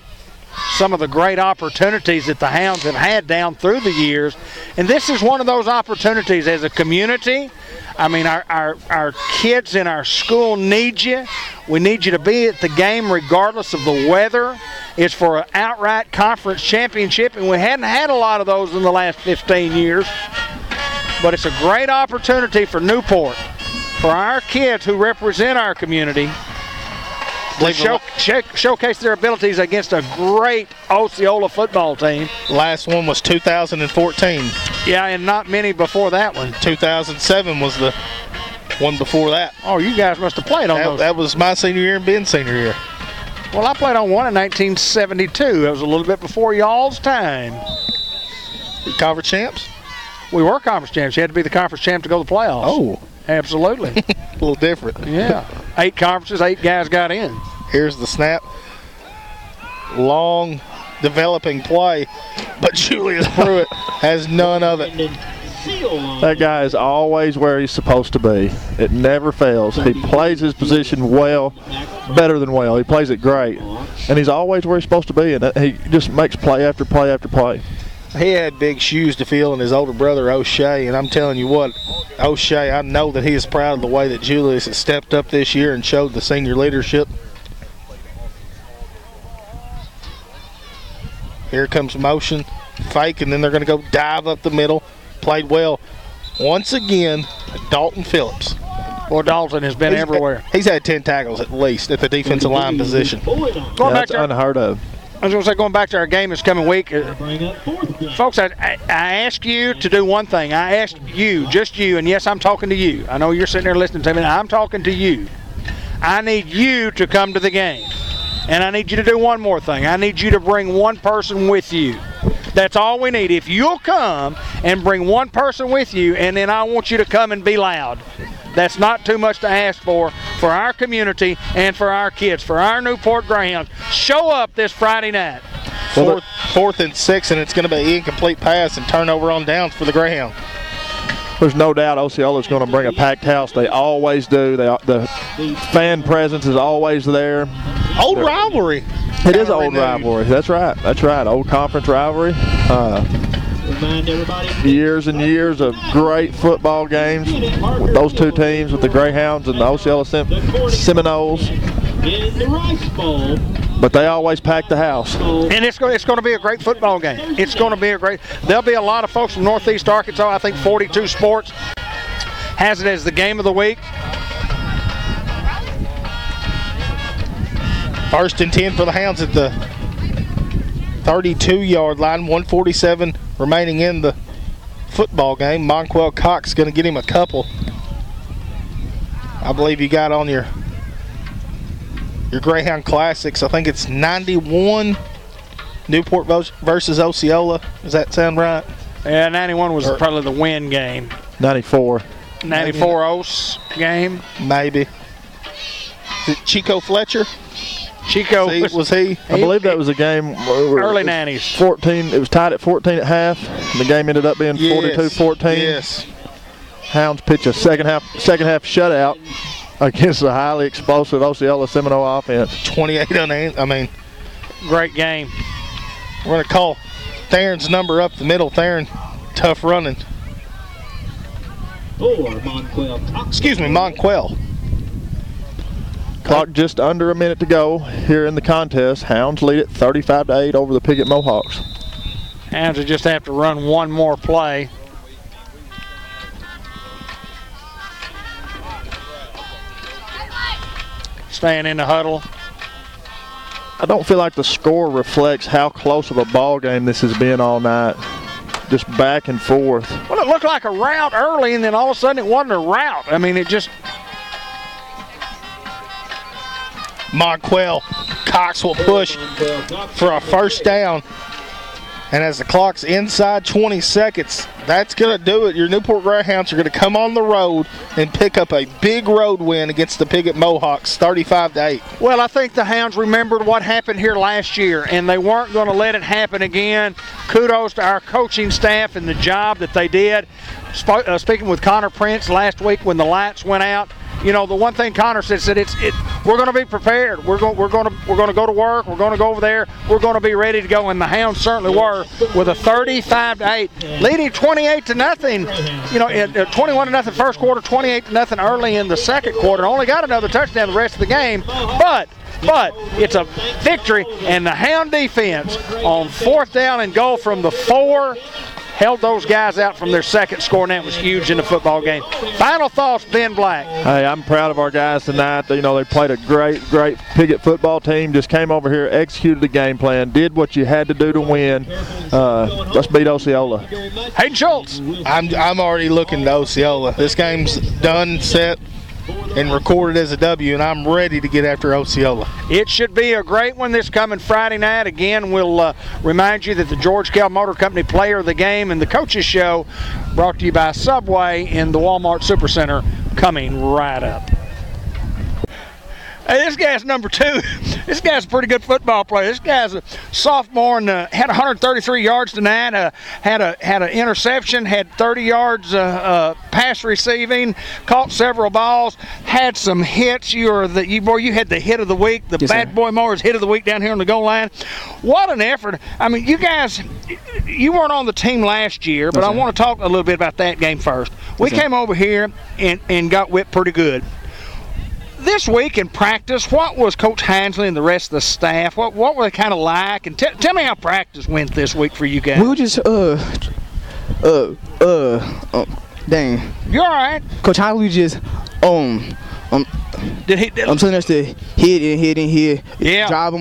[SPEAKER 1] some of the great opportunities that the Hounds have had down through the years. And this is one of those opportunities as a community. I mean, our kids in our school need you. We need you to be at the game regardless of the weather. It's for an outright conference championship, and we hadn't had a lot of those in the last 15 years. But it's a great opportunity for Newport, for our kids who represent our community, to showcase their abilities against a great Osceola football team.
[SPEAKER 2] Last one was 2014.
[SPEAKER 1] Yeah, and not many before that one.
[SPEAKER 2] 2007 was the one before that.
[SPEAKER 1] Oh, you guys must have played on those.
[SPEAKER 2] That was my senior year and Ben's senior year.
[SPEAKER 1] Well, I played on one in 1972. That was a little bit before y'all's time.
[SPEAKER 2] Conference champs?
[SPEAKER 1] We were conference champs. You had to be the conference champ to go to the playoffs.
[SPEAKER 2] Oh.
[SPEAKER 1] Absolutely.
[SPEAKER 2] A little different.
[SPEAKER 1] Yeah. 8 conferences, 8 guys got in.
[SPEAKER 2] Here's the snap. Long developing play, but Julius Pruitt has none of it.
[SPEAKER 3] That guy is always where he's supposed to be. It never fails. He plays his position well, better than well. He plays it great. And he's always where he's supposed to be, and he just makes play after play after play.
[SPEAKER 2] He had big shoes to fill in his older brother, O'Shea, and I'm telling you what, O'Shea, I know that he is proud of the way that Julius has stepped up this year and showed the senior leadership. Here comes motion, fake, and then they're going to go dive up the middle. Played well. Once again, Dalton Phillips.
[SPEAKER 1] Boy, Dalton has been everywhere.
[SPEAKER 2] He's had 10 tackles at least at the defensive line position.
[SPEAKER 3] That's unheard of.
[SPEAKER 1] I was going to say, going back to our game this coming week, folks, I ask you to do one thing. I asked you, just you, and yes, I'm talking to you. I know you're sitting there listening to me. I'm talking to you. I need you to come to the game. And I need you to do one more thing. I need you to bring one person with you. That's all we need. If you'll come and bring one person with you, and then I want you to come and be loud. That's not too much to ask for our community and for our kids, for our Newport Greyhounds. Show up this Friday night.
[SPEAKER 2] Fourth and 6, and it's going to be incomplete pass and turnover on downs for the Greyhound.
[SPEAKER 3] There's no doubt Osceola's going to bring a packed house. They always do. The fan presence is always there.
[SPEAKER 2] Old rivalry.
[SPEAKER 3] It is an old rivalry. That's right. That's right. Old conference rivalry. Years and years of great football games with those two teams, with the Greyhounds and the Osceola Seminoles. But they always pack the house.
[SPEAKER 1] And it's going to be a great football game. It's going to be there'll be a lot of folks from Northeast Arkansas. I think 42 Sports has it as the game of the week.
[SPEAKER 2] 1st and 10 for the Hounds at the 32-yard line. 1:47 remaining in the football game. Monquel Cox going to get him a couple. I believe you got on your Greyhound Classics. I think it's 91 Newport versus Osceola. Does that sound right?
[SPEAKER 1] Yeah, 91 was probably the win game.
[SPEAKER 3] 94.
[SPEAKER 1] 94 Os game.
[SPEAKER 2] Maybe. Is it Chico Fletcher?
[SPEAKER 1] Chico
[SPEAKER 2] was he?
[SPEAKER 3] I believe that was a game
[SPEAKER 1] early 90s.
[SPEAKER 3] 14. It was tied at 14 at half. The game ended up being 42-14.
[SPEAKER 2] Yes.
[SPEAKER 3] Hounds pitch a second half shutout against the highly explosive Osceola Seminole offense.
[SPEAKER 2] 28 unanswered. I mean,
[SPEAKER 1] great game.
[SPEAKER 2] We're going to call Theron's number up the middle. Theron, tough running. Excuse me, Monquel.
[SPEAKER 3] Clock just under a minute to go here in the contest. Hounds lead it 35-8 over the Piggott Mohawks.
[SPEAKER 1] Hounds will just have to run one more play. Staying in the huddle.
[SPEAKER 3] I don't feel like the score reflects how close of a ball game this has been all night. Just back and forth.
[SPEAKER 1] Well, it looked like a rout early, and then all of a sudden it wasn't a rout. I mean, it just...
[SPEAKER 2] Monquel Cox will push for a first down. And as the clock's inside 20 seconds, that's going to do it. Your Newport Greyhounds are going to come on the road and pick up a big road win against the Piggott Mohawks, 35-8.
[SPEAKER 1] Well, I think the Hounds remembered what happened here last year, and they weren't going to let it happen again. Kudos to our coaching staff and the job that they did. Speaking with Connor Prince last week when the lights went out, you know, the one thing Connor said we're going to be prepared. We're going to go to work. We're going to go over there. We're going to be ready to go, and the Hounds certainly were with a 35-8, leading 28-0. You know, 21-0 first quarter, 28-0 early in the second quarter. Only got another touchdown the rest of the game, but it's a victory, and the Hound defense on 4th down and goal from the 4 held those guys out from their second score, and that was huge in the football game. Final thoughts, Ben Black.
[SPEAKER 3] Hey, I'm proud of our guys tonight. You know, they played a great Piggott football team. Just came over here, executed the game plan, did what you had to do to win. Let's beat Osceola.
[SPEAKER 1] Hayden Schultz.
[SPEAKER 2] I'm already looking to Osceola. This game's done, set, and recorded as a W, and I'm ready to get after Osceola.
[SPEAKER 1] It should be a great one this coming Friday night. Again, we'll remind you that the George Kell Motor Company Player of the Game and the Coaches Show brought to you by Subway in the Walmart Supercenter coming right up. Hey, this guy's number 2. This guy's a pretty good football player. This guy's a sophomore and had 133 yards tonight. Had an interception. Had 30 yards pass receiving. Caught several balls. Had some hits. You had the hit of the week. The Bad Boy Mowers hit of the week down here on the goal line. What an effort! I mean, you guys, you weren't on the team last year, but I want to talk a little bit about that game first. We came over here and got whipped pretty good. This week in practice, what was Coach Hansley and the rest of the staff? What were they kind of like? And tell me how practice went this week for you guys.
[SPEAKER 5] We were just dang.
[SPEAKER 1] You're all right.
[SPEAKER 5] Coach Hansley just
[SPEAKER 1] I'm
[SPEAKER 5] telling us to hit and hit.
[SPEAKER 1] Yeah.
[SPEAKER 5] Drive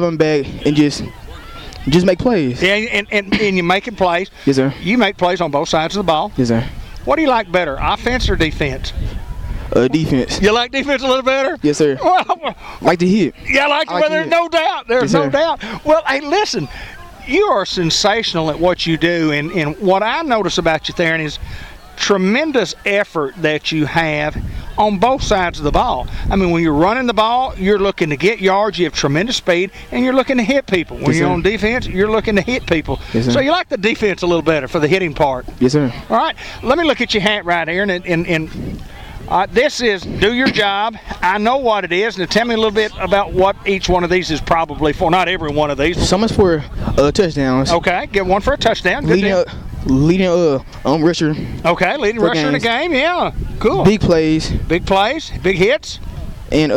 [SPEAKER 5] them back and just make plays.
[SPEAKER 1] Yeah, and you're making plays.
[SPEAKER 5] Yes, sir.
[SPEAKER 1] You make plays on both sides of the ball.
[SPEAKER 5] Yes, sir.
[SPEAKER 1] What do you like better, offense or defense?
[SPEAKER 5] Defense.
[SPEAKER 1] You like defense a little better?
[SPEAKER 5] Yes, sir.
[SPEAKER 1] Well,
[SPEAKER 5] like to hit.
[SPEAKER 1] Yeah, I like well, there's no doubt. There's no doubt. Well, hey, listen, you are sensational at what you do, and what I notice about you, Theron, is tremendous effort that you have on both sides of the ball. I mean, when you're running the ball, you're looking to get yards, you have tremendous speed, and you're looking to hit people. When you're on defense, you're looking to hit people. So you like the defense a little better for the hitting part.
[SPEAKER 5] Yes, sir.
[SPEAKER 1] All right, let me look at your hat right here, and this is do your job. I know what it is. Now tell me a little bit about what each one of these is probably for. Not every one of these.
[SPEAKER 5] Some is for touchdowns.
[SPEAKER 1] Okay, get one for a touchdown. Good
[SPEAKER 5] leading rusher.
[SPEAKER 1] Okay, leading rusher in the game. Yeah, cool.
[SPEAKER 5] Big plays.
[SPEAKER 1] Big plays. Big hits.
[SPEAKER 5] And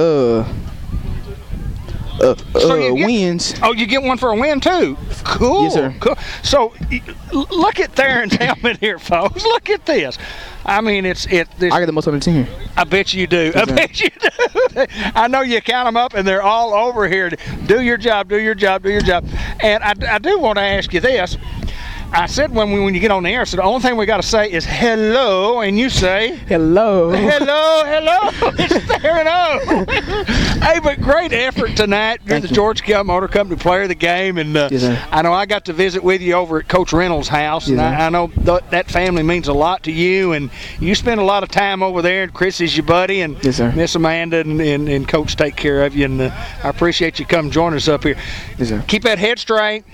[SPEAKER 5] wins.
[SPEAKER 1] Oh, you get one for a win too. Cool.
[SPEAKER 5] Yes, sir.
[SPEAKER 1] Cool. So look at Theron's helmet here, folks. Look at this. I mean, I
[SPEAKER 5] got the most on the team.
[SPEAKER 1] I bet you do.
[SPEAKER 5] Yes,
[SPEAKER 1] I bet you do. I know you count them up, and they're all over here. Do your job. Do your job. Do your job. And I do want to ask you this. I said when you get on the air, I said the only thing we got to say is hello, and you say
[SPEAKER 5] hello.
[SPEAKER 1] It's Theron O. Hey, but great effort tonight. You're the George Kell Motor Company Player of the Game, and I know I got to visit with you over at Coach Reynolds' house, and I know that family means a lot to you, and you spend a lot of time over there. And Chris is your buddy, and Miss Amanda and Coach take care of you, and I appreciate you coming join us up here.
[SPEAKER 5] Yes, sir.
[SPEAKER 1] Keep that head straight.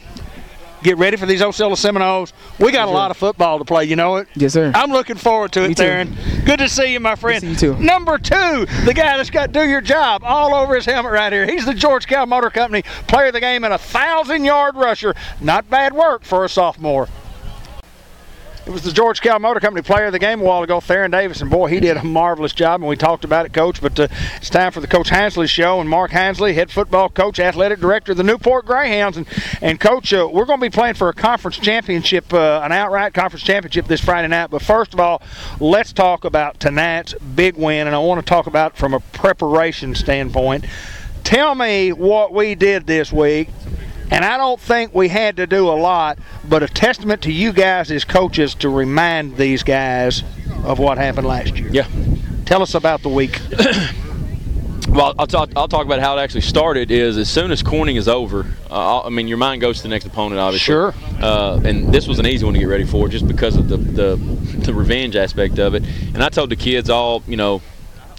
[SPEAKER 1] Get ready for these Osceola Seminoles. We got a lot of football to play, you know it?
[SPEAKER 5] Yes, sir.
[SPEAKER 1] I'm looking forward to it, Theron. Good to see you, my friend.
[SPEAKER 5] Good to see you, too.
[SPEAKER 1] Number 2, the guy that's got do your job all over his helmet right here. He's the George Kell Motor Company Player of the Game and a 1,000-yard rusher. Not bad work for a sophomore. It was the George Kell Motor Company Player of the Game a while ago, Theron Davis, and boy, he did a marvelous job, and we talked about it, Coach, but it's time for the Coach Hansley Show, and Mark Hansley, head football coach, athletic director of the Newport Greyhounds, and Coach, we're going to be playing for a conference championship, an outright conference championship this Friday night, but first of all, let's talk about tonight's big win, and I want to talk about it from a preparation standpoint. Tell me what we did this week. And I don't think we had to do a lot, but a testament to you guys as coaches to remind these guys of what happened last year.
[SPEAKER 6] Yeah.
[SPEAKER 1] Tell us about the week.
[SPEAKER 6] Well, I'll talk about how it actually started. Is as soon as Corning is over, I mean, your mind goes to the next opponent, obviously.
[SPEAKER 1] Sure.
[SPEAKER 6] And this was an easy one to get ready for, just because of the revenge aspect of it. And I told the kids all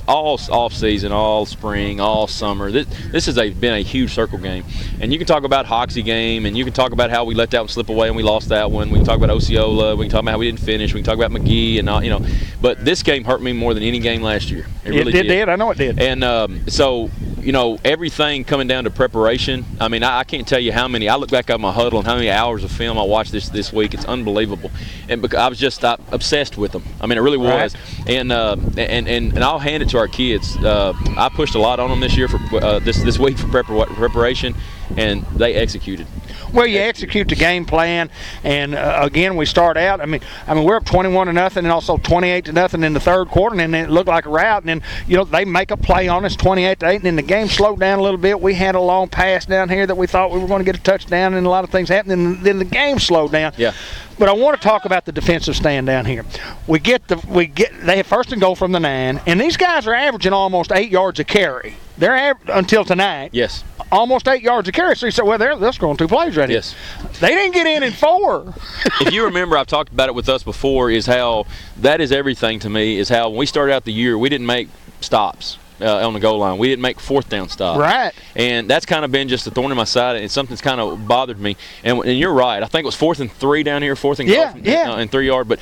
[SPEAKER 6] off season, all spring, all summer. This has been a huge circle game, and you can talk about Hoxie game, and you can talk about how we let that one slip away and we lost that one. We can talk about Osceola. We can talk about how we didn't finish. We can talk about McGee and all, But this game hurt me more than any game last year. It really did.
[SPEAKER 1] I know it did.
[SPEAKER 6] And so everything coming down to preparation. I mean, I can't tell you how many. I look back at my huddle and how many hours of film I watched this week. It's unbelievable, and because I was just obsessed with them. I mean, it really was. Right. And I'll hand it to our kids. I pushed a lot on them this year for this week for preparation, and they executed.
[SPEAKER 1] Well, you execute the game plan, and again, we start out. I mean, we're up 21-0, and also 28-0 in the third quarter, and then it looked like a rout. And then they make a play on us, 28-8, and then the game slowed down a little bit. We had a long pass down here that we thought we were going to get a touchdown, and a lot of things happened. And then the game slowed down.
[SPEAKER 6] Yeah.
[SPEAKER 1] But I want to talk about the defensive stand down here. They have first and goal from the 9, and these guys are averaging almost 8 yards a carry. They're until tonight.
[SPEAKER 6] Yes.
[SPEAKER 1] Almost 8 yards a carry. So you say, well, they're scoring 2 plays right here.
[SPEAKER 6] Yes.
[SPEAKER 1] They didn't get in 4.
[SPEAKER 6] If you remember, I've talked about it with us before, is how that is everything to me, is how when we started out the year, we didn't make stops on the goal line. We didn't make fourth down stops.
[SPEAKER 1] Right.
[SPEAKER 6] And that's kind of been just a thorn in my side, and something that's kind of bothered me. And you're right. I think it was 4th and 3 down here, 4th and goal and 3 yard. But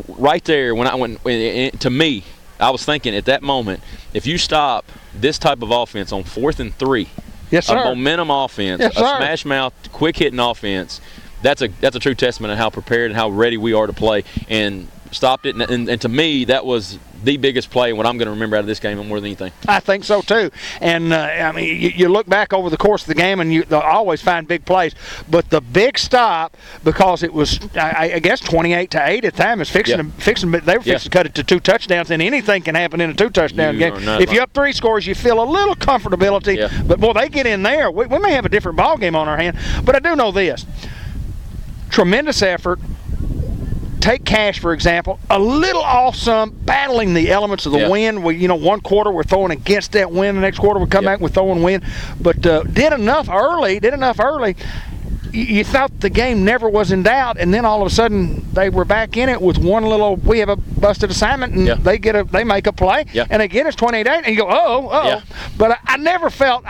[SPEAKER 6] right there, to me, I was thinking at that moment, if you stop this type of offense on 4th and 3,
[SPEAKER 1] yes, sir,
[SPEAKER 6] a momentum offense,
[SPEAKER 1] yes,
[SPEAKER 6] a smash mouth, quick hitting offense, that's a true testament of how prepared and how ready we are to play. And stopped it, and to me, that was the biggest play and what I'm going to remember out of this game more than anything.
[SPEAKER 1] I think so too. And I mean, you look back over the course of the game, and they'll always find big plays. But the big stop, because it was, I guess, 28-8 at the time, is fixing. They were fixing to cut it to 2 touchdowns, and anything can happen in a 2-touchdown game. If you're up 3 scores, you feel a little comfortability. Yeah. But boy, they get in there. We may have a different ball game on our hand. But I do know this: tremendous effort. Take Cash, for example, a little awesome, battling the elements of the wind. One quarter we're throwing against that wind, the next quarter we come back and we're throwing wind. But did enough early. You thought the game never was in doubt, and then all of a sudden they were back in it with one little, we have a busted assignment, and they make a play, and again it's 28-8, and you go, uh-oh. Yeah. But I never felt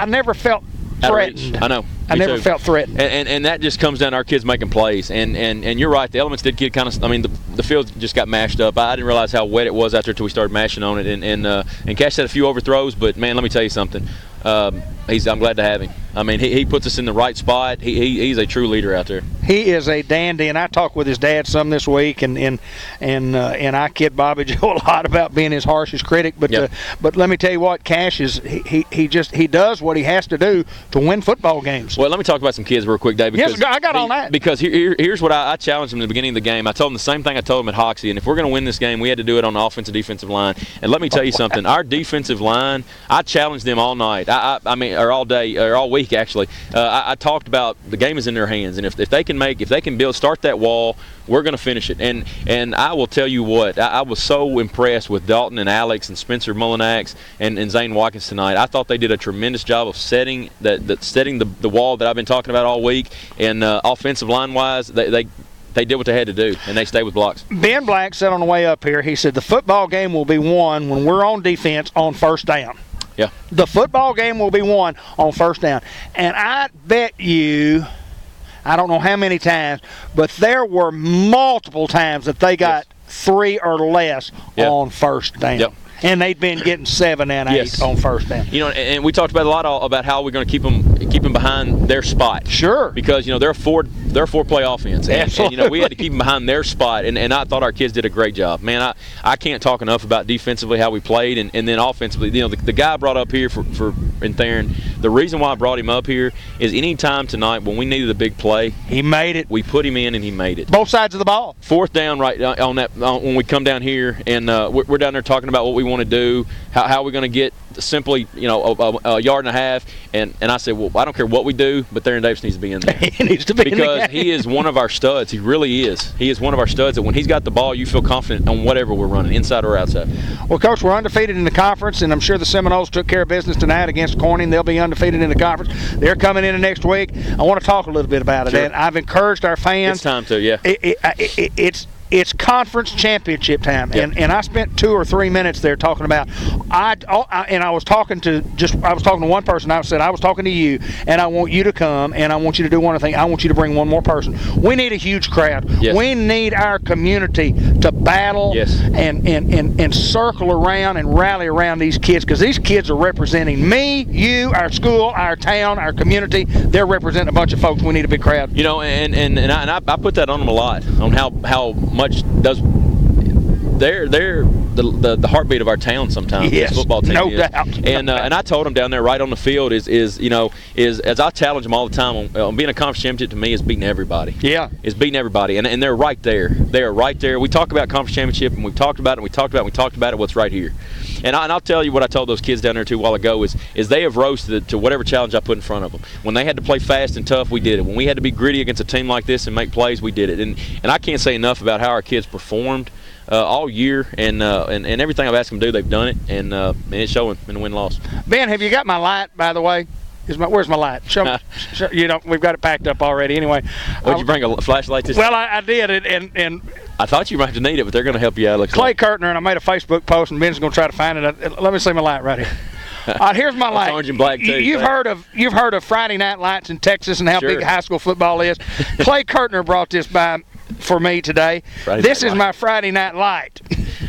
[SPEAKER 1] threatened.
[SPEAKER 6] I know.
[SPEAKER 1] I never felt threatened.
[SPEAKER 6] And that just comes down to our kids making plays. And you're right, the elements did get kind of, I mean, the field just got mashed up. I didn't realize how wet it was out there until we started mashing on it. And Cash had a few overthrows, but, man, let me tell you something. I'm glad to have him. I mean, he puts us in the right spot. He's a true leader out there.
[SPEAKER 1] He is a dandy, and I talked with his dad some this week, and I kid Bobby Joe a lot about being his harshest critic. But let me tell you what, Cash is he does what he has to do to win football games.
[SPEAKER 6] Well, let me talk about some kids real quick, Dave.
[SPEAKER 1] Yes, I got on that.
[SPEAKER 6] Because here's what I challenged him at the beginning of the game. I told him the same thing I told him at Hoxie, and if we're going to win this game, we had to do it on the offensive defensive line. And let me tell you something, our defensive line, I challenged them all night. I mean, or all day, or all week actually. I talked about the game is in their hands, and if they can start that wall, we're going to finish it. And I will tell you what, I was so impressed with Dalton and Alex and Spencer Mullinax and Zane Watkins tonight. I thought they did a tremendous job of setting the wall that I've been talking about all week. And offensive line wise, they did what they had to do, and they stayed with blocks.
[SPEAKER 1] Ben Black said on the way up here, he said the football game will be won when we're on defense on first down.
[SPEAKER 6] Yeah.
[SPEAKER 1] The football game will be won on first down. And I bet you, I don't know how many times, but there were multiple times that they got 3 or less on first down. Yep. And they'd been getting 7 and 8 on first down.
[SPEAKER 6] And we talked about a lot about how we're going to keep them behind their spot.
[SPEAKER 1] Sure.
[SPEAKER 6] Because they're a 4-play offense. And we had to keep them behind their spot. And I thought our kids did a great job. Man, I can't talk enough about defensively how we played, and then offensively. The guy I brought up here in Theron, the reason why I brought him up here is any time tonight when we needed a big play,
[SPEAKER 1] he made it.
[SPEAKER 6] We put him in and he made it.
[SPEAKER 1] Both sides of the ball.
[SPEAKER 6] Fourth down right on that when we come down here, and we're down there talking about what we want to do, how we're going to get simply, a yard and a half. And I said, well, I don't care what we do, but Theron Davis needs to be in there.
[SPEAKER 1] He needs to be in the
[SPEAKER 6] because
[SPEAKER 1] game.
[SPEAKER 6] he is one of our studs. He really is. He is one of our studs that when he's got the ball, you feel confident on whatever we're running, inside or outside.
[SPEAKER 1] Well, Coach, we're undefeated in the conference, and I'm sure the Seminoles took care of business tonight against Corning. They'll be undefeated in the conference. They're coming in next week. I want to talk a little bit about it.
[SPEAKER 6] Sure.
[SPEAKER 1] And I've encouraged our fans.
[SPEAKER 6] It's time to, yeah.
[SPEAKER 1] It's conference championship time,
[SPEAKER 6] Yep.
[SPEAKER 1] and I spent 2 or 3 minutes there talking about. I was talking to one person. I said I was talking to you, and I want you to come, and I want you to do one thing. I want you to bring one more person. We need a huge crowd.
[SPEAKER 6] Yes.
[SPEAKER 1] We need our community to battle
[SPEAKER 6] Yes.
[SPEAKER 1] and circle around and rally around these kids, because these kids are representing me, you, our school, our town, our community. They're representing a bunch of folks. We need a big crowd.
[SPEAKER 6] I put that on them a lot, on how much does they're the heartbeat of our town sometimes.
[SPEAKER 1] Yes,
[SPEAKER 6] this football team
[SPEAKER 1] no
[SPEAKER 6] is.
[SPEAKER 1] doubt.
[SPEAKER 6] And I told them down there right on the field is as I challenge them all the time on being a conference championship, to me is beating everybody.
[SPEAKER 1] Yeah,
[SPEAKER 6] is beating everybody, and they're right there. They are right there. We talk about conference championship, and we've talked about it, and we talked about it. What's right here, and I'll tell you what I told those kids down there too a while ago is they have rose to whatever challenge I put in front of them. When they had to play fast and tough, we did it. When we had to be gritty against a team like this and make plays, we did it. And I can't say enough about how our kids performed all year, and everything I've asked them to do, they've done it, and it's showing in the win-loss.
[SPEAKER 1] Ben, have you got my light, by the way? Where's my light? Show me. We've got it packed up already. Anyway,
[SPEAKER 6] Would you bring a flashlight this
[SPEAKER 1] Well, I did, and
[SPEAKER 6] I thought you might have to need it, but they're going to help you out.
[SPEAKER 1] Clay Kurtner and I made a Facebook post, and Ben's going to try to find it. Let me see my light right here. Here's my light.
[SPEAKER 6] Orange and black too.
[SPEAKER 1] You've heard of Friday night lights in Texas and how
[SPEAKER 6] Sure.
[SPEAKER 1] big high school football is. Clay Kurtner brought this by for me today. This is my Friday night light.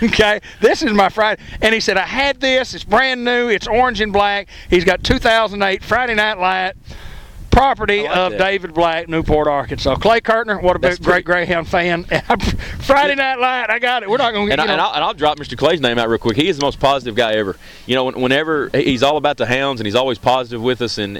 [SPEAKER 1] Okay, this is my Friday, and he said I had this. It's brand new. It's orange and black. He's got 2008 Friday night light. Property of David Black, Newport, Arkansas. Clay Kurtner, what a great Greyhound fan. Friday Night Light, I got it. We're not going to get
[SPEAKER 6] and I'll drop Mr. Clay's name out real quick. He is the most positive guy ever. Whenever he's all about the hounds, and he's always positive with us, and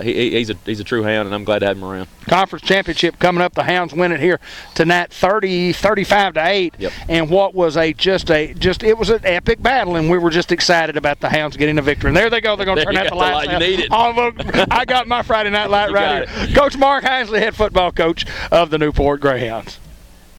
[SPEAKER 6] he's a true hound, and I'm glad to have him around.
[SPEAKER 1] Conference championship coming up. The Hounds win it here tonight, 35-8.
[SPEAKER 6] Yep.
[SPEAKER 1] And what was it was an epic battle, and we were just excited about the Hounds getting a victory. And there they go. They're going to turn out the lights.
[SPEAKER 6] You need it.
[SPEAKER 1] I got my Friday Night Light right
[SPEAKER 6] got
[SPEAKER 1] here. Coach Mark Hinesley, head football coach of the Newport Greyhounds.